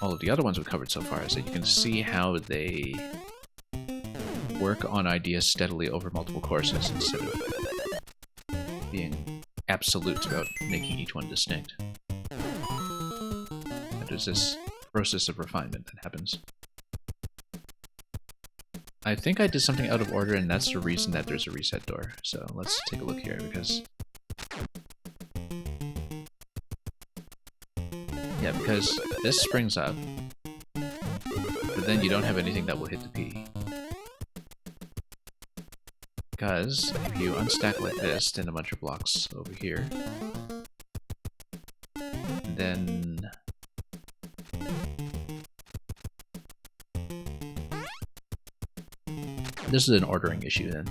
all of the other ones we've covered so far, is that you can see how they work on ideas steadily over multiple courses instead of being absolute about making each one distinct. And there's this process of refinement that happens. I think I did something out of order, and that's the reason that there's a reset door. So let's take a look here, because... yeah, because this springs up, but then you don't have anything that will hit the P. Because if you unstack like this, then a bunch of blocks over here, and then this is an ordering issue then.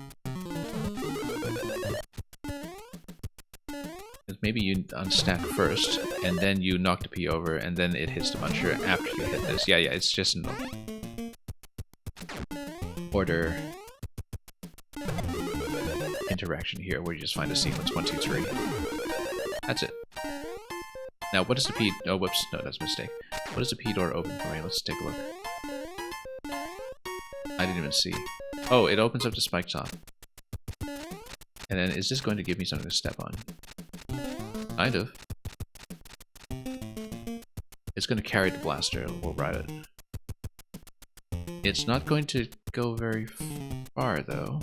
Maybe you unstack first, and then you knock the P over, and then it hits the muncher after you hit this. Yeah, it's just an order interaction here, where you just find a sequence 1, 2, 3. That's it. Now, what does the P... oh, whoops. No, that's a mistake. What does the P door open for me? Let's take a look. I didn't even see. Oh, it opens up the spike top. And then, is this going to give me something to step on? Kind of. It's going to carry the blaster. We'll ride it. It's not going to go very far, though.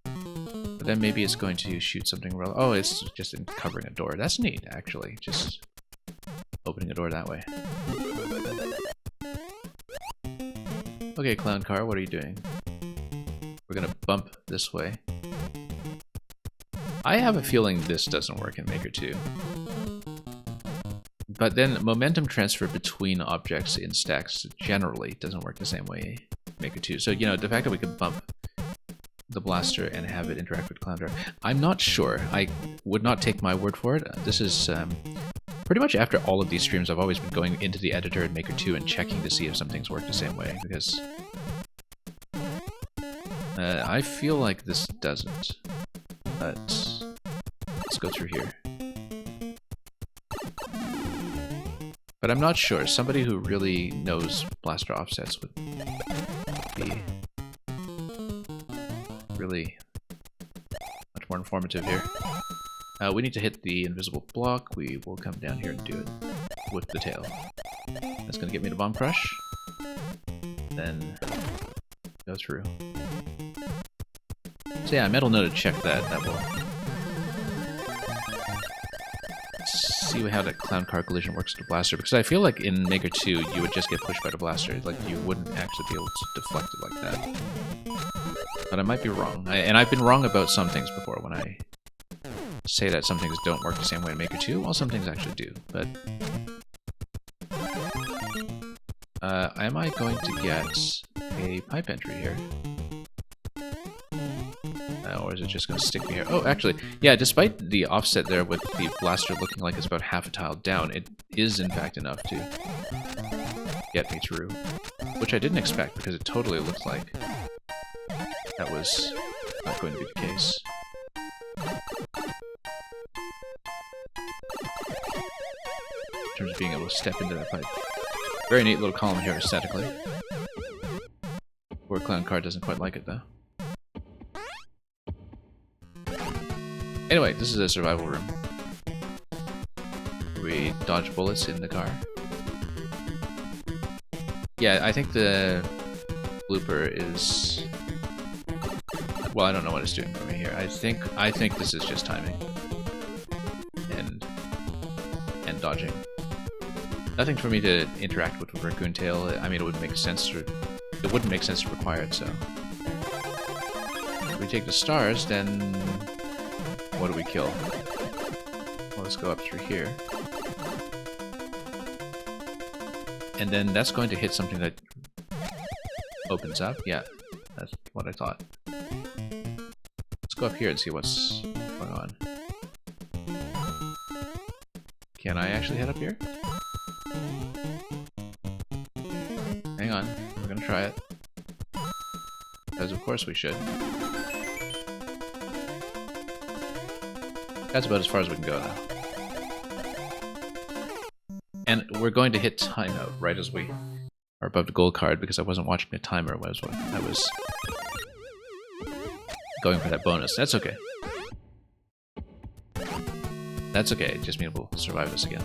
But then maybe it's going to shoot something real... oh, it's just covering a door. That's neat, actually. Just opening a door that way. Okay, clown car, what are you doing? We're going to bump this way. I have a feeling this doesn't work in Maker 2. But then momentum transfer between objects in stacks generally doesn't work the same way in Maker 2. So, you know, the fact that we can bump the blaster and have it interact with Clown Car, I'm not sure. I would not take my word for it. This is pretty much after all of these streams, I've always been going into the editor in Maker 2 and checking to see if some things work the same way, because I feel like this doesn't. But let's go through here. But I'm not sure. Somebody who really knows blaster offsets would be really much more informative here. We need to hit the invisible block. We will come down here and do it with the tail. That's going to get me to bomb crush. Then go through. So yeah, metal note to check that. That will see how that clown car collision works with the blaster, because I feel like in Maker 2 you would just get pushed by the blaster, like you wouldn't actually be able to deflect it like that. But I might be wrong, and I've been wrong about some things before when I say that some things don't work the same way in Maker 2, well, some things actually do, but am I going to get a pipe entry here? Or is it just going to stick me here? Oh, actually, yeah, despite the offset there with the blaster looking like it's about half a tile down, it is in fact enough to get me through. Which I didn't expect, because it totally looks like that was not going to be the case. In terms of being able to step into that pipe. Very neat little column here aesthetically. Poor clown car doesn't quite like it, though. Anyway, this is a survival room. We dodge bullets in the car. Yeah, I think the blooper is... well, I don't know what it's doing for me here. I think this is just timing. And dodging. Nothing for me to interact with Raccoon Tail. I mean, it wouldn't make sense to require it, so... if we take the stars, then... what do we kill? Well, let's go up through here. And then that's going to hit something that opens up. Yeah, that's what I thought. Let's go up here and see what's going on. Can I actually head up here? Hang on, we're gonna try it. Because of course we should. That's about as far as we can go now. And we're going to hit timeout right as we are above the gold card because I wasn't watching the timer when I was going for that bonus. That's okay. That's okay, it just means we'll survive this again.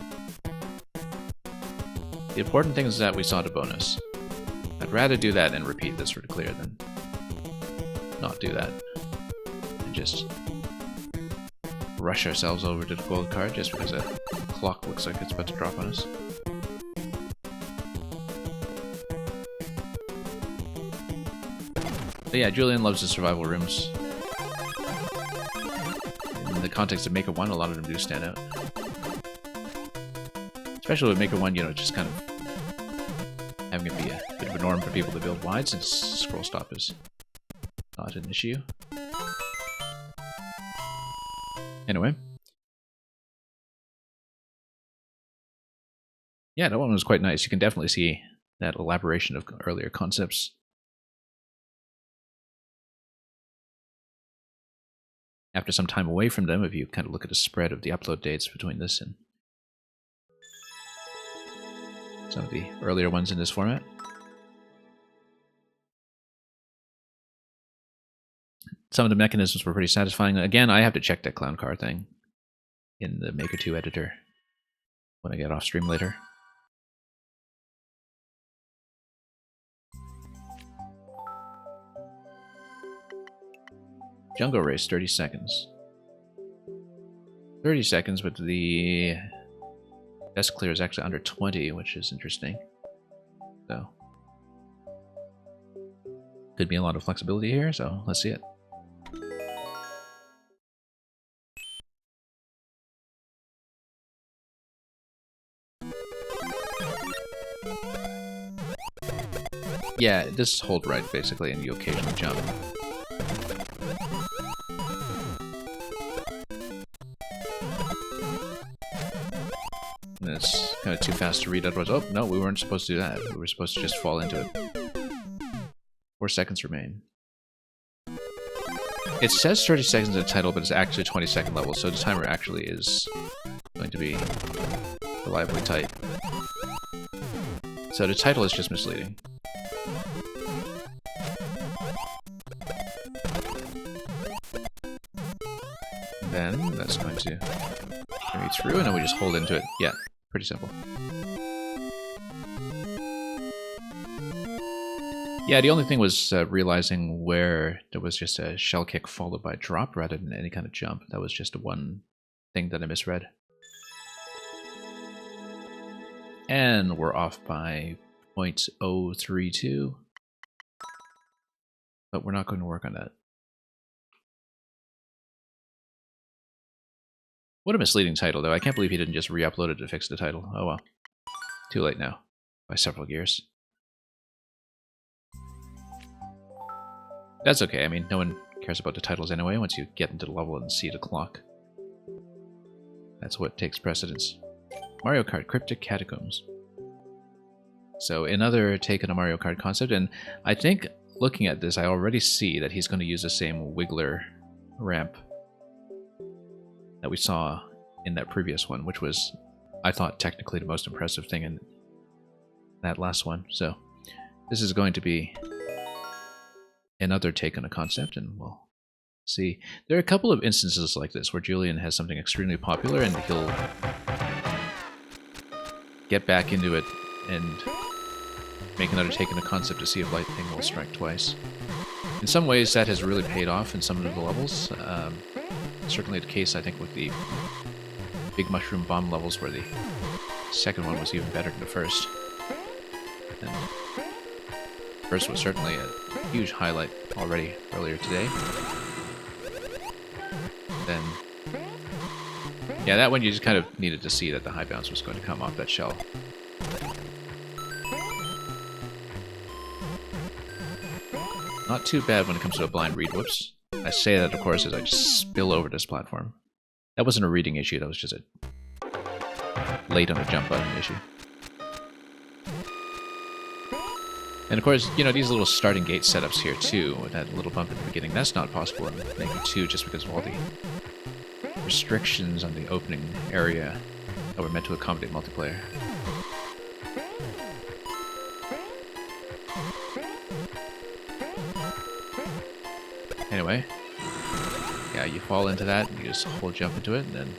The important thing is that we saw the bonus. I'd rather do that and repeat this for the clear than not do that. And just rush ourselves over to the gold card just because a clock looks like it's about to drop on us. But yeah, Julian loves the survival rooms. In the context of Maker 1, a lot of them do stand out. Especially with Maker 1, you know, just kind of having it be a bit of a norm for people to build wide, since scroll stop is not an issue. Anyway. Yeah, that one was quite nice. You can definitely see that elaboration of earlier concepts. After some time away from them, if you kind of look at the spread of the upload dates between this and some of the earlier ones in this format. Some of the mechanisms were pretty satisfying. Again, I have to check that clown car thing in the Maker 2 editor when I get off stream later. Jungle race, 30 seconds. 30 seconds, but the best clear is actually under 20, which is interesting. So, could be a lot of flexibility here, so let's see it. Yeah, just hold right, basically, and you occasionally jump. And it's kind of too fast to read otherwise. Oh, no, we weren't supposed to do that. We were supposed to just fall into it. 4 seconds remain. It says 30 seconds in the title, but it's actually 20-second level, so the timer actually is going to be reliably tight. So the title is just misleading. Then that's going to carry through, and then we just hold into it. Yeah, pretty simple. Yeah, the only thing was realizing where there was just a shell kick followed by a drop rather than any kind of jump. That was just one thing that I misread. And we're off by 0.032. But we're not going to work on that. What a misleading title, though. I can't believe he didn't just re-upload it to fix the title. Oh well. Too late now. By several years. That's okay. I mean, no one cares about the titles anyway once you get into the level and see the clock. That's what takes precedence. Mario Kart Cryptic Catacombs. So another take on a Mario Kart concept, and I think looking at this, I already see that he's going to use the same Wiggler ramp that we saw in that previous one, which was, I thought, technically the most impressive thing in that last one. So this is going to be another take on a concept, and we'll see. There are a couple of instances like this where Julian has something extremely popular and he'll get back into it and make another take on a concept to see if lightning will strike twice. In some ways that has really paid off in some of the levels. Certainly the case, I think, with the Big Mushroom Bomb levels, where the second one was even better than the first. And the first was certainly a huge highlight already earlier today. Then, yeah, that one you just kind of needed to see that the high bounce was going to come off that shell. Not too bad when it comes to a blind read. Whoops. I say that, of course, as I just spill over this platform. That wasn't a reading issue, that was just a late on the jump button issue. And of course, you know, these little starting gate setups here too, with that little bump in the beginning, that's not possible in Maker 2 just because of all the restrictions on the opening area that were meant to accommodate multiplayer. Anyway, yeah, you fall into that, and you just hold jump into it, and then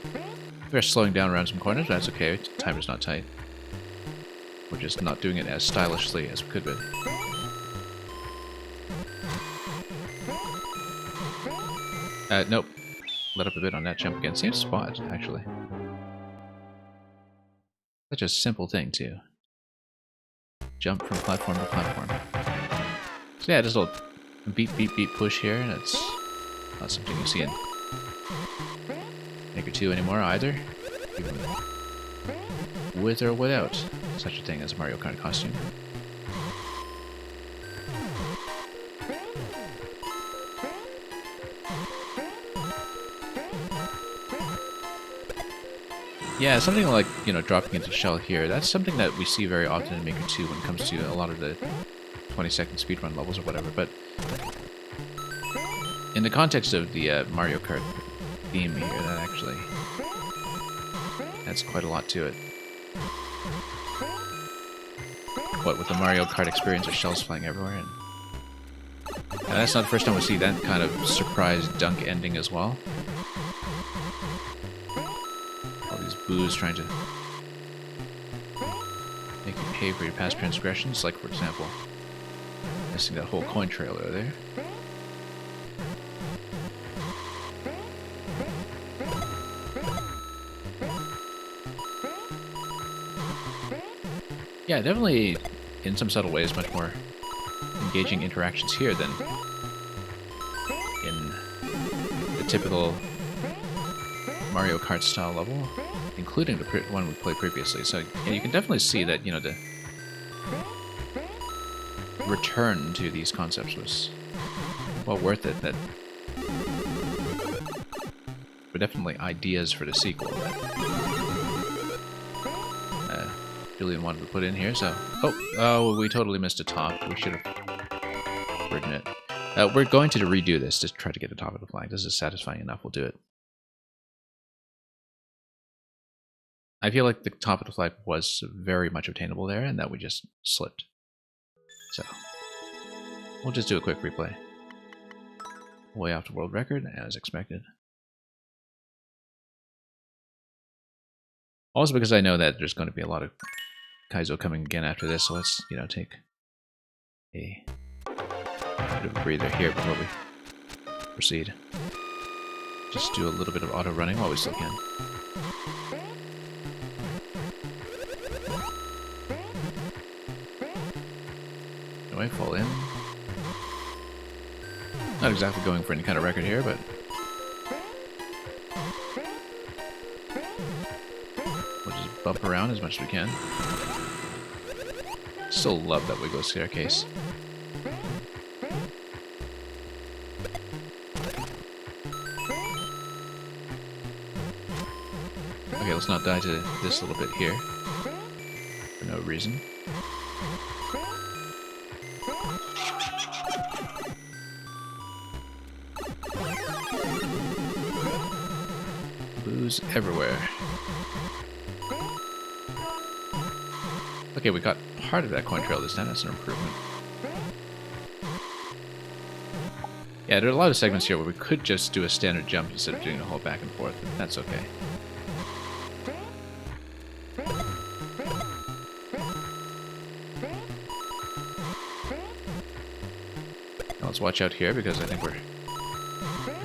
we're slowing down around some corners, but that's okay, timer's not tight. We're just not doing it as stylishly as we could be. Nope. Let up a bit on that jump again. Same spot, actually. Such a simple thing, too. Jump from platform to platform. So yeah, just a little beat, beat, beat push here, and it's not something you see in Maker 2 anymore either. Even with or without such a thing as a Mario Kart costume. Yeah, something like, you know, dropping into shell here, that's something that we see very often in Maker 2 when it comes to a lot of the 20-second speedrun levels or whatever, but in the context of the Mario Kart theme here, that actually adds quite a lot to it. What, with the Mario Kart experience of shells flying everywhere, and that's not the first time we see that kind of surprise dunk ending as well. All these boos trying to make you pay for your past transgressions, like, for example, missing that whole coin trailer there. Yeah, definitely, in some subtle ways, much more engaging interactions here than in the typical Mario Kart style level, including the one we played previously. So yeah, you can definitely see that, you know, the return to these concepts was well worth it. That were definitely ideas for the sequel that Julian wanted to put in here, so... Oh, we totally missed a top. We should have ridden it. We're going to redo this to try to get the top of the flag. This is satisfying enough. We'll do it. I feel like the top of the flag was very much obtainable there, and that we just slipped. So, we'll just do a quick replay. Way off the world record, as expected. Also because I know that there's going to be a lot of Kaizo coming again after this, so let's, you know, take a bit of a breather here before we proceed. Just do a little bit of auto running while we still can. Anyway, fall in. Not exactly going for any kind of record here, but we'll just bump around as much as we can. Still love that wiggle staircase. Okay, let's not die to this little bit here for no reason. Boos everywhere. Okay, we got part of that coin trail this time. That's an improvement. Yeah, there are a lot of segments here where we could just do a standard jump instead of doing a whole back and forth, but that's okay. Now let's watch out here because I think we're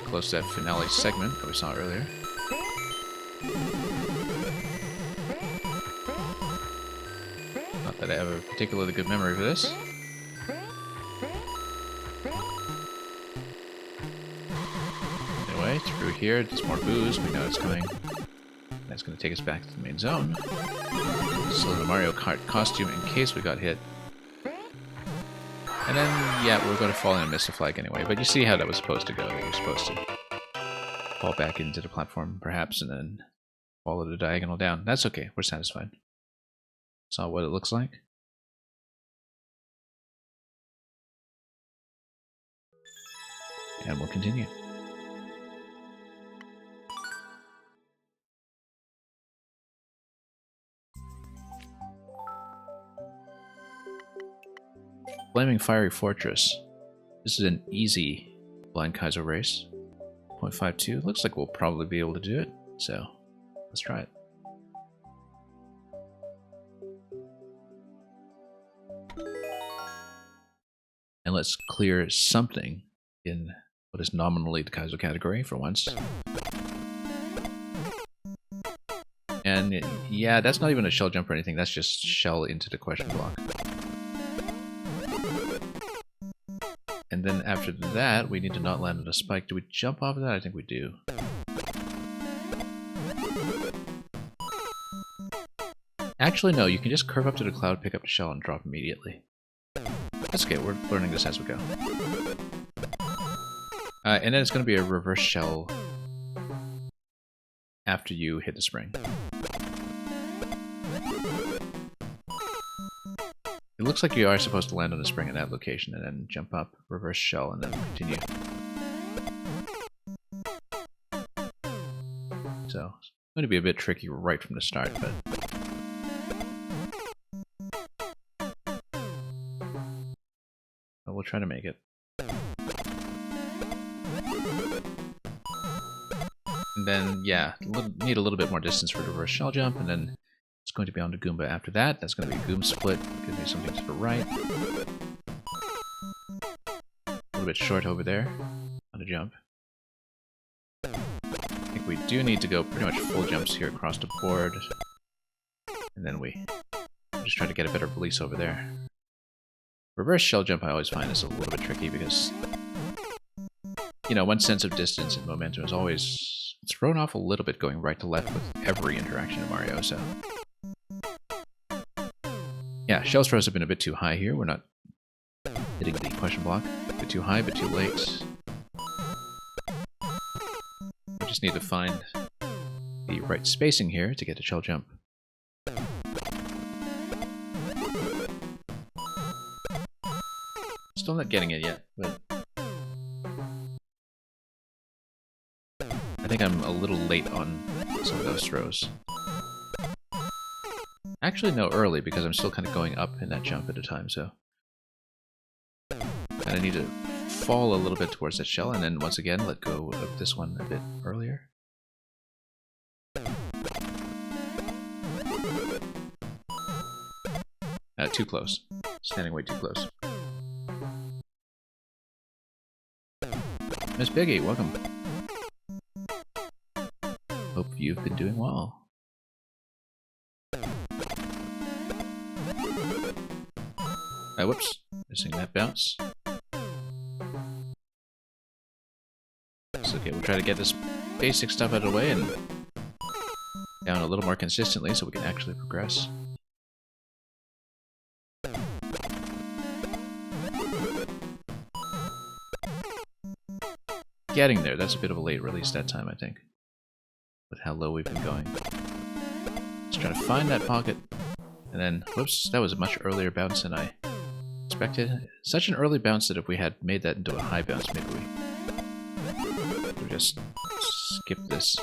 close to that finale segment that we saw earlier. Not that I have a particularly good memory for this. Anyway, through here, there's more boos. We know it's coming. That's going to take us back to the main zone. So the Mario Kart costume in case we got hit. And And then, yeah, we're going to fall in and miss the flag anyway. But you see how that was supposed to go. You're supposed to fall back into the platform, perhaps, and then follow the diagonal down. That's okay. We're satisfied. Saw what it looks like. And we'll continue. Flaming Fiery Fortress. This is an easy Blind Kaiser race. 0.52. Looks like we'll probably be able to do it. So, let's try it. And let's clear something in what is nominally the Kaiser category for once. And yeah, that's not even a shell jump or anything. That's just shell into the question block. And then after that, we need to not land on a spike. Do we jump off of that? I think we do. Actually, no. You can just curve up to the cloud, pick up the shell, and drop immediately. That's okay. We're learning this as we go. And then it's going to be a reverse shell after you hit the spring. It looks like you are supposed to land on the spring in that location and then jump up, reverse shell, and then continue. So, it's going to be a bit tricky right from the start, but... we'll try to make it. And then, yeah, need a little bit more distance for the reverse shell jump, and then it's going to be on the Goomba after that. That's going to be a Goom split. Give me something to the right. A little bit short over there on the jump. I think we do need to go pretty much full jumps here across the board. And then we just try to get a better release over there. Reverse shell jump I always find is a little bit tricky because, you know, one sense of distance and momentum is always thrown off a little bit going right to left with every interaction in Mario, so... yeah, shell throws have been a bit too high here. We're not hitting the question block. A bit too high, but too late. We just need to find the right spacing here to get a shell jump. Still not getting it yet, but... I think I'm a little late on some of those throws. Actually, no, early, because I'm still kind of going up in that jump at a time, so... and I need to fall a little bit towards that shell, and then once again let go of this one a bit earlier. Too close. Standing way too close. Miss Piggy, welcome. Hope you've been doing well. Whoops. Missing that bounce. It's okay, we'll try to get this basic stuff out of the way and down a little more consistently so we can actually progress. Getting there. That's a bit of a late release that time, I think. With how low we've been going. Let's try to find that pocket. And then, whoops, that was a much earlier bounce than I expected. Such an early bounce that if we had made that into a high bounce, maybe we would just skip this.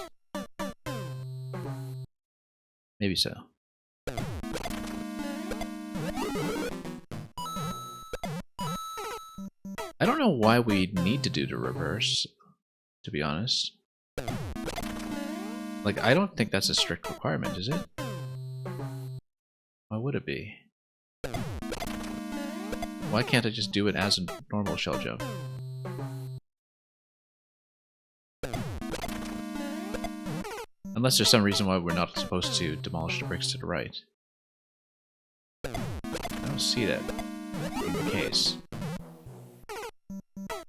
Maybe so. I don't know why we need to do the reverse, to be honest. Like, I don't think that's a strict requirement, is it? Why would it be? Why can't I just do it as a normal shell jump? Unless there's some reason why we're not supposed to demolish the bricks to the right. I don't see that being the case.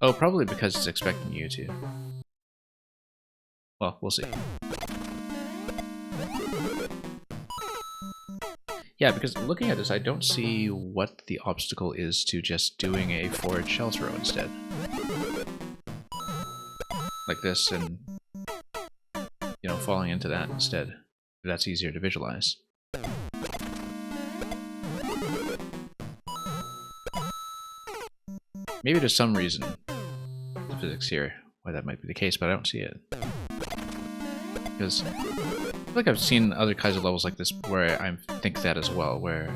Oh, probably because it's expecting you to. Well, we'll see. Yeah, because looking at this, I don't see what the obstacle is to just doing a forward shell throw instead. Like this, and, you know, falling into that instead. That's easier to visualize. Maybe there's some reason, the physics here, why that might be the case, but I don't see it. Because I feel like I've seen other kinds of levels like this where I think that as well, where,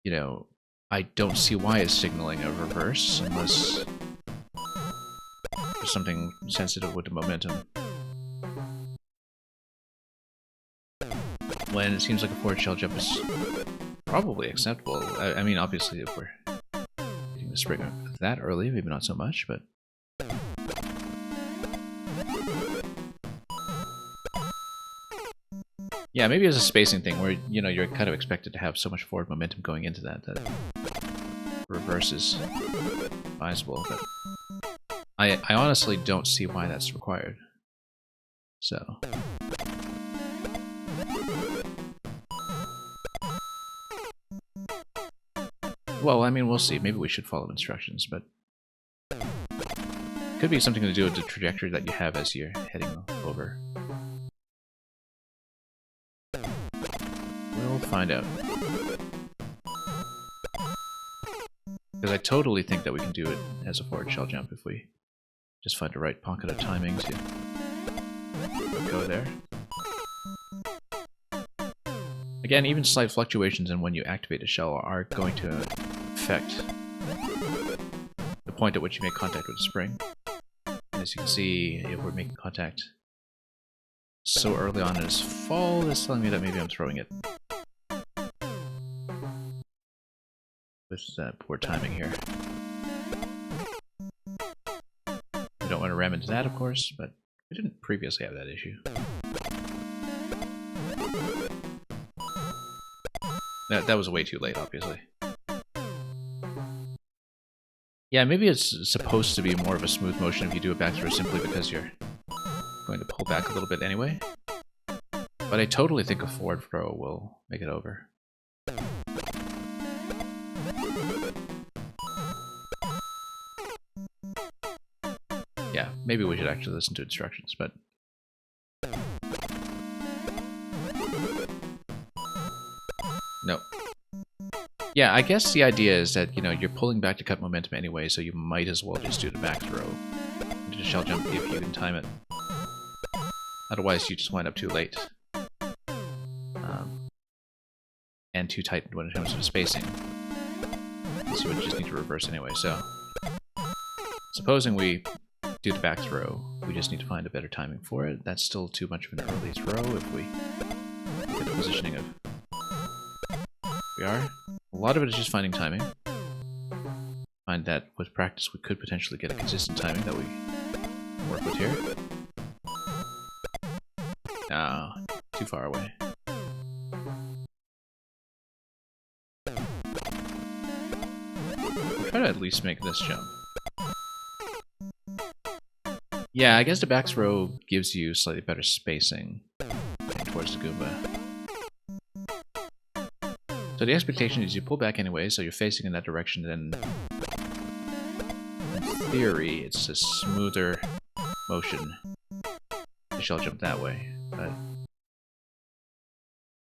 you know, I don't see why it's signaling a reverse unless there's something sensitive with the momentum. When it seems like a forward shell jump is probably acceptable. I mean, obviously, if we're hitting the spring that early, maybe not so much, but... Yeah, maybe it's a spacing thing where, you know, you're kind of expected to have so much forward momentum going into that reverse is advisable, but I honestly don't see why that's required. So... Well, I mean, we'll see. Maybe we should follow instructions, but... Could be something to do with the trajectory that you have as you're heading over. We'll find out. Because I totally think that we can do it as a forward shell jump if we just find the right pocket of timing to go there. Again, even slight fluctuations in when you activate a shell are going to affect the point at which you make contact with the spring. And as you can see, if we're making contact so early on in this fall, that's telling me that maybe I'm throwing it with poor timing here. We don't want to ram into that, of course, but we didn't previously have that issue. That was way too late, obviously. Yeah, maybe it's supposed to be more of a smooth motion if you do a back throw simply because you're going to pull back a little bit anyway. But I totally think a forward throw will make it over. Yeah, maybe we should actually listen to instructions, but... No. Yeah, I guess the idea is that, you know, you're pulling back to cut momentum anyway, so you might as well just do the back throw. Do the shell jump if you can time it. Otherwise, you just wind up too late. And too tight when it comes to the spacing. So you would just need to reverse anyway, so... Supposing we do the back throw, we just need to find a better timing for it. That's still too much of an early throw if we look at the positioning of... We are. A lot of it is just finding timing. Find that with practice we could potentially get a consistent timing that we work with here. No, too far away. We'll try to at least make this jump. Yeah, I guess the back throw gives you slightly better spacing towards the Goomba. So the expectation is you pull back anyway, so you're facing in that direction, then in theory it's a smoother motion to shell jump that way. But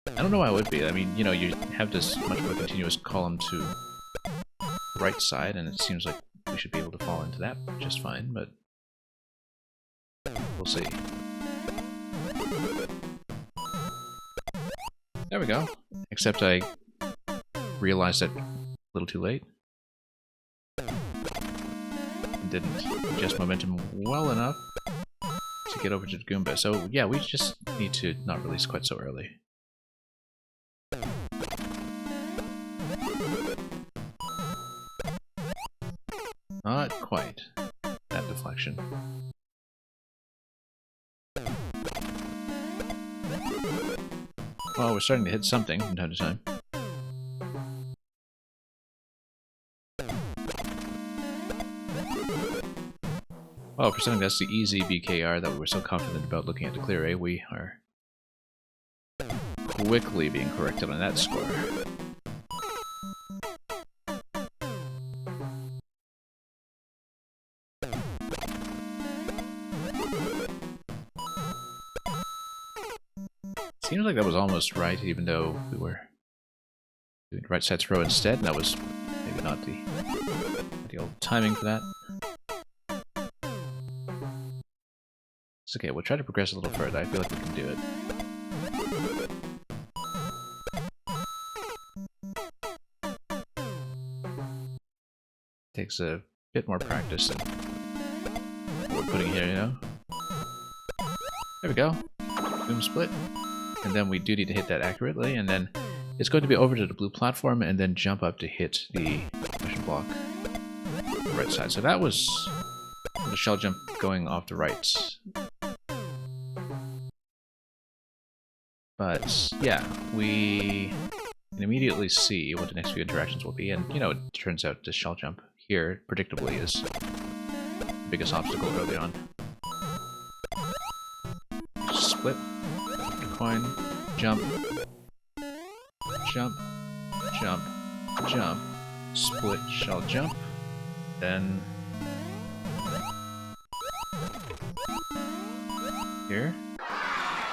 I don't know why it would be. I mean, you know, you have this much more continuous column to the right side, and it seems like we should be able to fall into that just fine, but we'll see. There we go. Except I realized that a little too late. And didn't adjust momentum well enough to get over to the Goomba. So yeah, we just need to not release quite so early. Not quite. That deflection. Well, we're starting to hit something from time to time. Well, for something that's the easy BKR that we were so confident about looking at the clear A, we are quickly being corrected on that score. Seems like that was almost right, even though we were doing right side throw instead, and that was maybe not the ideal timing for that. It's okay, we'll try to progress a little further. I feel like we can do it. Takes a bit more practice than what we're putting here, you know? There we go. Boom split. And then we do need to hit that accurately, and then it's going to be over to the blue platform and then jump up to hit the motion block on the right side. So that was the shell jump going off the right. But yeah, we can immediately see what the next few interactions will be, and you know, it turns out the shell jump here, predictably, is the biggest obstacle early on. Split, coin, jump, jump, jump, jump, split, shell jump, then here,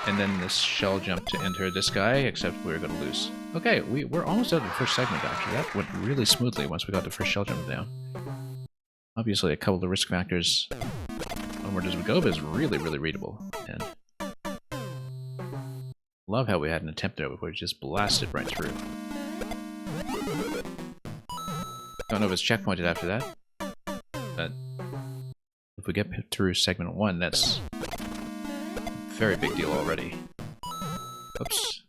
and then this shell jump to enter this guy, except we're going to lose. Okay, we're almost out of the first segment, actually. That went really smoothly once we got the first shell jump down. Obviously, a couple of risk factors onward as we go, but it's really, really readable. And love how we had an attempt there before we just blasted right through. Don't know if it's checkpointed after that, but if we get through segment 1, that's a very big deal already. Oops.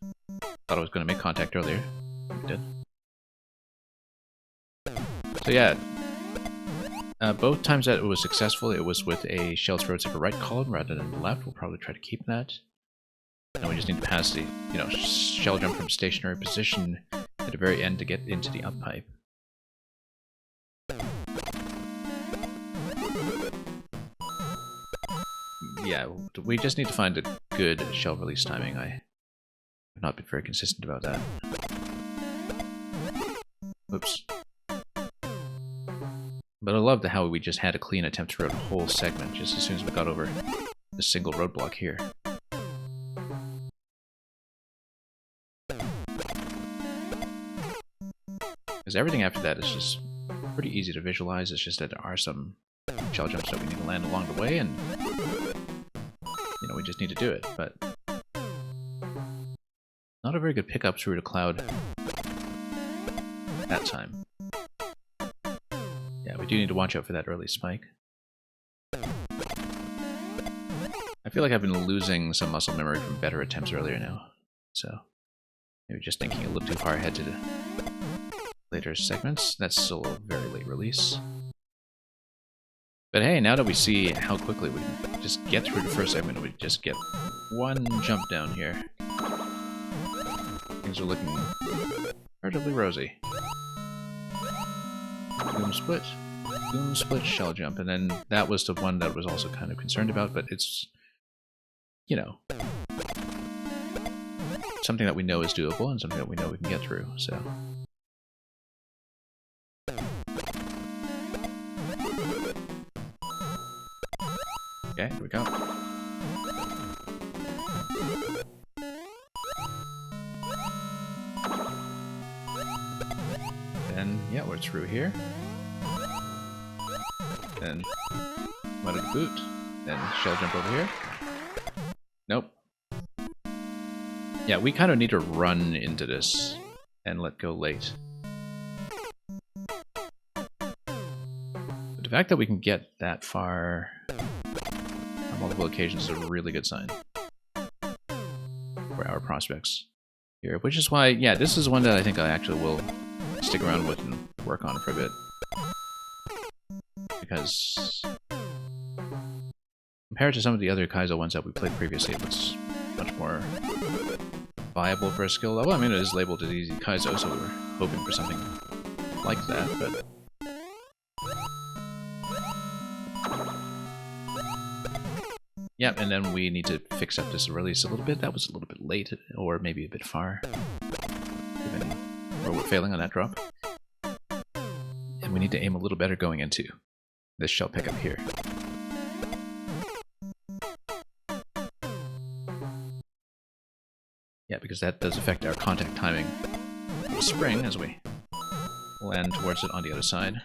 Thought I was going to make contact earlier. We did. So yeah, both times that it was successful, it was with a shell throw to the right column rather than the left. We'll probably try to keep that. And we just need to pass the, you know, shell jump from stationary position at the very end to get into the up pipe. Yeah, we just need to find a good shell release timing. I have not been very consistent about that. Oops. But I love how we just had a clean attempt throughout the whole segment just as soon as we got over the single roadblock here. Because everything after that is just pretty easy to visualize. It's just that there are some shell jumps that we need to land along the way, and you know, we just need to do it. But not a very good pickup through the cloud that time. Yeah, we do need to watch out for that early spike. I feel like I've been losing some muscle memory from better attempts earlier now, so maybe just thinking a little too far ahead to the later segments. That's still a very late release. But hey, now that we see how quickly we can just get through the first segment, we just get one jump down here. Things are looking relatively rosy. Boom split, shell jump, and then that was the one that I was also kind of concerned about, but it's, you know, something that we know is doable and something that we know we can get through, so. Okay, here we go. And yeah, we're through here. Then mutted boot. Then shell jump over here. Nope. Yeah, we kind of need to run into this and let go late. But the fact that we can get that far on multiple occasions is a really good sign for our prospects here, which is why, yeah, this is one that I think I actually will stick around with and work on for a bit. Because compared to some of the other Kaizo ones that we played previously, it looks much more viable for a skill level. I mean, it is labeled as easy Kaizo, so we were hoping for something like that, but Yeah, and then we need to fix up this release a little bit. That was a little bit late, or maybe a bit far. Or we're failing on that drop. And we need to aim a little better going into this shell pickup here. Yeah, because that does affect our contact timing of the spring as we land towards it on the other side.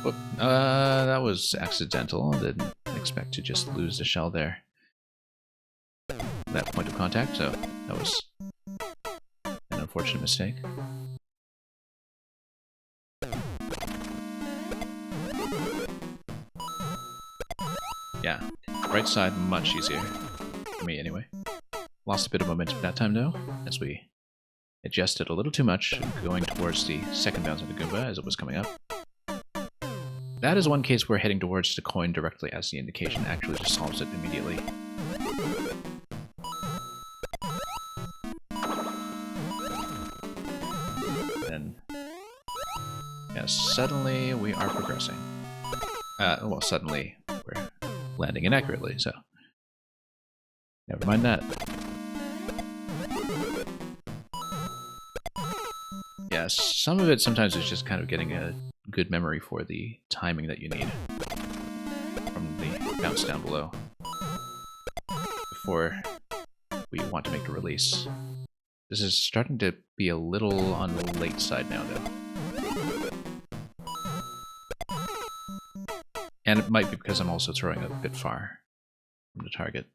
Whoop. That was accidental. Didn't expect to just lose the shell there. That point of contact, so that was an unfortunate mistake. Yeah, right side much easier, for me anyway. Lost a bit of momentum that time though, as we adjusted a little too much, going towards the second bounce of the Goomba as it was coming up. That is one case where heading towards the coin directly as the indication actually just solves it immediately. Then, yeah, suddenly we are progressing. Well, suddenly we're landing inaccurately, so never mind that. Yeah, some of it sometimes is just kind of getting a good memory for the timing that you need from the bounce down below before we want to make the release. This is starting to be a little on the late side now, though. And it might be because I'm also throwing a bit far from the target.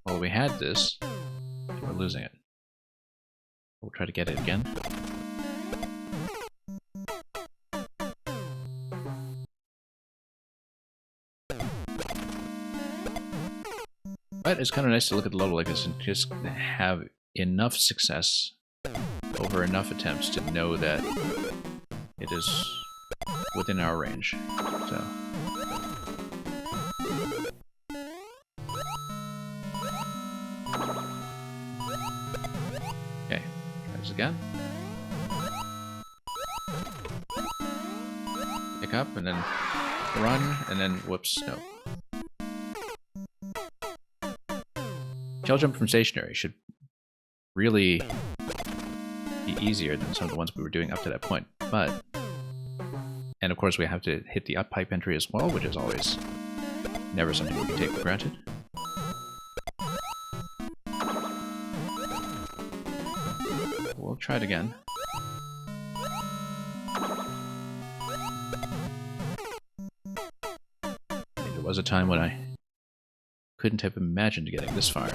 Well, we had this, and we're losing it. We'll try to get it again. But it's kind of nice to look at the level like this and just have enough success over enough attempts to know that it is within our range. So. Okay, try this again. Pick up and then run and then whoops, no. Shell jump from stationary should really be easier than some of the ones we were doing up to that point, but... And of course we have to hit the up pipe entry as well, which is always never something we can take for granted. We'll try it again. I think there was a time when I couldn't have imagined getting this far.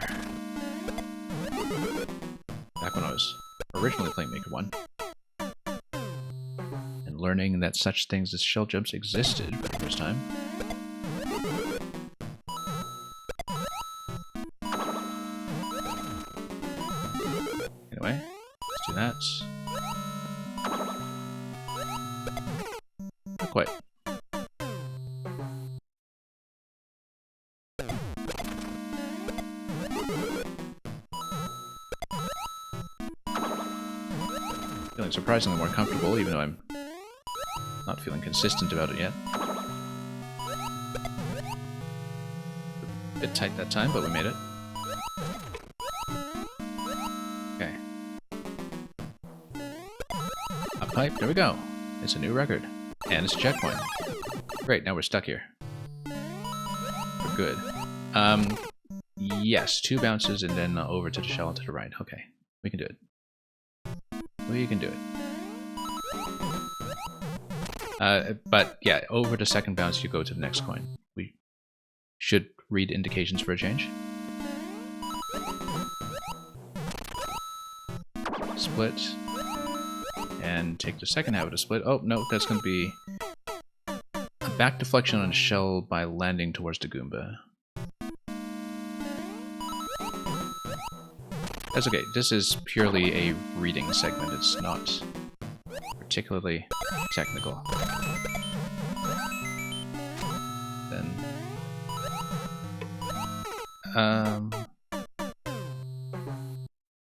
Back when I was originally playing Maker 1. And learning that such things as shell jumps existed for the first time. Anyway, let's do that. Not quite. Feeling surprisingly more comfortable, even though I'm not feeling consistent about it yet. A bit tight that time, but we made it. Okay. Up pipe, there we go. It's a new record. And it's a checkpoint. Great, now we're stuck here. We're good. Yes, 2 bounces and then over to the shell and to the right. Okay, we can do it. We can do it. But yeah, over the second bounce you go to the next coin. We should read indications for a change. Split. And take the second half of the split. Oh, no, that's going to be a back deflection on a shell by landing towards the Goomba. That's okay, this is purely a reading segment, it's not particularly technical. Then...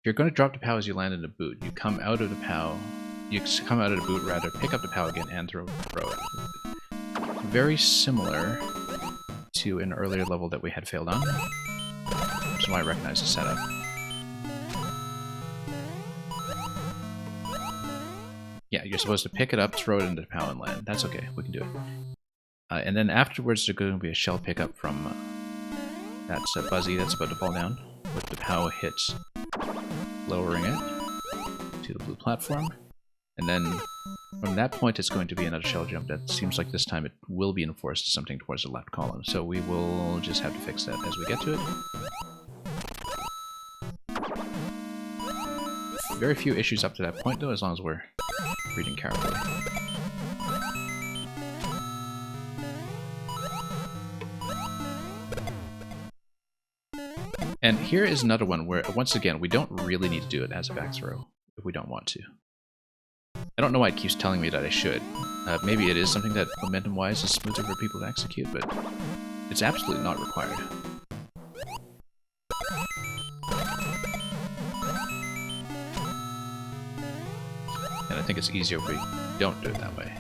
you're going to drop the POW as you land in the boot. You come out of the POW, pick up the POW again and throw it. Very similar to an earlier level that we had failed on, which is why I recognize the setup. Yeah, you're supposed to pick it up, throw it into the POW and land. That's okay, we can do it. And then afterwards there's going to be a shell pickup from that's a Buzzy that's about to fall down, with the POW hits lowering it to the blue platform. And then from that point it's going to be another shell jump. That seems like this time it will be enforced to something towards the left column. So we will just have to fix that as we get to it. Very few issues up to that point though, as long as we're reading carefully. And here is another one where, once again, we don't really need to do it as a back throw if we don't want to. I don't know why it keeps telling me that I should. Maybe it is something that momentum-wise is smoother for people to execute, but it's absolutely not required. And I think it's easier if we don't do it that way.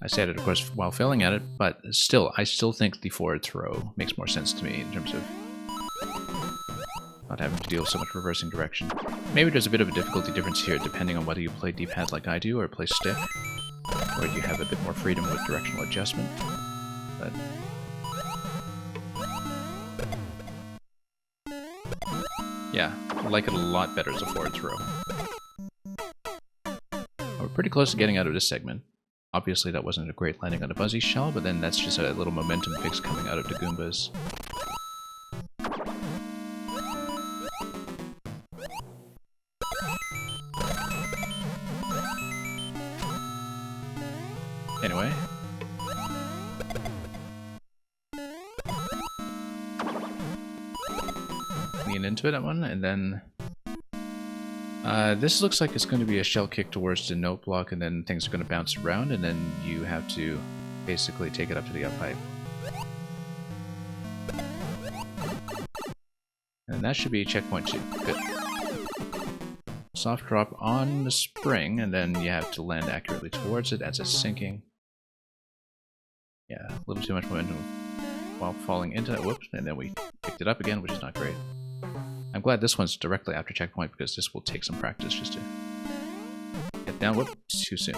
I said it, of course, while failing at it, but still, I still think the forward throw makes more sense to me in terms of not having to deal with so much reversing direction. Maybe there's a bit of a difficulty difference here depending on whether you play D-pad like I do or play stick, where you have a bit more freedom with directional adjustment. But yeah, I like it a lot better as a forward throw. We're pretty close to getting out of this segment. Obviously that wasn't a great landing on a Buzzy shell, but then that's just a little momentum fix coming out of the Goombas. Anyway. Lean into it at one, and then this looks like it's going to be a shell kick towards the note block, and then things are going to bounce around, and then you have to basically take it up to the up pipe. And that should be checkpoint 2. Good. Soft drop on the spring, and then you have to land accurately towards it as it's sinking. Yeah, a little too much momentum while falling into that. Whoops, and then we picked it up again, which is not great. I'm glad this one's directly after checkpoint because this will take some practice just to get down. Whoop, too soon.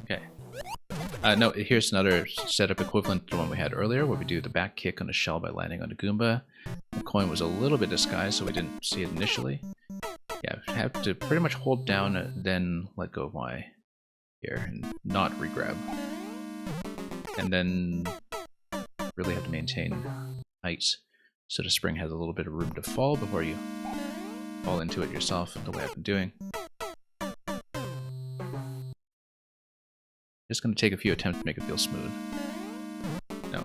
Okay. No, here's another setup equivalent to the one we had earlier, where we do the back kick on the shell by landing on the Goomba. The coin was a little bit disguised, so we didn't see it initially. Yeah, have to pretty much hold down, then let go of Y here, and not regrab. And then really have to maintain height so the spring has a little bit of room to fall before you fall into it yourself, the way I've been doing. Just going to take a few attempts to make it feel smooth. No.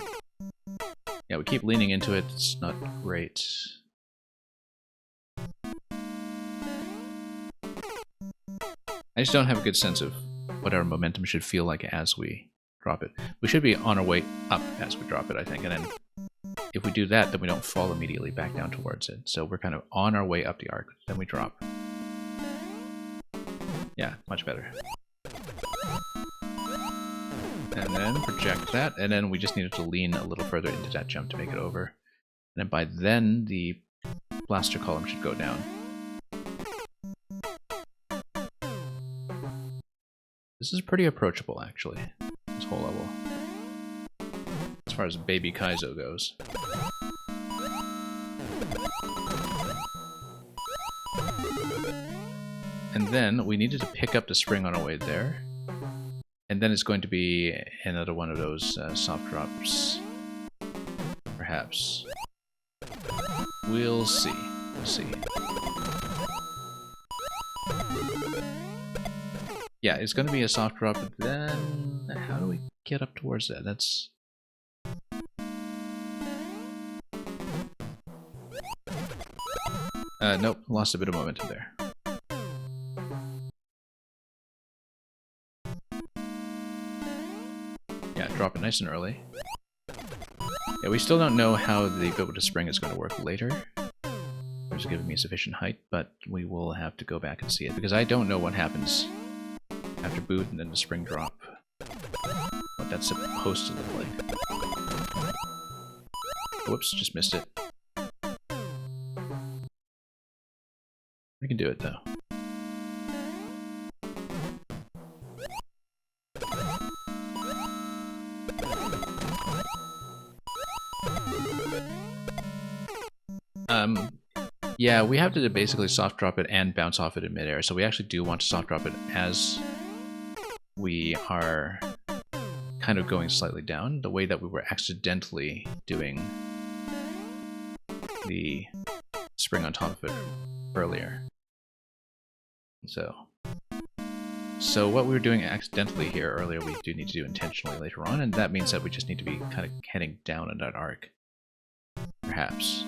Yeah, we keep leaning into it, it's not great. I just don't have a good sense of what our momentum should feel like as we drop it. We should be on our way up as we drop it, I think, and then if we do that, then we don't fall immediately back down towards it. So we're kind of on our way up the arc, then we drop. Yeah, much better. And then project that, and then we just needed to lean a little further into that jump to make it over. And then by then, the blaster column should go down. This is pretty approachable, actually, this whole level, as far as Baby Kaizo goes. And then we needed to pick up the spring on our way there, and then it's going to be another one of those soft drops, perhaps. We'll see. We'll see. Yeah, it's going to be a soft drop, but then how do we get up towards that? That's... nope, lost a bit of momentum there. drop it nice and early. Yeah, we still don't know how the build to spring is going to work later. It's giving me sufficient height, but we will have to go back and see it, because I don't know what happens after boot and then the spring drop. What that's supposed to look like. Whoops, just missed it. We can do it though. Yeah, we have to basically soft drop it and bounce off it in midair, so we actually do want to soft drop it as we are kind of going slightly down, the way that we were accidentally doing the spring on top of it earlier. So what we were doing accidentally here earlier, we do need to do intentionally later on, and that means that we just need to be kind of heading down in that arc. Perhaps.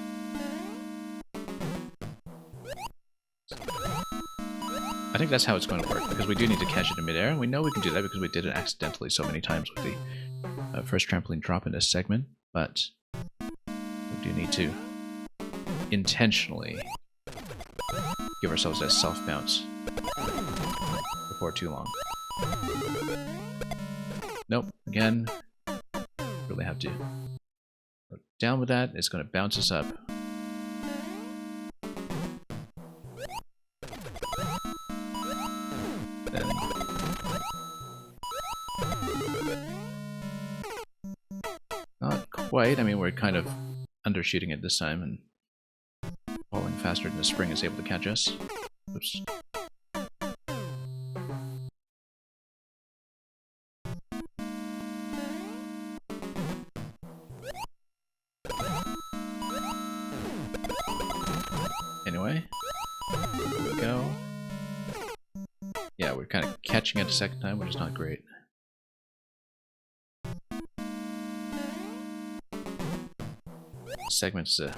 I think that's how it's going to work, because we do need to catch it in midair, and we know we can do that because we did it accidentally so many times with the first trampoline drop in this segment, but we do need to intentionally give ourselves a self-bounce before too long. Nope, again, really have to go down with that. It's going to bounce us up. Then not quite. I mean, we're kind of undershooting it this time and falling faster than the spring is able to catch us. Oops. Anyway, there we go. Yeah, we're kind of catching it a second time, which is not great. Segment's a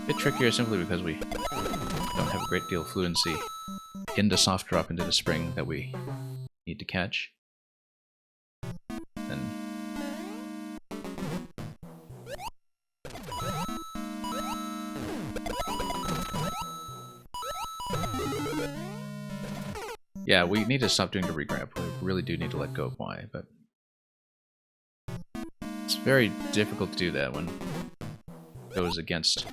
bit trickier simply because we don't have a great deal of fluency in the soft drop into the spring that we need to catch. And yeah, we need to stop doing the regrab. We really do need to let go of Y, but it's very difficult to do that when it goes against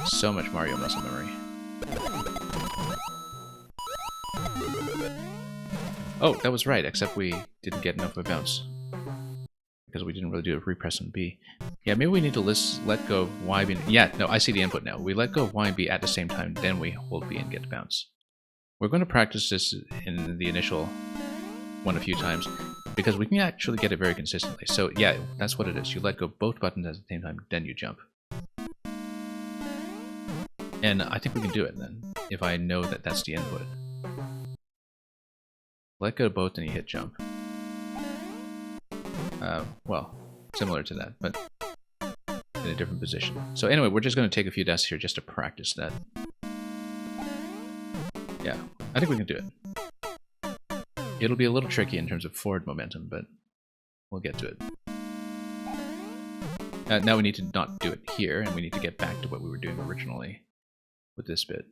so much Mario muscle memory. Oh, that was right, except we didn't get enough of a bounce because we didn't really do a repress on B. Yeah, maybe we need to let go of Y, B. Yeah, no, I see the input now. We let go of Y and B at the same time, then we hold B and get the bounce. We're going to practice this in the initial one a few times, because we can actually get it very consistently. So yeah, that's what it is. You let go of both buttons at the same time, then you jump. And I think we can do it then, if I know that that's the input. Let go of both and you hit jump. Well, similar to that, but in a different position. So anyway, we're just going to take a few deaths here just to practice that. Yeah, I think we can do it. It'll be a little tricky in terms of forward momentum, but we'll get to it. Now we need to not do it here, and we need to get back to what we were doing originally with this bit,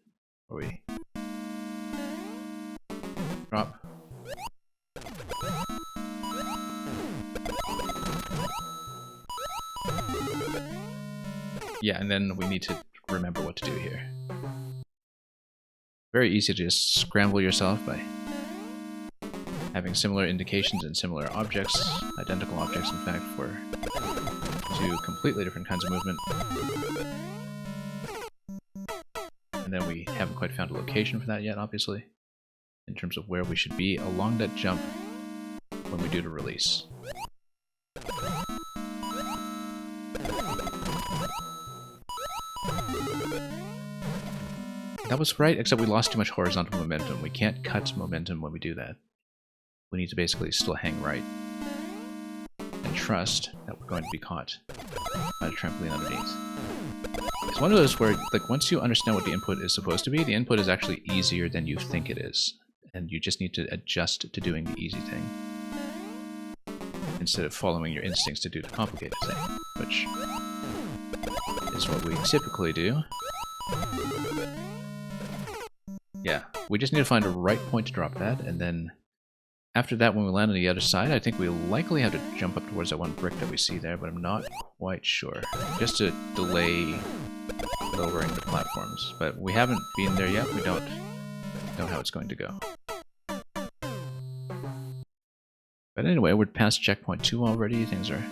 where we drop. Yeah, and then we need to remember what to do here. Very easy to just scramble yourself by having similar indications in similar objects, identical objects in fact, for two completely different kinds of movement. And then we haven't quite found a location for that yet, obviously, in terms of where we should be along that jump when we do the release. That was right, except we lost too much horizontal momentum. We can't cut momentum when we do that. We need to basically still hang right and trust that we're going to be caught by the trampoline underneath. It's one of those where, like, once you understand what the input is supposed to be, the input is actually easier than you think it is. And you just need to adjust to doing the easy thing. instead of following your instincts to do the complicated thing, which is what we typically do. Yeah, we just need to find a right point to drop that, and then after that, when we land on the other side, I think we'll likely have to jump up towards that one brick that we see there, but I'm not quite sure. Just to delay lowering the platforms. But we haven't been there yet, we don't know how it's going to go. But anyway, we're past checkpoint 2 already. Things are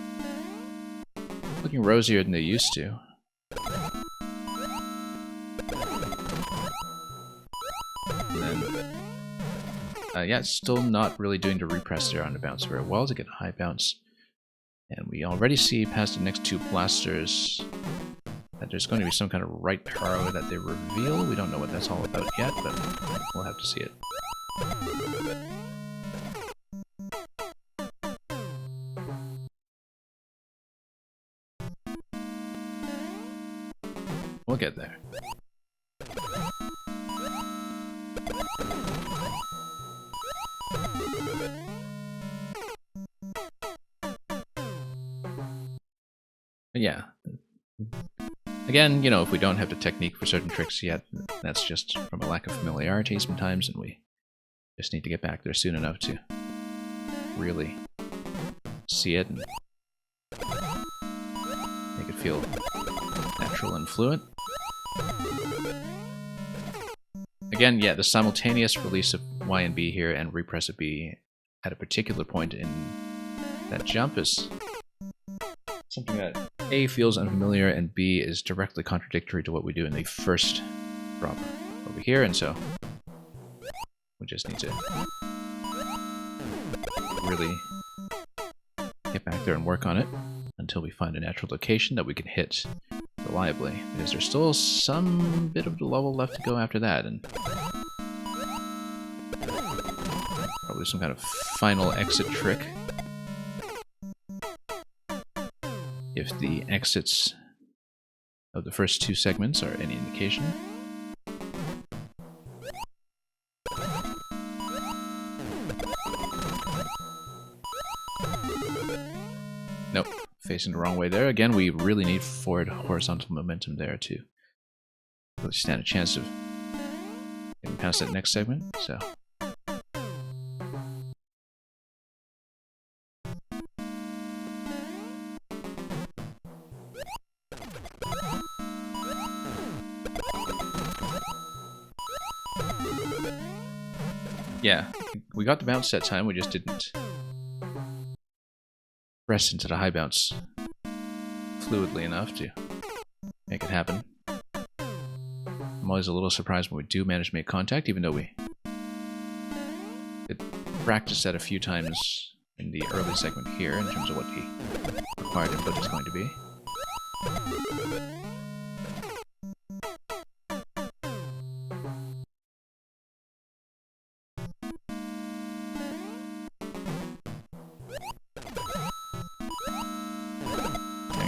looking rosier than they used to. And then, yeah, it's still not really doing the repress there on the bounce very well to get a high bounce. And we already see past the next 2 blasters that there's going to be some kind of right arrow that they reveal. We don't know what that's all about yet, but we'll have to see it. We'll get there. But yeah. Again, you know, if we don't have the technique for certain tricks yet, that's just from a lack of familiarity sometimes, and we just need to get back there soon enough to really see it and make it feel natural and fluent. Again, yeah, the simultaneous release of Y and B here and repress of B at a particular point in that jump is something that A feels unfamiliar and B is directly contradictory to what we do in the first drop over here, and so we just need to really get back there and work on it until we find a natural location that we can hit reliably, because there's still some bit of the level left to go after that, and probably some kind of final exit trick. If the exits of the first 2 segments are any indication. Nope, facing the wrong way there. Again, we really need forward horizontal momentum there to really stand a chance of getting past that next segment, so. Yeah, we got the bounce that time, we just didn't press into the high bounce fluidly enough to make it happen. I'm always a little surprised when we do manage to make contact, even though we could practice that a few times in the early segment here in terms of what the required input is going to be.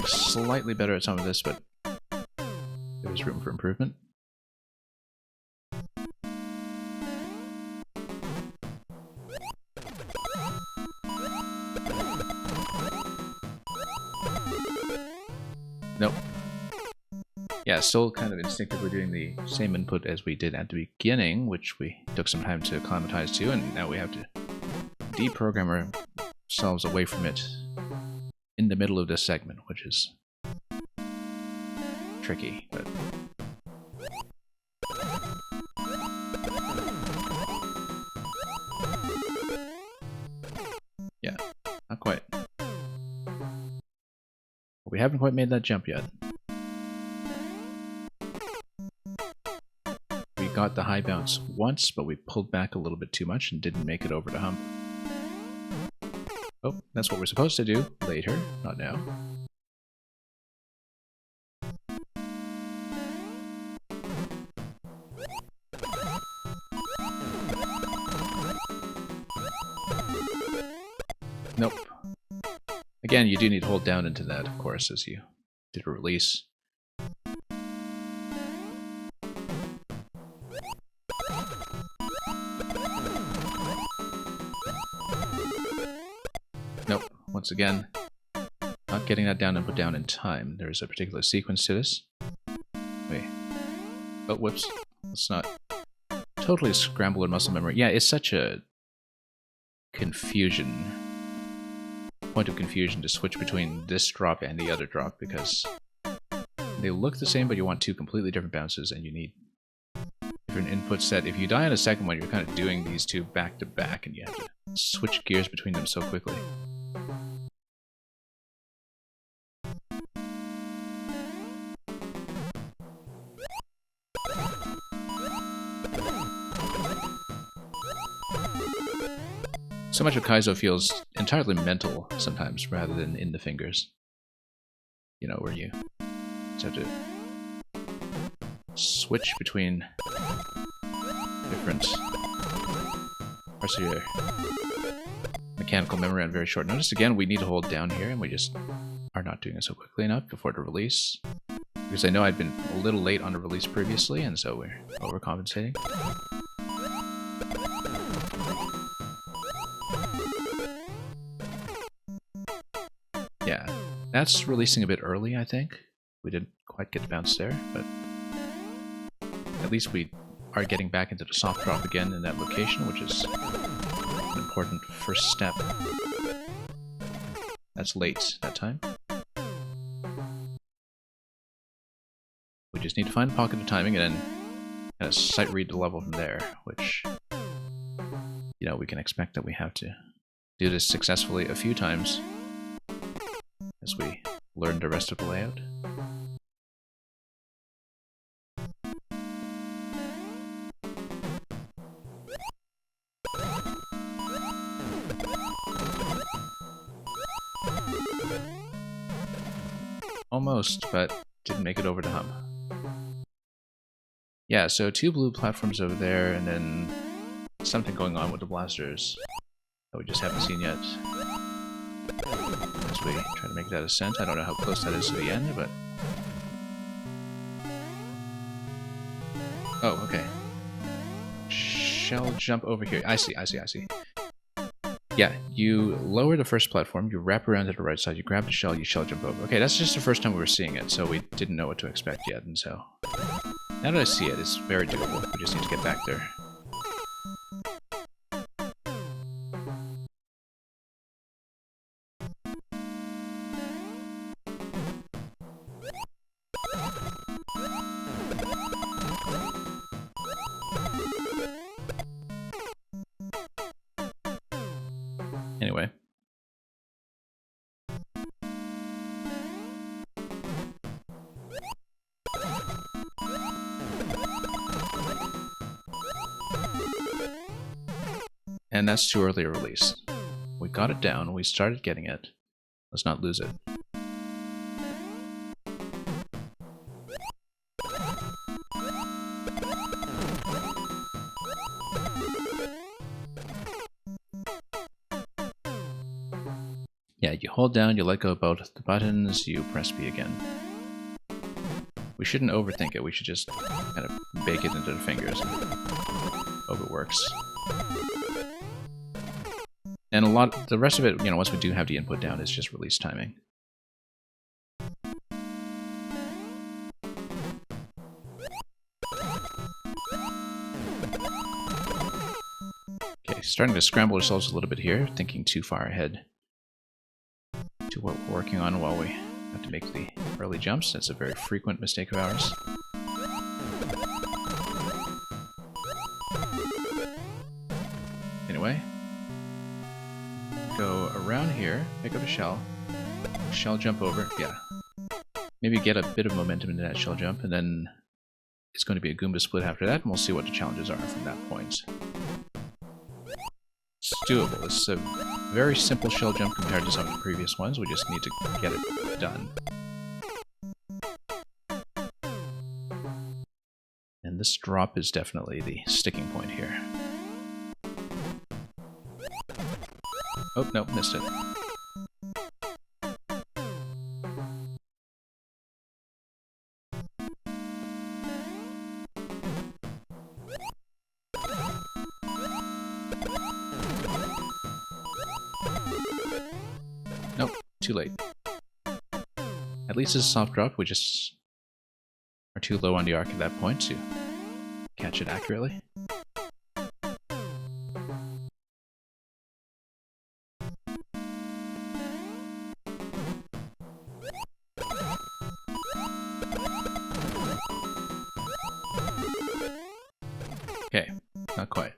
Slightly better at some of this, but there was room for improvement. Nope. Yeah, still kind of instinctively doing the same input as we did at the beginning, which we took some time to acclimatize to, and now we have to deprogram ourselves away from it in the middle of this segment, which is tricky, but yeah, not quite. We haven't quite made that jump yet. We got the high bounce once, but we pulled back a little bit too much and didn't make it over the hump. Oh, that's what we're supposed to do later, not now. Nope. Again, you do need to hold down into that, of course, as you did a release. Nope. once again, not getting that down and put down in time. There's a particular sequence to this. Wait. Oh, whoops. Let's not totally scramble in muscle memory. Yeah, it's such a point of confusion to switch between this drop and the other drop, because they look the same, but you want two completely different bounces, and you need different input set. If you die on a second one, you're kind of doing these two back to back, and you have to switch gears between them so quickly. So much of Kaizo feels entirely mental sometimes, rather than in the fingers. You know, where you just have to switch between different parts of your mechanical memory on very short notice. Again, we need to hold down here, and we just are not doing it so quickly enough before the release. Because I know I'd been a little late on the release previously, and so we're overcompensating. Yeah, that's releasing a bit early, I think. We didn't quite get the bounce there, but at least we are getting back into the soft drop again in that location, which is an important first step. That's late that time. We just need to find a pocket of timing and then kind of sight read the level from there, which, you know, we can expect that we have to do this successfully a few times as we learn the rest of the layout. Almost, but didn't make it over the hump. Yeah, so two blue platforms over there, and then something going on with the blasters that we just haven't seen yet. As we try to make that ascent. I don't know how close that is to the end, but... Oh, okay. Shell jump over here. I see. Yeah, you lower the first platform, you wrap around to the right side, you grab the shell, you shell jump over. Okay, that's just the first time we were seeing it, so we didn't know what to expect yet, and so... Now that I see it, it's very doable. We just need to get back there. Anyway. And that's too early a release. We got it down, we started getting it. Let's not lose it. Yeah, you hold down, you let go of both the buttons, you press B again. We shouldn't overthink it, we should just kind of bake it into the fingers and hope it works. And the rest of it, you know, once we do have the input down, is just release timing. Okay, starting to scramble ourselves a little bit here, thinking too far ahead to what we're working on while we have to make the early jumps. That's a very frequent mistake of ours. Anyway, go around here, pick up a shell jump over, yeah. Maybe get a bit of momentum into that shell jump, and then it's going to be a Goomba split after that, and we'll see what the challenges are from that point. It's doable. It's a very simple shell jump compared to some of the previous ones. We just need to get it done. And this drop is definitely the sticking point here. Oh, no, missed it. too late. At least it's a soft drop. We just are too low on the arc at that point to catch it accurately. Okay, not quite.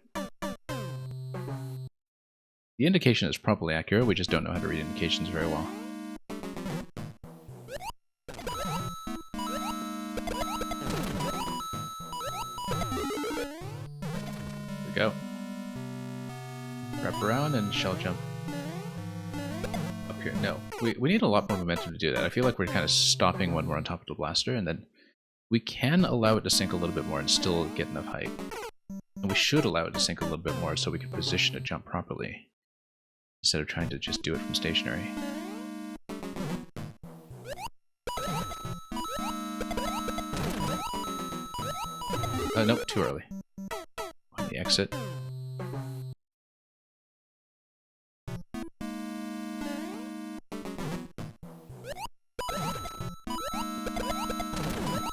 The indication is probably accurate, we just don't know how to read indications very well. There we go. Wrap around and shell jump up here. No, we need a lot more momentum to do that. I feel like we're kind of stopping when we're on top of the blaster, and then we can allow it to sink a little bit more and still get enough height. And we should allow it to sink a little bit more so we can position a jump properly, instead of trying to just do it from stationary. Nope, too early. On the exit.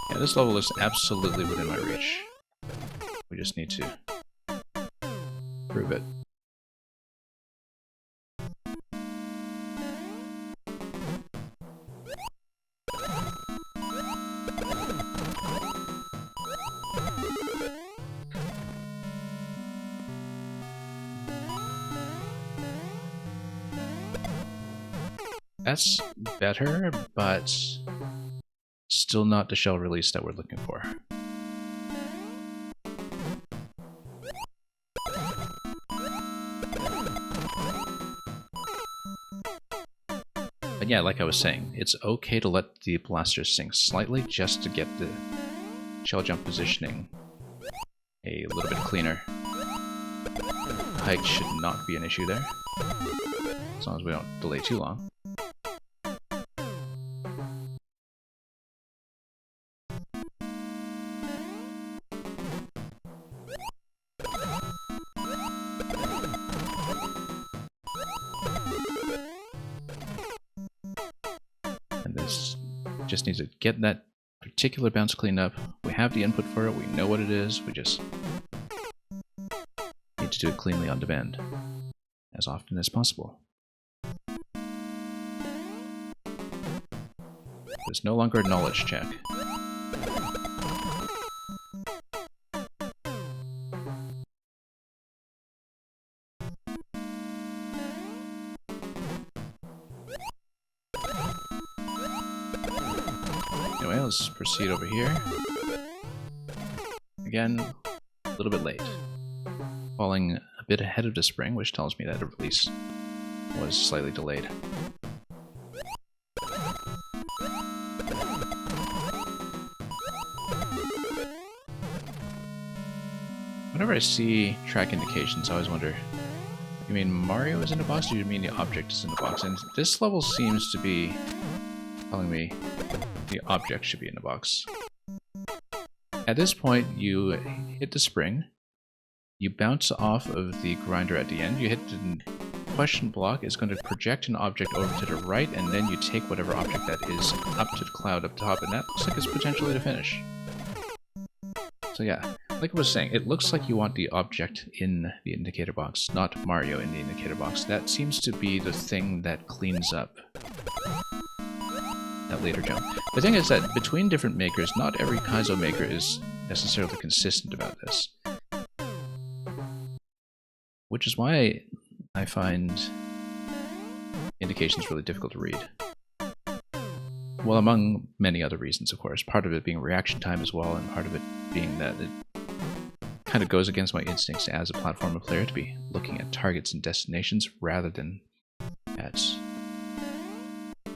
Yeah, this level is absolutely within my reach. We just need to prove it. That's better, but still not the shell release that we're looking for. But yeah, like I was saying, it's okay to let the blaster sink slightly just to get the shell jump positioning a little bit cleaner. Height should not be an issue there, as long as we don't delay too long. And this just needs to get that particular bounce cleaned up. We have the input for it, we know what it is, we just need to do it cleanly on demand as often as possible. It's no longer a knowledge check. Anyway, let's proceed over here. Again, a little bit late. Falling a bit ahead of the spring, which tells me that the release was slightly delayed. Whenever I see track indications, I always wonder, you mean Mario is in the box, or do you mean the object is in the box? And this level seems to be telling me the object should be in the box. At this point, you hit the spring, you bounce off of the grinder at the end, you hit the question block, it's going to project an object over to the right, and then you take whatever object that is up to the cloud up top, and that looks like it's potentially the finish. So yeah, like I was saying, it looks like you want the object in the indicator box, not Mario in the indicator box. That seems to be the thing that cleans up that later jump. The thing is that between different makers, not every Kaizo maker is necessarily consistent about this. Which is why I find indications really difficult to read. Well, among many other reasons, of course. Part of it being reaction time as well, and part of it being that it kind of goes against my instincts as a platformer player to be looking at targets and destinations rather than at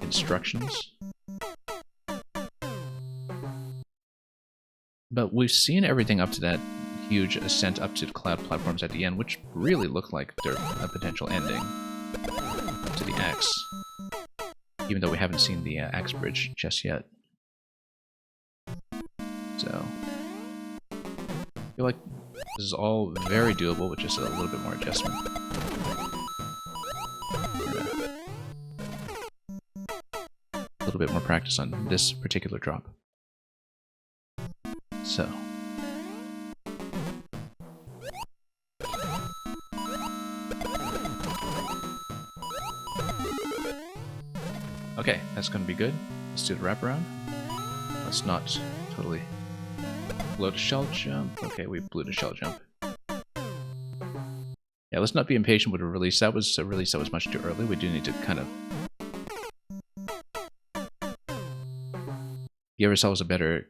instructions. But we've seen everything up to that huge ascent up to the cloud platforms at the end, which really look like they're a potential ending to the axe. Even though we haven't seen the axe bridge just yet. So, I feel like this is all very doable with just a little bit more adjustment. little bit more practice on this particular drop. So. Okay, that's going to be good. Let's do the wraparound. Let's not totally blow the shell jump. Okay, we blew the shell jump. Yeah, let's not be impatient with a release. That was a release that was much too early. We do need to kind of give ourselves a better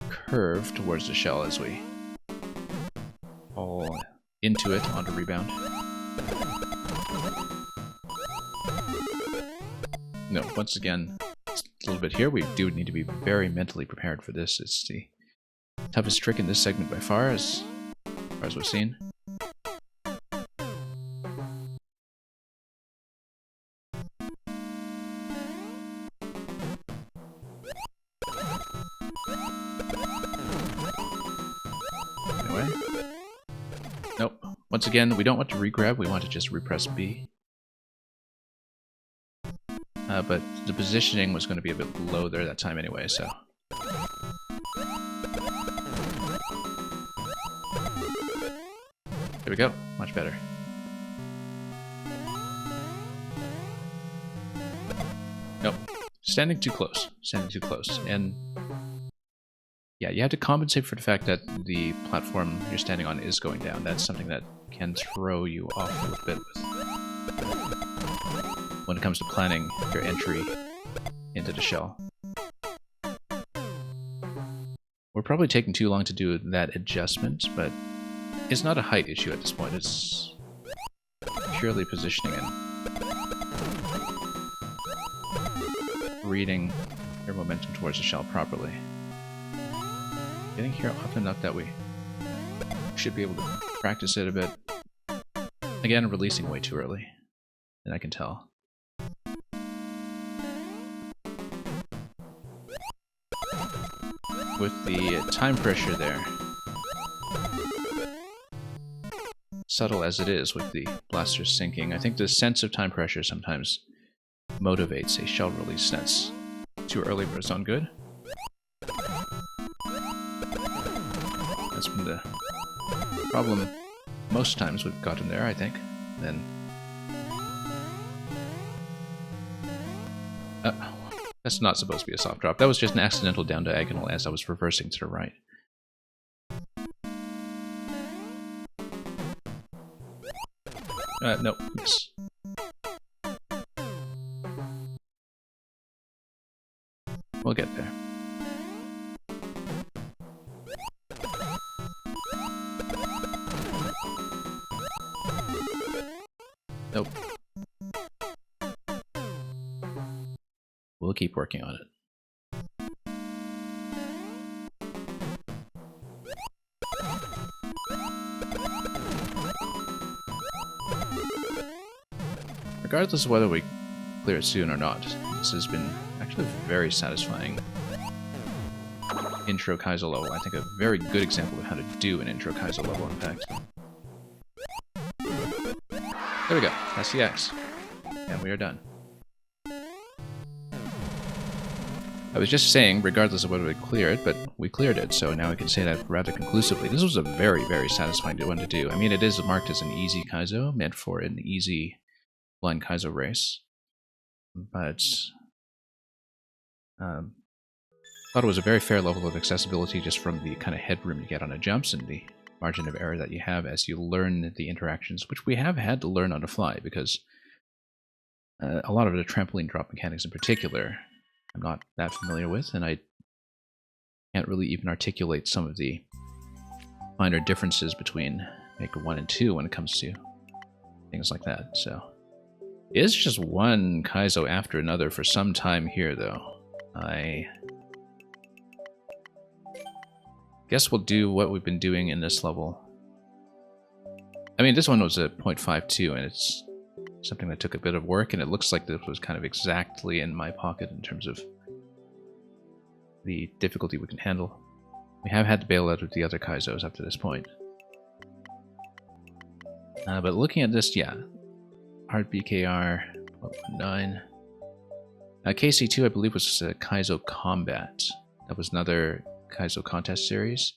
curve towards the shell as we fall into it onto rebound. No, once again, a little bit here. We do need to be very mentally prepared for this. It's the toughest trick in this segment by far as we've seen. Anyway. Nope. Once again, we don't want to regrab, we want to just repress B. But the positioning was going to be a bit low there that time anyway, so. There we go. Much better. Nope. Standing too close. Standing too close. And yeah, you have to compensate for the fact that the platform you're standing on is going down. That's something that can throw you off a little bit when it comes to planning your entry into the shell. We're probably taking too long to do that adjustment, but it's not a height issue at this point. It's purely positioning and reading your momentum towards the shell properly. Getting here often enough that we should be able to practice it a bit. Again, releasing way too early, and I can tell. With the time pressure there, subtle as it is with the blaster sinking, I think the sense of time pressure sometimes motivates a shell release that's too early for its own good. That's been the problem most times we've gotten there, I think. Then that's not supposed to be a soft drop. That was just an accidental down diagonal as I was reversing to the right. Nope, miss. We'll get there. Nope. We'll keep working on it. Regardless of whether we clear it soon or not, this has been actually a very satisfying intro Kaizo level. I think a very good example of how to do an intro Kaizo level, in fact. There we go. That's the X. And we are done. I was just saying, regardless of whether we clear it, but we cleared it, so now we can say that rather conclusively. This was a very, very satisfying one to do. I mean, it is marked as an easy Kaizo, meant for an easy blind Kaizo race. But thought it was a very fair level of accessibility just from the kind of headroom you get on the jumps and the margin of error that you have as you learn the interactions, which we have had to learn on the fly, because a lot of the trampoline drop mechanics in particular I'm not that familiar with, and I can't really even articulate some of the minor differences between Maker 1 and 2 when it comes to things like that. So it is just one Kaizo after another for some time here, though. I guess we'll do what we've been doing in this level. I mean, this one was a 0.52, and it's something that took a bit of work, and it looks like this was kind of exactly in my pocket in terms of the difficulty we can handle. We have had to bail out with the other Kaizos up to this point. But looking at this, yeah. Hard BKR, 12.9. KC2, I believe, was Kaizo Combat. That was another Kaizo contest series.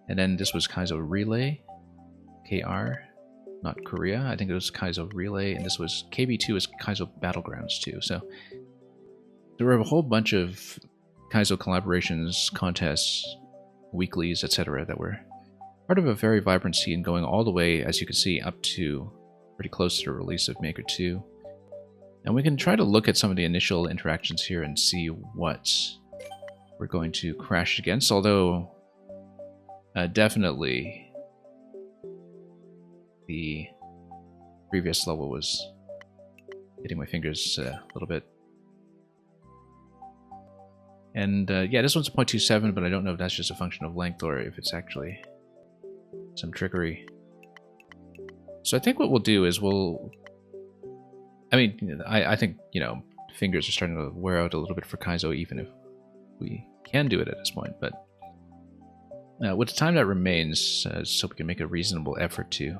And then this was Kaizo Relay, KR, not Korea. I think it was Kaizo Relay, and this was KB2 is Kaizo Battlegrounds too. So there were a whole bunch of Kaizo collaborations, contests, weeklies, etc. that were part of a very vibrant scene going all the way, as you can see, up to pretty close to the release of Maker 2. And we can try to look at some of the initial interactions here and see what we're going to crash against, although definitely the previous level was hitting my fingers a little bit. And yeah, this one's 0.27, but I don't know if that's just a function of length or if it's actually some trickery. So I think what we'll do is I think, you know, fingers are starting to wear out a little bit for Kaizo, even if we can do it at this point. But with the time that remains, so we can make a reasonable effort to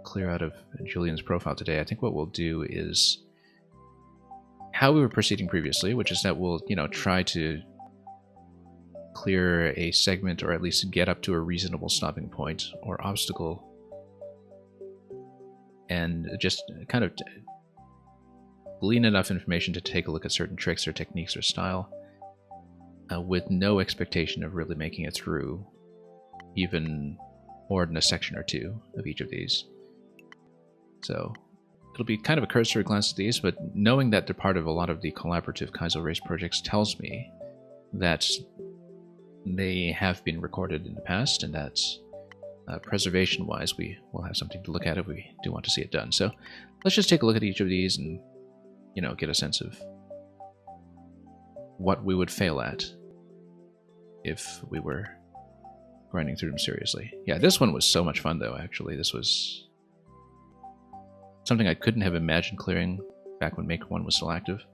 clear out of Julian's profile today, I think what we'll do is how we were proceeding previously, which is that we'll, you know, try to clear a segment or at least get up to a reasonable stopping point or obstacle, and just kind of glean enough information to take a look at certain tricks or techniques or style, with no expectation of really making it through even more than a section or two of each of these. So it'll be kind of a cursory glance at these, but knowing that they're part of a lot of the collaborative Kaizo race projects tells me that they have been recorded in the past, and that preservation-wise we will have something to look at if we do want to see it done. So let's just take a look at each of these and, you know, get a sense of what we would fail at if we were grinding through them seriously. Yeah, this one was so much fun though, actually. This was something I couldn't have imagined clearing back when Maker 1 was still active.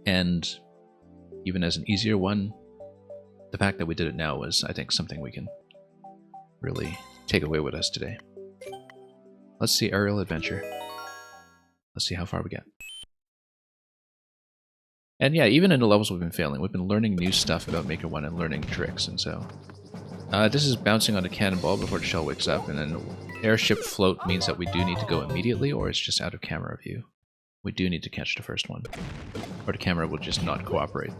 And even as an easier one, the fact that we did it now was, I think, something we can really take away with us today. Let's see Aerial Adventure. Let's see how far we get. And yeah, even in the levels we've been failing, we've been learning new stuff about Maker 1 and learning tricks, and so... this is bouncing on a cannonball before the shell wakes up, and then airship float means that we do need to go immediately, or it's just out of camera view. We do need to catch the first one, or the camera will just not cooperate.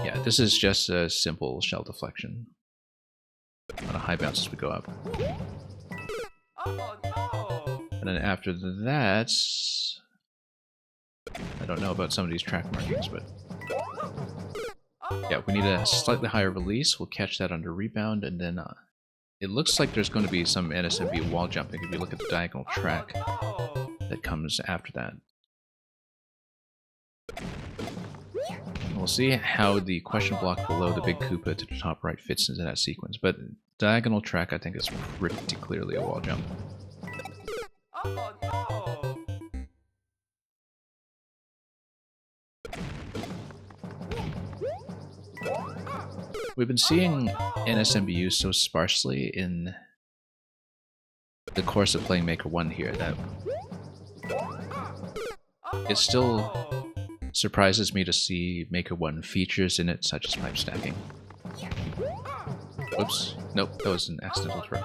Yeah, this is just a simple shell deflection on a high bounce as we go up. And then after that, I don't know about some of these track markings, but yeah, we need a slightly higher release. We'll catch that under rebound, and then it looks like there's going to be some NSMB wall jumping if you look at the diagonal track that comes after that. We'll see how the question block below the big Koopa to the top right fits into that sequence, but diagonal track I think is pretty clearly a wall jump. We've been seeing NSMBUs so sparsely in the course of playing Maker 1 here that it still surprises me to see Maker 1 features in it, such as pipe stacking. Whoops. Nope, that was an accidental throw.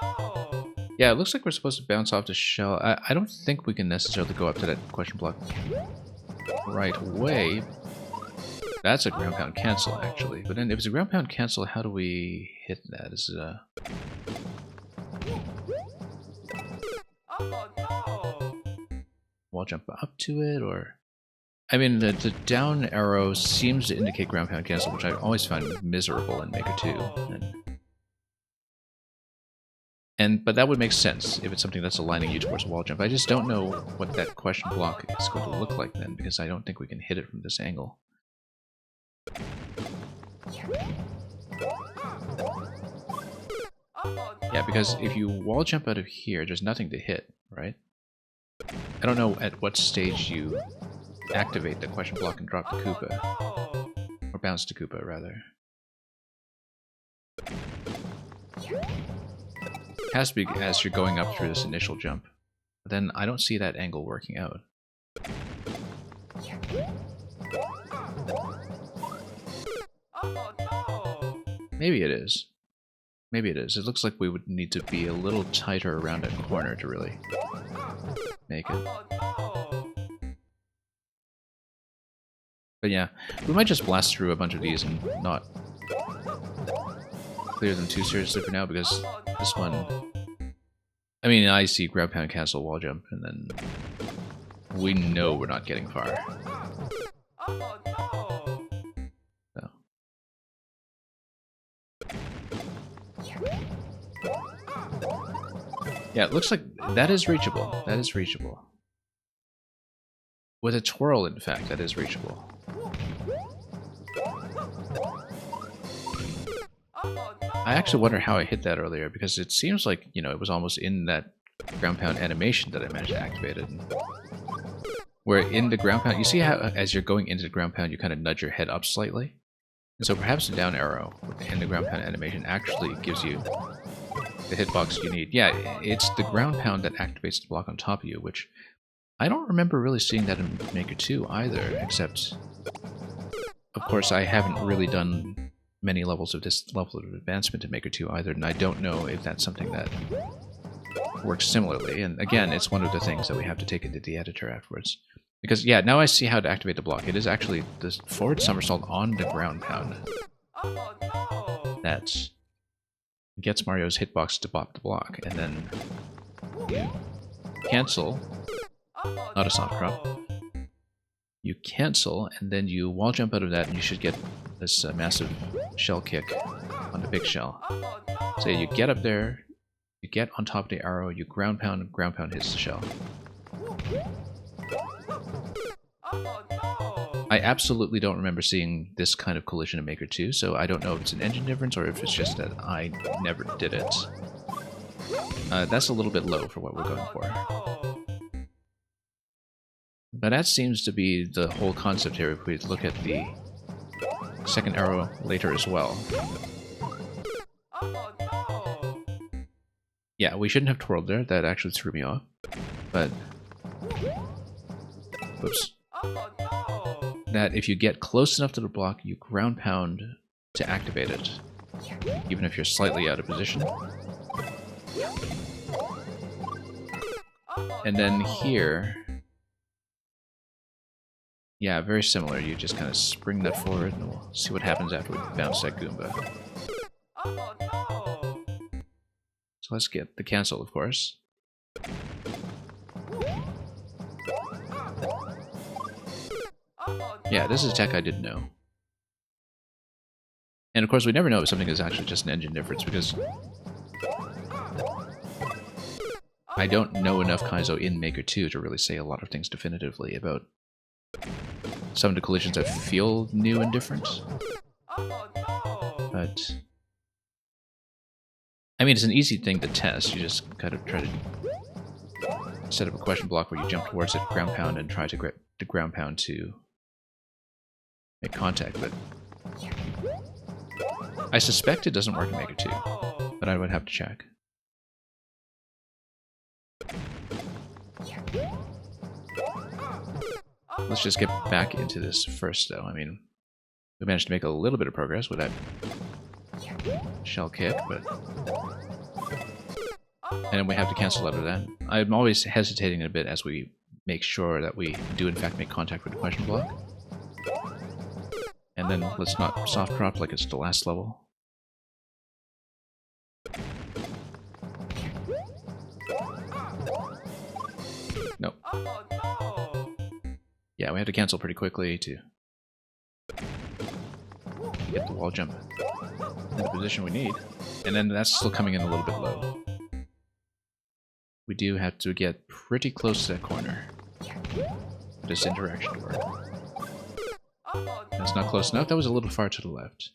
Yeah, it looks like we're supposed to bounce off the shell. I don't think we can necessarily go up to that question block right away. That's a ground pound cancel, actually. But then if it's a ground pound cancel, how do we hit that? Is it a... wall jump up to it, or... I mean, the down arrow seems to indicate ground pound cancel, which I always find miserable in Maker 2. But that would make sense if it's something that's aligning you towards a wall jump. I just don't know what that question block is going to look like then, because I don't think we can hit it from this angle. Yeah, because if you wall jump out of here, there's nothing to hit, right? I don't know at what stage you activate the question block and drop the Koopa. Or bounce to Koopa, rather. It has to be as you're going up through this initial jump. But then I don't see that angle working out. Maybe it is. Maybe it is. It looks like we would need to be a little tighter around that corner to really make it. But yeah, we might just blast through a bunch of these and not clear them too seriously for now, because this one... I mean, I see ground pound, cancel, wall jump, and then we know we're not getting far. So. Yeah, it looks like that is reachable. That is reachable. With a twirl, in fact, that is reachable. I actually wonder how I hit that earlier, because it seems like, you know, it was almost in that ground pound animation that I managed to activate it. Where in the ground pound, you see how as you're going into the ground pound, you kind of nudge your head up slightly? And so perhaps the down arrow in the ground pound animation actually gives you the hitbox you need. Yeah, it's the ground pound that activates the block on top of you, which I don't remember really seeing that in Maker 2 either, except, of course, I haven't really done many levels of this level of advancement in Maker 2 either, and I don't know if that's something that works similarly. And again, it's one of the things that we have to take into the editor afterwards. Because, yeah, now I see how to activate the block. It is actually the forward somersault on the ground pound that gets Mario's hitbox to bop the block, and then you cancel, not a soft crop, you cancel, and then you wall jump out of that, and you should get this massive shell kick on the big shell. So you get up there, you get on top of the arrow, you ground pound hits the shell. I absolutely don't remember seeing this kind of collision in Maker 2, so I don't know if it's an engine difference or if it's just that I never did it. That's a little bit low for what we're going for. But that seems to be the whole concept here if we look at the second arrow later as well. Yeah, we shouldn't have twirled there. That actually threw me off. But... oops. That if you get close enough to the block, you ground pound to activate it, even if you're slightly out of position. And then here, yeah, very similar. You just kind of spring that forward, and we'll see what happens after we bounce that Goomba. So let's get the cancel, of course. Yeah, this is tech I didn't know. And of course, we never know if something is actually just an engine difference, because I don't know enough Kaizo in Maker 2 to really say a lot of things definitively about some of the collisions that feel new and different. But I mean, it's an easy thing to test. You just kind of try to set up a question block where you jump towards it, ground pound, and try to get the ground pound to make contact, but I suspect it doesn't work in Maker 2, but I would have to check. Let's just get back into this first, though. I mean, we managed to make a little bit of progress with that shell kick, but... and then we have to cancel out of that. I'm always hesitating a bit as we make sure that we do in fact make contact with the question block. And then let's not soft drop like it's the last level. Nope. Yeah, we have to cancel pretty quickly to get the wall jump in the position we need. And then that's still coming in a little bit low. We do have to get pretty close to that corner for this interaction to work. That's not close enough. That was a little far to the left.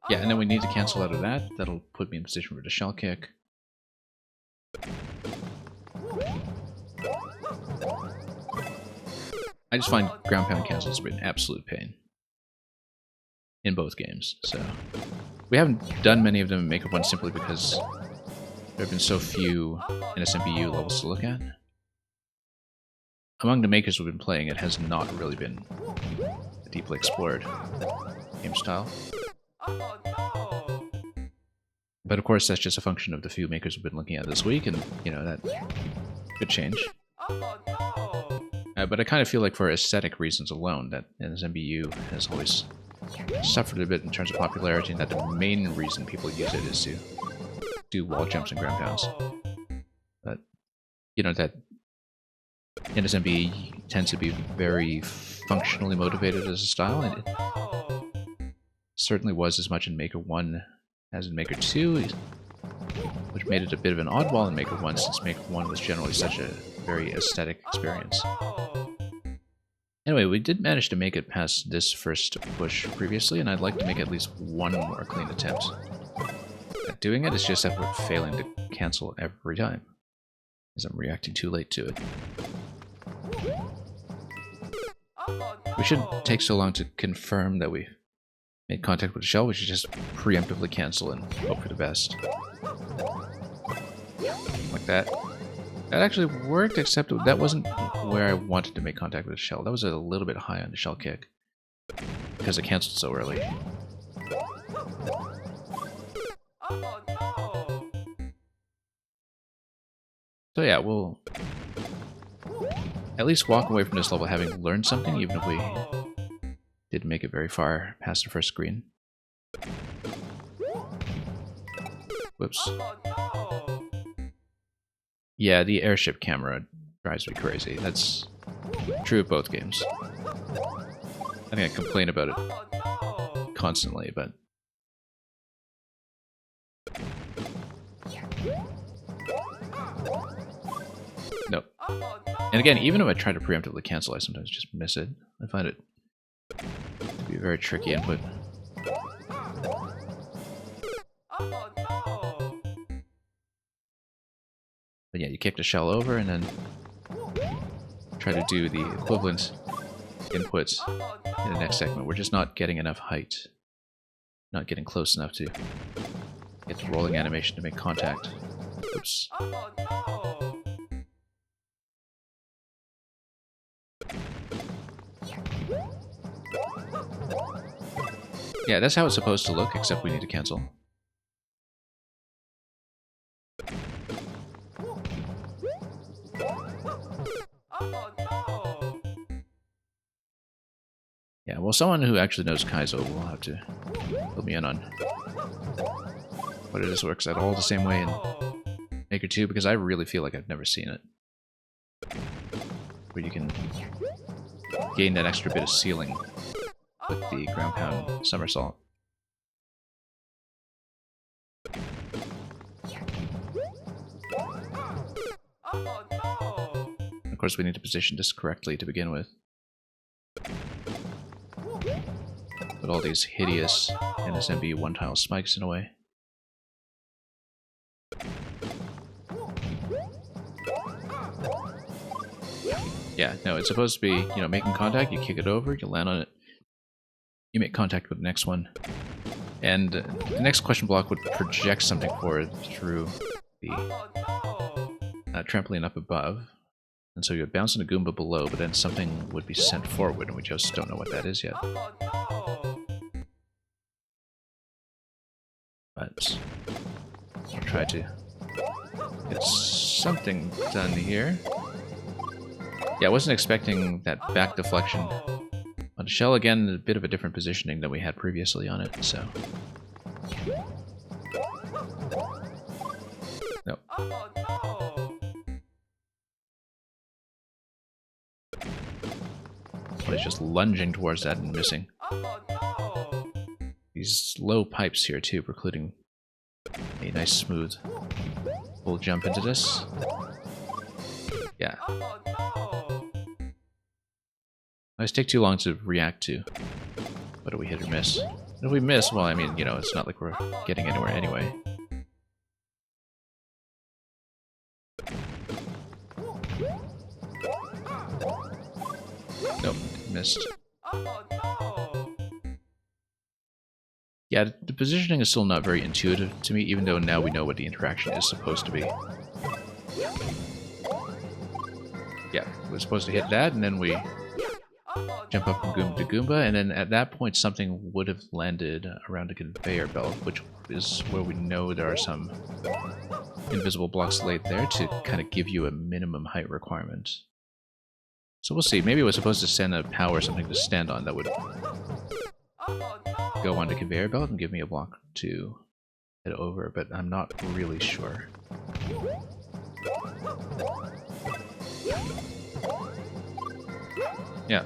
Yeah, and then we need to cancel out of that. That'll put me in position for the shell kick. I just find ground pound cancels to be an absolute pain in both games, so We haven't done many of them in Maker 1 simply because there have been so few SMBU levels to look at. Among the makers we've been playing, it has not really been a deeply explored game style. But of course, that's just a function of the few makers we've been looking at this week, and, you know, that could change. But I kind of feel like for aesthetic reasons alone, that SMBU has always suffered a bit in terms of popularity, and that the main reason people use it is to do wall jumps and ground pounds. But, you know, that NSMB tends to be very functionally motivated as a style, and it certainly was as much in Maker 1 as in Maker 2, which made it a bit of an oddball in Maker 1, since Maker 1 was generally such a very aesthetic experience. Anyway, we did manage to make it past this first push previously, and I'd like to make at least one more clean attempt at doing it. It's just that we're failing to cancel every time, as I'm reacting too late to it. We shouldn't take so long to confirm that we made contact with the shell. We should just preemptively cancel and hope for the best. Like that. That actually worked, except that wasn't where I wanted to make contact with the shell. That was a little bit high on the shell kick, because it canceled so early. So yeah, we'll at least walk away from this level having learned something, even if we didn't make it very far past the first screen. Whoops. Yeah, the airship camera drives me crazy. That's true of both games. I think I complain about it constantly, but... Nope. And again, even if I try to preemptively cancel, I sometimes just miss it. I find it to be a very tricky input. But yeah, you kick the shell over and then try to do the equivalent inputs in the next segment. We're just not getting enough height. Not getting close enough to get the rolling animation to make contact. Oops. Yeah, that's how it's supposed to look, except we need to cancel. Yeah, well, someone who actually knows Kaizo will have to fill me in on whether this works at all the same way in Maker 2, because I really feel like I've never seen it. Where you can gain that extra bit of ceiling with the ground pound somersault. Of course, we need to position this correctly to begin with. Put all these hideous NSMB one-tile spikes in a way. Yeah, no, it's supposed to be, you know, making contact, you kick it over, you land on it, you make contact with the next one, and the next question block would project something forward through the trampoline up above, and so you would bounce in a Goomba below, but then something would be sent forward, and we just don't know what that is yet. But I'll try to get something done here. Yeah, I wasn't expecting that back deflection on the shell. Again, a bit of a different positioning than we had previously on it, so... Nope. I was just lunging towards that and missing. These low pipes here, too, precluding a nice smooth full jump into this. Yeah. I always take too long to react to whether we hit or miss. And if we miss, well, I mean, you know, it's not like we're getting anywhere anyway. Nope, missed. Yeah, the positioning is still not very intuitive to me, even though now we know what the interaction is supposed to be. Yeah, we're supposed to hit that, and then we jump up from Goomba to Goomba, and then at that point something would have landed around a conveyor belt, which is where we know there are some invisible blocks laid there to kind of give you a minimum height requirement. So we'll see. Maybe it was supposed to send a power or something to stand on that would go on the conveyor belt and give me a block to head over, but I'm not really sure. Yeah.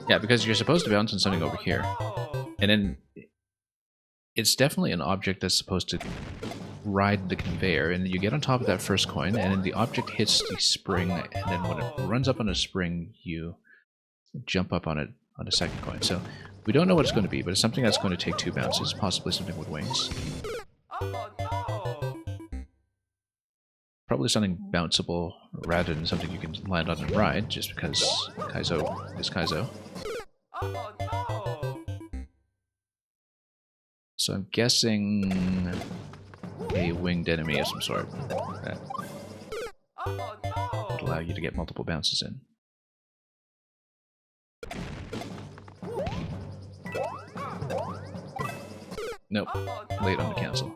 Yeah, because you're supposed to bounce on something over here. And then it's definitely an object that's supposed to ride the conveyor, and you get on top of that first coin, and then the object hits the spring, and then when it runs up on a spring, you jump up on it on the second coin. So we don't know what it's going to be, but it's something that's going to take 2 bounces, possibly something with wings. Probably something bounceable rather than something you can land on and ride, just because Kaizo is Kaizo. So I'm guessing a winged enemy of some sort that would allow you to get multiple bounces in. Nope, late on the cancel.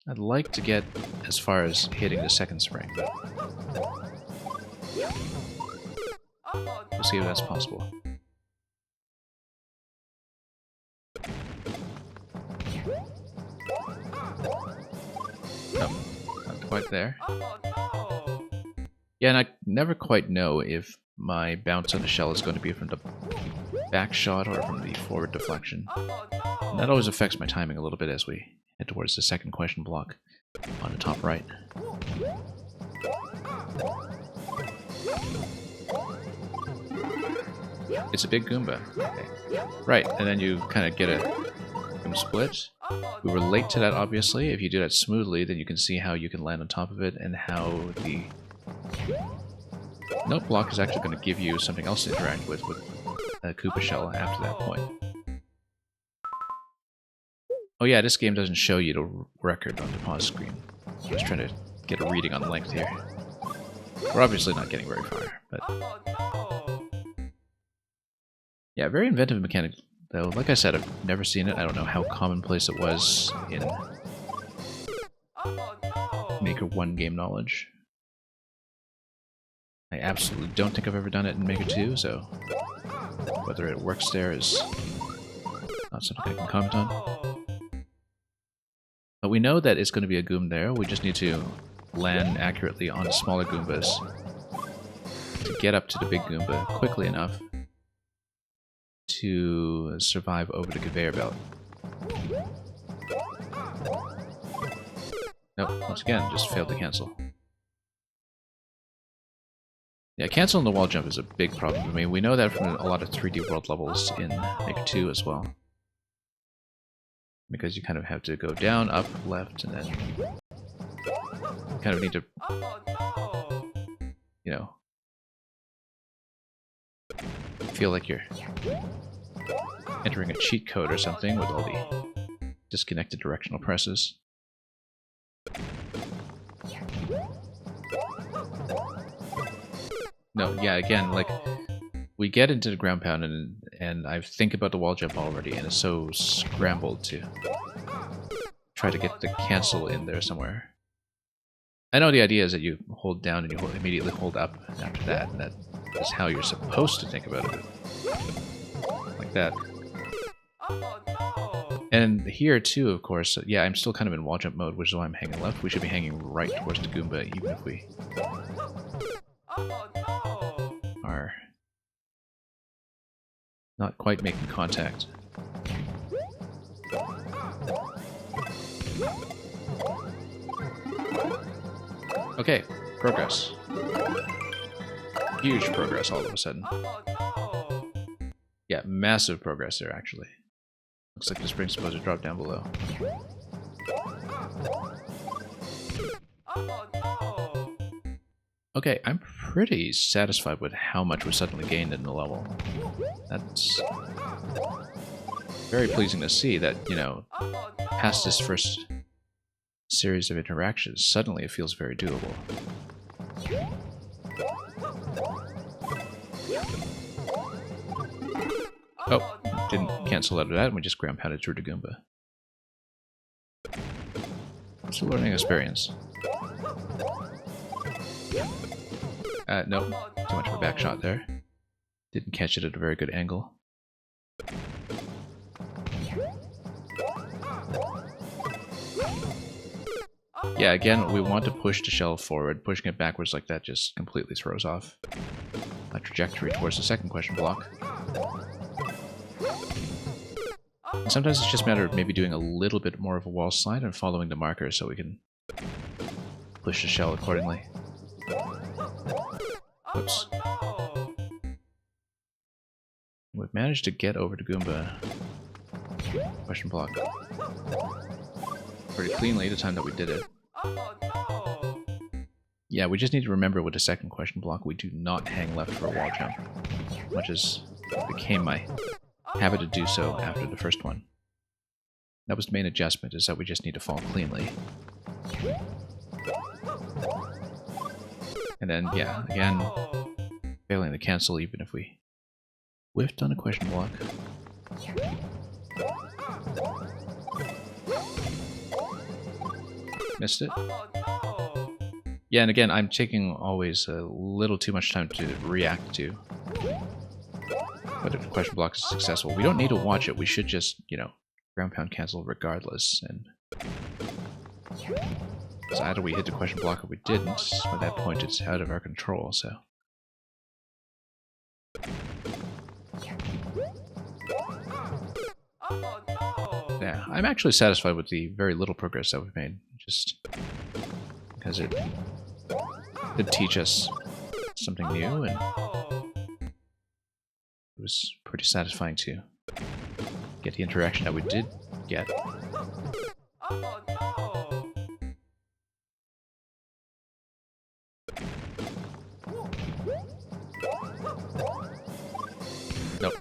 I'd like to get as far as hitting the second spring, but we'll see if that's possible. Nope, not quite there. Yeah, and I never quite know if my bounce on the shell is going to be from the back shot or from the forward deflection. And that always affects my timing a little bit as we head towards the second question block on the top right. It's a big Goomba. Okay. Right, and then you kind of get a Goomba split. We were late to that, obviously. If you do that smoothly, then you can see how you can land on top of it and how the note block is actually going to give you something else to interact with a Koopa shell after that point. Oh yeah, this game doesn't show you the record on the pause screen. I was trying to get a reading on length here. We're obviously not getting very far, but... yeah, very inventive mechanic, though. Like I said, I've never seen it. I don't know how commonplace it was in Maker 1 game knowledge. I absolutely don't think I've ever done it in Maker 2, so whether it works there is not something I can comment on. But we know that it's going to be a Goom there. We just need to land accurately on the smaller Goombas to get up to the big Goomba quickly enough to survive over the conveyor belt. Nope, once again, just failed to cancel. Yeah, canceling the wall jump is a big problem for me. We know that from a lot of 3D World levels in Maker 2 as well. Because you kind of have to go down, up, left, and then you kind of need to, you know, feel like you're entering a cheat code or something with all the disconnected directional presses. No, yeah, again, like, we get into the ground pound and I think about the wall jump already, and it's so scrambled to try to get the cancel in there somewhere. I know the idea is that you hold down and you immediately hold up after that, and that is how you're supposed to think about it. Like that. And here too, of course, yeah, I'm still kind of in wall jump mode, which is why I'm hanging left. We should be hanging right towards the Goomba, even if we are not quite making contact. Okay, progress. Huge progress all of a sudden. Yeah, massive progress there, actually. Looks like the spring's supposed to drop down below. Okay, I'm pretty satisfied with how much we suddenly gained in the level. That's very pleasing to see that, you know, past this first series of interactions, suddenly it feels very doable. Oh, didn't cancel out of that, and we just ground pounded through the Goomba. It's a learning experience. No, too much of a back shot there. Didn't catch it at a very good angle. Yeah, again, we want to push the shell forward. Pushing it backwards like that just completely throws off a trajectory towards the second question block. And sometimes it's just a matter of maybe doing a little bit more of a wall slide and following the marker so we can push the shell accordingly. Oops. We've managed to get over to Goomba question block pretty cleanly the time that we did it. Yeah, we just need to remember with the second question block, we do not hang left for a wall jump, much as it became my habit to do so after the first one. That was the main adjustment, is that we just need to fall cleanly. And then, yeah, again, failing to cancel even if we whiffed on a question block. Missed it. Yeah, and again, I'm taking always a little too much time to react to. But if the question block is successful, we don't need to watch it. We should just, you know, ground pound cancel regardless. And so either we hit the question block or we didn't. At that point, it's out of our control, so. Yeah, I'm actually satisfied with the very little progress that we've made, just because it did teach us something new, and it was pretty satisfying to get the interaction that we did get. Nope.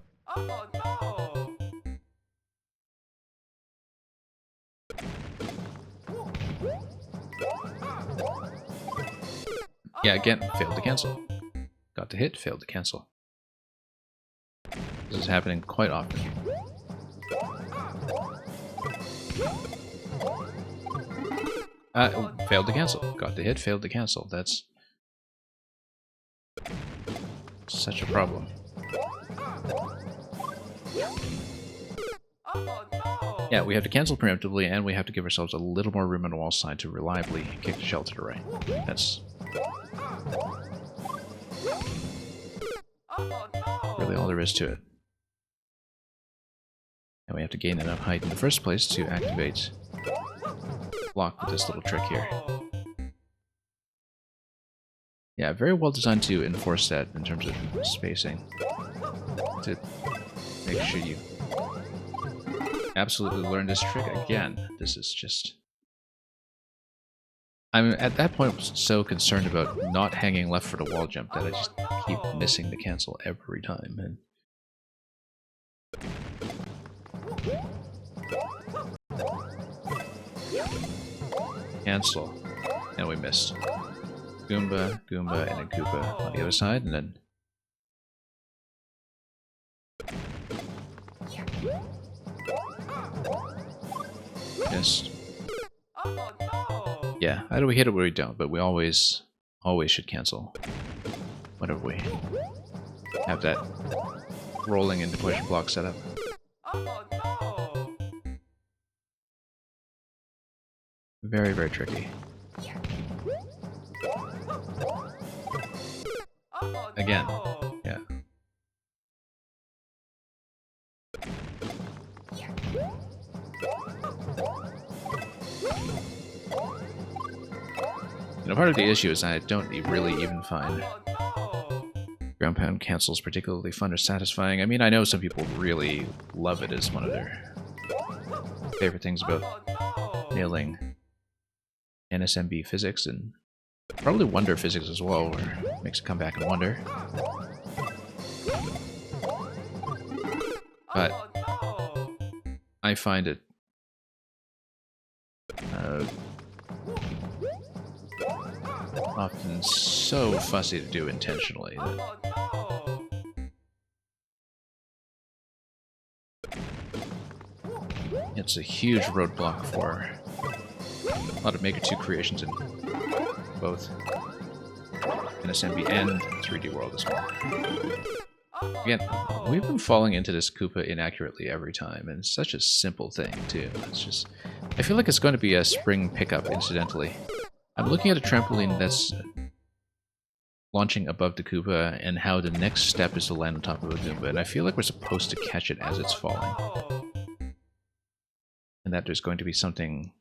Yeah, again, failed to cancel. Got to hit, failed to cancel. This is happening quite often. Failed to cancel. Got to hit, failed to cancel. That's such a problem. Yeah, we have to cancel preemptively, and we have to give ourselves a little more room on the wall side to reliably kick the shell to the right. That's really all there is to it. And we have to gain enough height in the first place to activate block with this little trick here. Yeah, very well designed to enforce that in terms of spacing. To make sure you absolutely learn this trick again. This is just... I'm at that point so concerned about not hanging left for the wall jump that I just keep missing the cancel every time. And cancel. And we missed. Goomba, Goomba, and a Koopa on the other side, and then... missed. Yeah, either we hit it or we don't, but we always should cancel whenever we have that rolling into question block setup. Very, very tricky. Again, yeah. You know, part of the issue is I don't really even find ground pound cancels particularly fun or satisfying. I mean, I know some people really love it as one of their favorite things about nailing NSMB physics, and probably Wonder physics as well, where it makes it come back and wonder. But I find it often so fussy to do intentionally that it's a huge roadblock for a lot of Maker 2 creations in both NSMB and 3D World as well. Again, we've been falling into this Koopa inaccurately every time, and it's such a simple thing, too. It's just... I feel like it's going to be a spring pickup, incidentally. I'm looking at a trampoline that's launching above the Koopa, and how the next step is to land on top of a Goomba, and I feel like we're supposed to catch it as it's falling. And that there's going to be something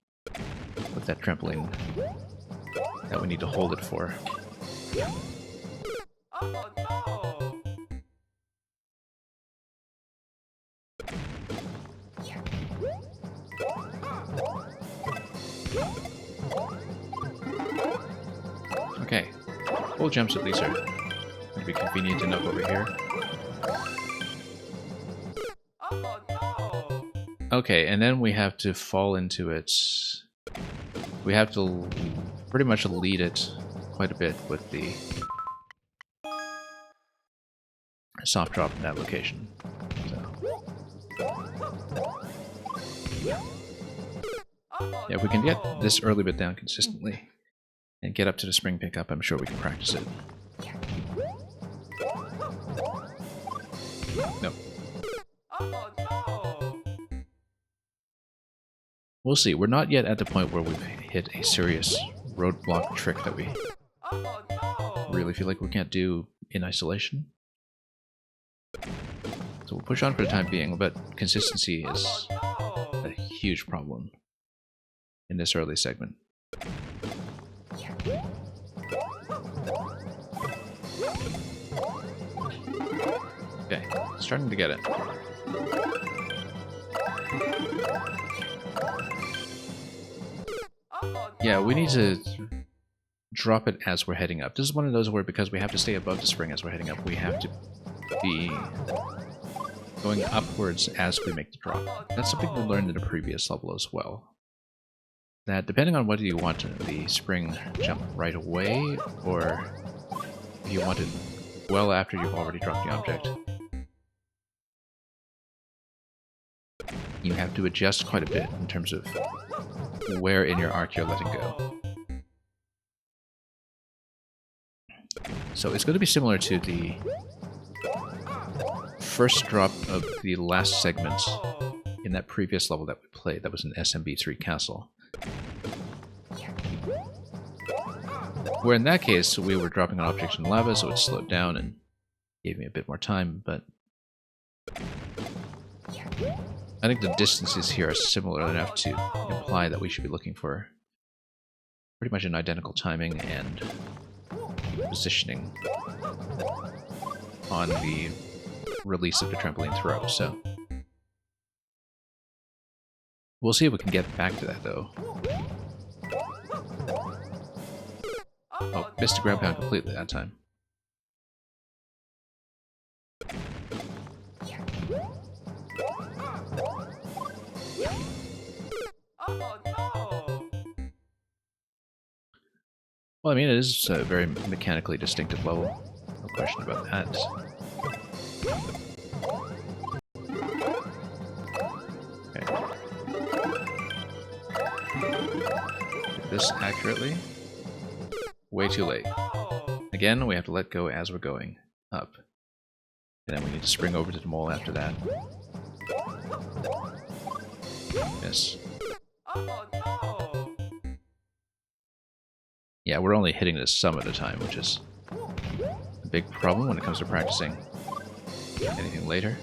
with that trampoline that we need to hold it for. Okay, full jumps at least are going to be convenient enough over here. Okay, and then we have to fall into it. We have to pretty much lead it quite a bit with the soft drop in that location. So. Yeah, if we can get this early bit down consistently and get up to the spring pickup, I'm sure we can practice it. Nope. We'll see. We're not yet at the point where we've hit a serious roadblock trick that we really feel like we can't do in isolation. So we'll push on for the time being, but consistency is a huge problem in this early segment. Okay, starting to get it. Yeah, we need to drop it as we're heading up. This is one of those where, because we have to stay above the spring as we're heading up, we have to be going upwards as we make the drop. That's something we learned in a previous level as well. That depending on whether you want the spring jump right away, or if you want it well after you've already dropped the object, you have to adjust quite a bit in terms of where in your arc you're letting go. So it's going to be similar to the first drop of the last segment in that previous level that we played. That was an SMB3 castle. Where in that case, we were dropping on objects in lava, so it slowed down and gave me a bit more time, but I think the distances here are similar enough to imply that we should be looking for pretty much an identical timing and positioning on the release of the trampoline throw, so we'll see if we can get back to that, though. Oh, missed the ground pound completely that time. Well, I mean, it is a very mechanically distinctive level. No question about that. Okay. Did this accurately. Way too late. Again, we have to let go as we're going up. And then we need to spring over to the mole after that. Miss. Yeah, we're only hitting this some at a time, which is a big problem when it comes to practicing anything later.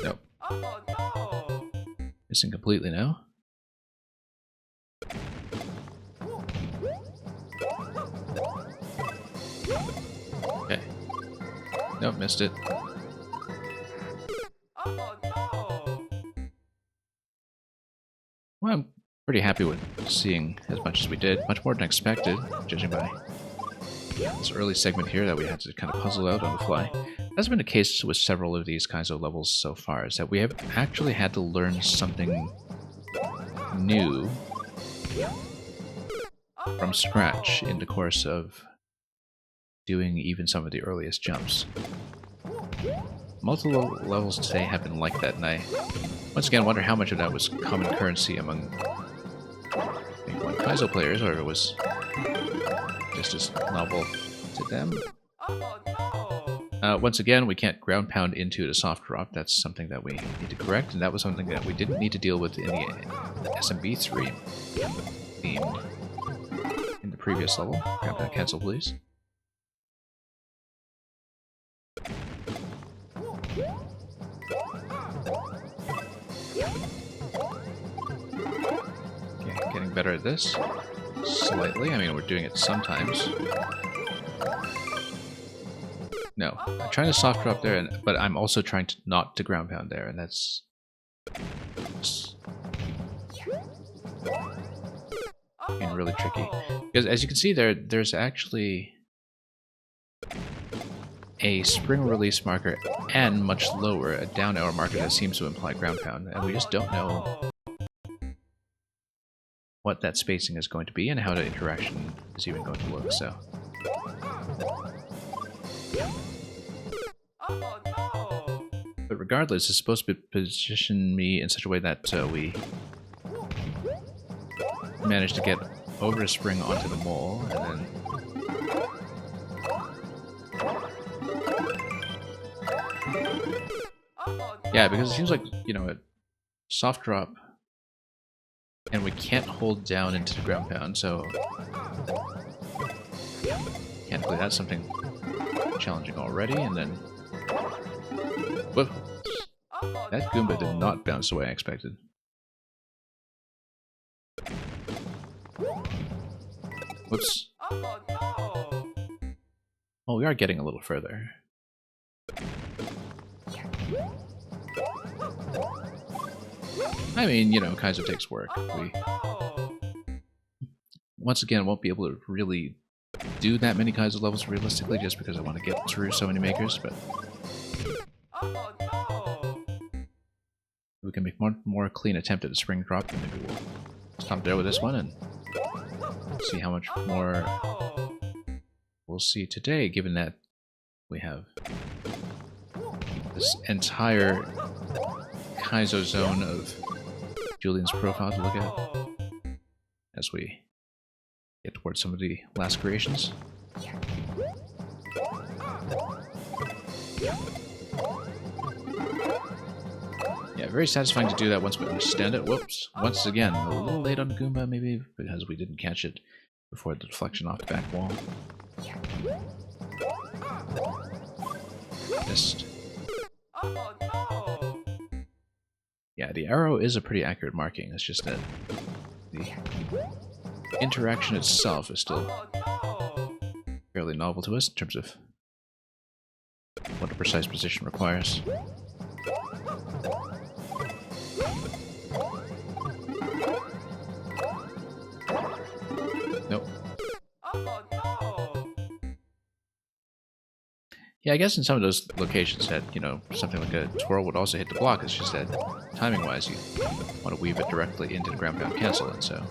Nope. Missing completely now. Okay. Nope, missed it. Well, I'm pretty pretty happy with seeing as much as we did. Much more than expected, judging by this early segment here that we had to kind of puzzle out on the fly. That's been the case with several of these kinds of levels so far, is that we have actually had to learn something new from scratch in the course of doing even some of the earliest jumps. Multiple levels today have been like that, and I once again wonder how much of that was common currency among Kaizo players, or it was just as novel to them. Once again, we can't ground pound into the soft drop. That's something that we need to correct, and that was something that we didn't need to deal with in the SMB3 theme in the previous level. Ground pound cancel, please. Okay, getting better at this. Slightly. I mean, we're doing it sometimes. No, I'm trying to soft drop there, but I'm also trying to not to ground pound there, and that's being really tricky. Because as you can see there's actually a spring release marker and much lower, a down arrow marker that seems to imply ground pound, and we just don't know what that spacing is going to be and how the interaction is even going to look, so. But regardless, it's supposed to position me in such a way that we manage to get over the spring onto the mole, and then yeah, because it seems like, you know, a soft drop and we can't hold down into the ground pound, so can't believe that's something challenging already. And then whoop, that Goomba did not bounce the way I expected. Whoops. Oh, we are getting a little further. I mean, you know, Kaizo takes work. We, once again, won't be able to really do that many Kaizo levels realistically just because I want to get through so many makers, but we can make one more clean attempt at a spring drop, and maybe we'll stop there with this one and see how much more we'll see today, given that we have this entire Kaizo zone of Julian's profile to look at as we get towards some of the last creations. Yeah, very satisfying to do that once we understand it. Whoops. Once again, a little late on Goomba, maybe, because we didn't catch it before the deflection off the back wall. Missed. Yeah, the arrow is a pretty accurate marking. It's just that the interaction itself is still fairly novel to us in terms of what a precise position requires. Nope. Yeah, I guess in some of those locations that, you know, something like a twirl would also hit the block. It's just that timing-wise, you want to weave it directly into the ground pound cancel, and so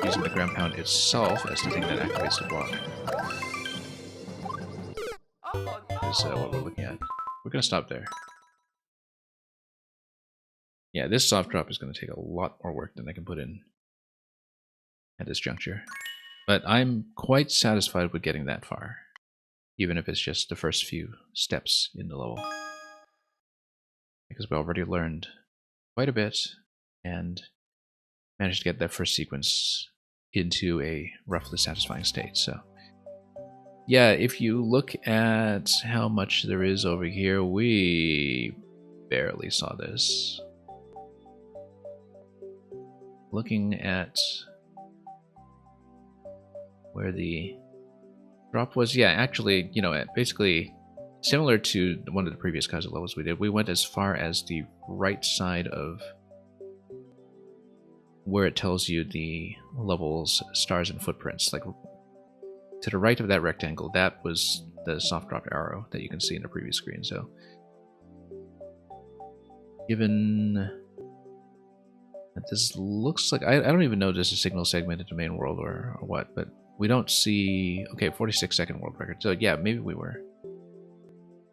using the ground pound itself as the thing that activates the block is what we're looking at. We're going to stop there. Yeah, this soft drop is going to take a lot more work than I can put in at this juncture. But I'm quite satisfied with getting that far, even if it's just the first few steps in the level, because we already learned quite a bit and managed to get that first sequence into a roughly satisfying state. So yeah, if you look at how much there is over here, we barely saw this. Looking at where the drop was, yeah, actually, you know, basically similar to one of the previous Kaizo levels we did, we went as far as the right side of where it tells you the levels, stars, and footprints. Like to the right of that rectangle, that was the soft drop arrow that you can see in the previous screen. So given that this looks like, I don't even know if this is signal segmented to main world or what, but we don't see, okay, 46-second world record. So yeah, maybe we were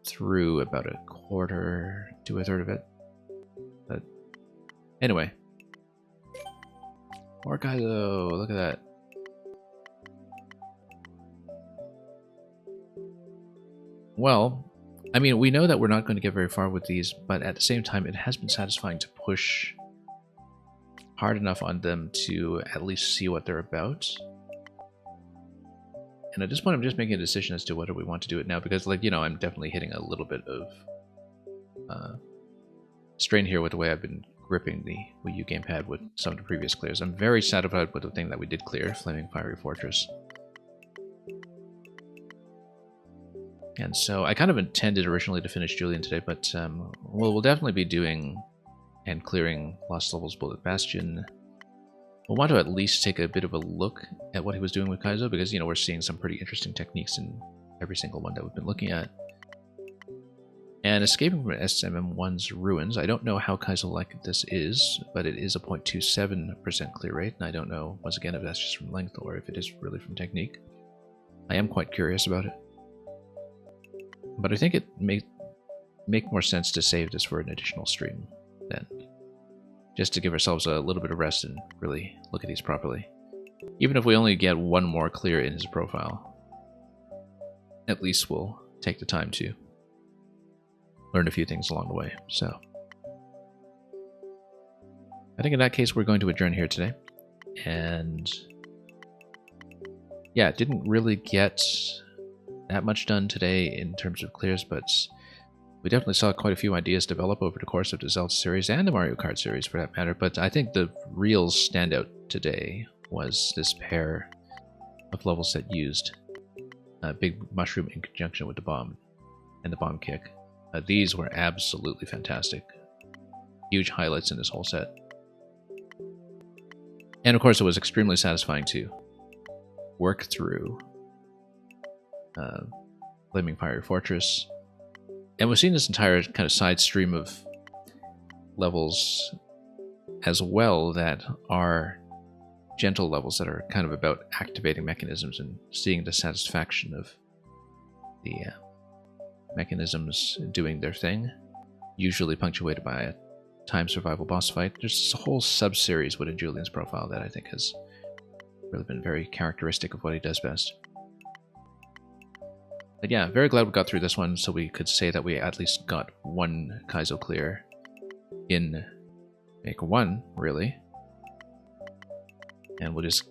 through about a quarter to a third of it. But anyway. More Kaizo, look at that. Well, I mean, we know that we're not going to get very far with these, but at the same time, it has been satisfying to push hard enough on them to at least see what they're about. And at this point, I'm just making a decision as to whether we want to do it now, because, like, you know, I'm definitely hitting a little bit of strain here with the way I've been gripping the Wii U gamepad with some of the previous clears. I'm very satisfied with the thing that we did clear, Flaming Fiery Fortress. And so I kind of intended originally to finish Julian today, but we'll definitely be doing and clearing Lost Levels Bullet Bastion. We'll want to at least take a bit of a look at what he was doing with Kaizo, because, you know, we're seeing some pretty interesting techniques in every single one that we've been looking at. And escaping from SMM1's ruins, I don't know how Kaizo-like this is, but it is a 0.27% clear rate, and I don't know, once again, if that's just from length or if it is really from technique. I am quite curious about it. But I think it may make more sense to save this for an additional stream then. Just to give ourselves a little bit of rest and really look at these properly. Even if we only get one more clear in his profile, at least we'll take the time to learn a few things along the way. So I think in that case we're going to adjourn here today. And yeah, it didn't really get that much done today in terms of clears, but we definitely saw quite a few ideas develop over the course of the Zelda series and the Mario Kart series for that matter. But I think the real standout today was this pair of levels that used Big Mushroom in conjunction with the bomb and the bomb kick. These were absolutely fantastic. Huge highlights in this whole set. And of course it was extremely satisfying to work through Flaming Fiery Fortress. And we've seen this entire kind of side stream of levels as well that are gentle levels that are kind of about activating mechanisms and seeing the satisfaction of the mechanisms doing their thing, usually punctuated by a time survival boss fight. There's a whole sub-series within Julian's profile that I think has really been very characteristic of what he does best. But yeah, very glad we got through this one so we could say that we at least got one Kaizo clear in Maker 1, really. And we'll just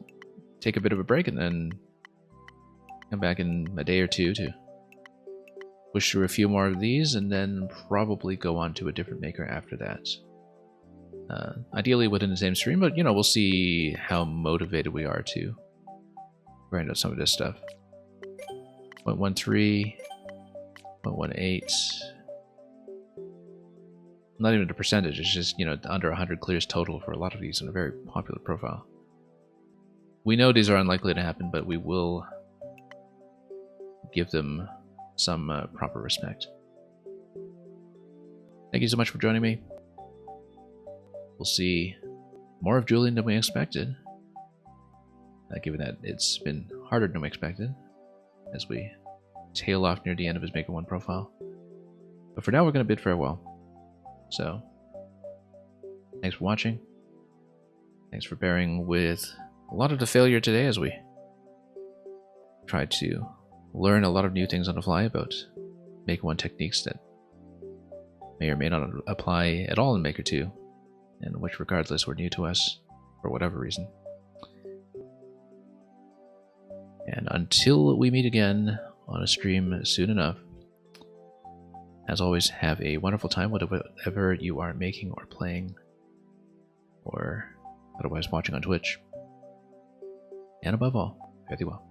take a bit of a break and then come back in a day or two to push through a few more of these, and then probably go on to a different maker after that. Ideally within the same stream, but, you know, we'll see how motivated we are to grind out some of this stuff. 0.13, 0.18. Not even the percentage, it's just, you know, under 100 clears total for a lot of these in a very popular profile. We know these are unlikely to happen, but we will give them some proper respect. Thank you so much for joining me. We'll see more of Julian than we expected, given that it's been harder than we expected as we tail off near the end of his Maker 1 profile. But for now, we're going to bid farewell. So, thanks for watching. Thanks for bearing with a lot of the failure today as we tried to learn a lot of new things on the fly about Maker 1 techniques that may or may not apply at all in Maker 2, and which regardless were new to us for whatever reason. And until we meet again on a stream soon enough, as always, have a wonderful time whatever you are making or playing or otherwise watching on Twitch. And above all, fare thee well.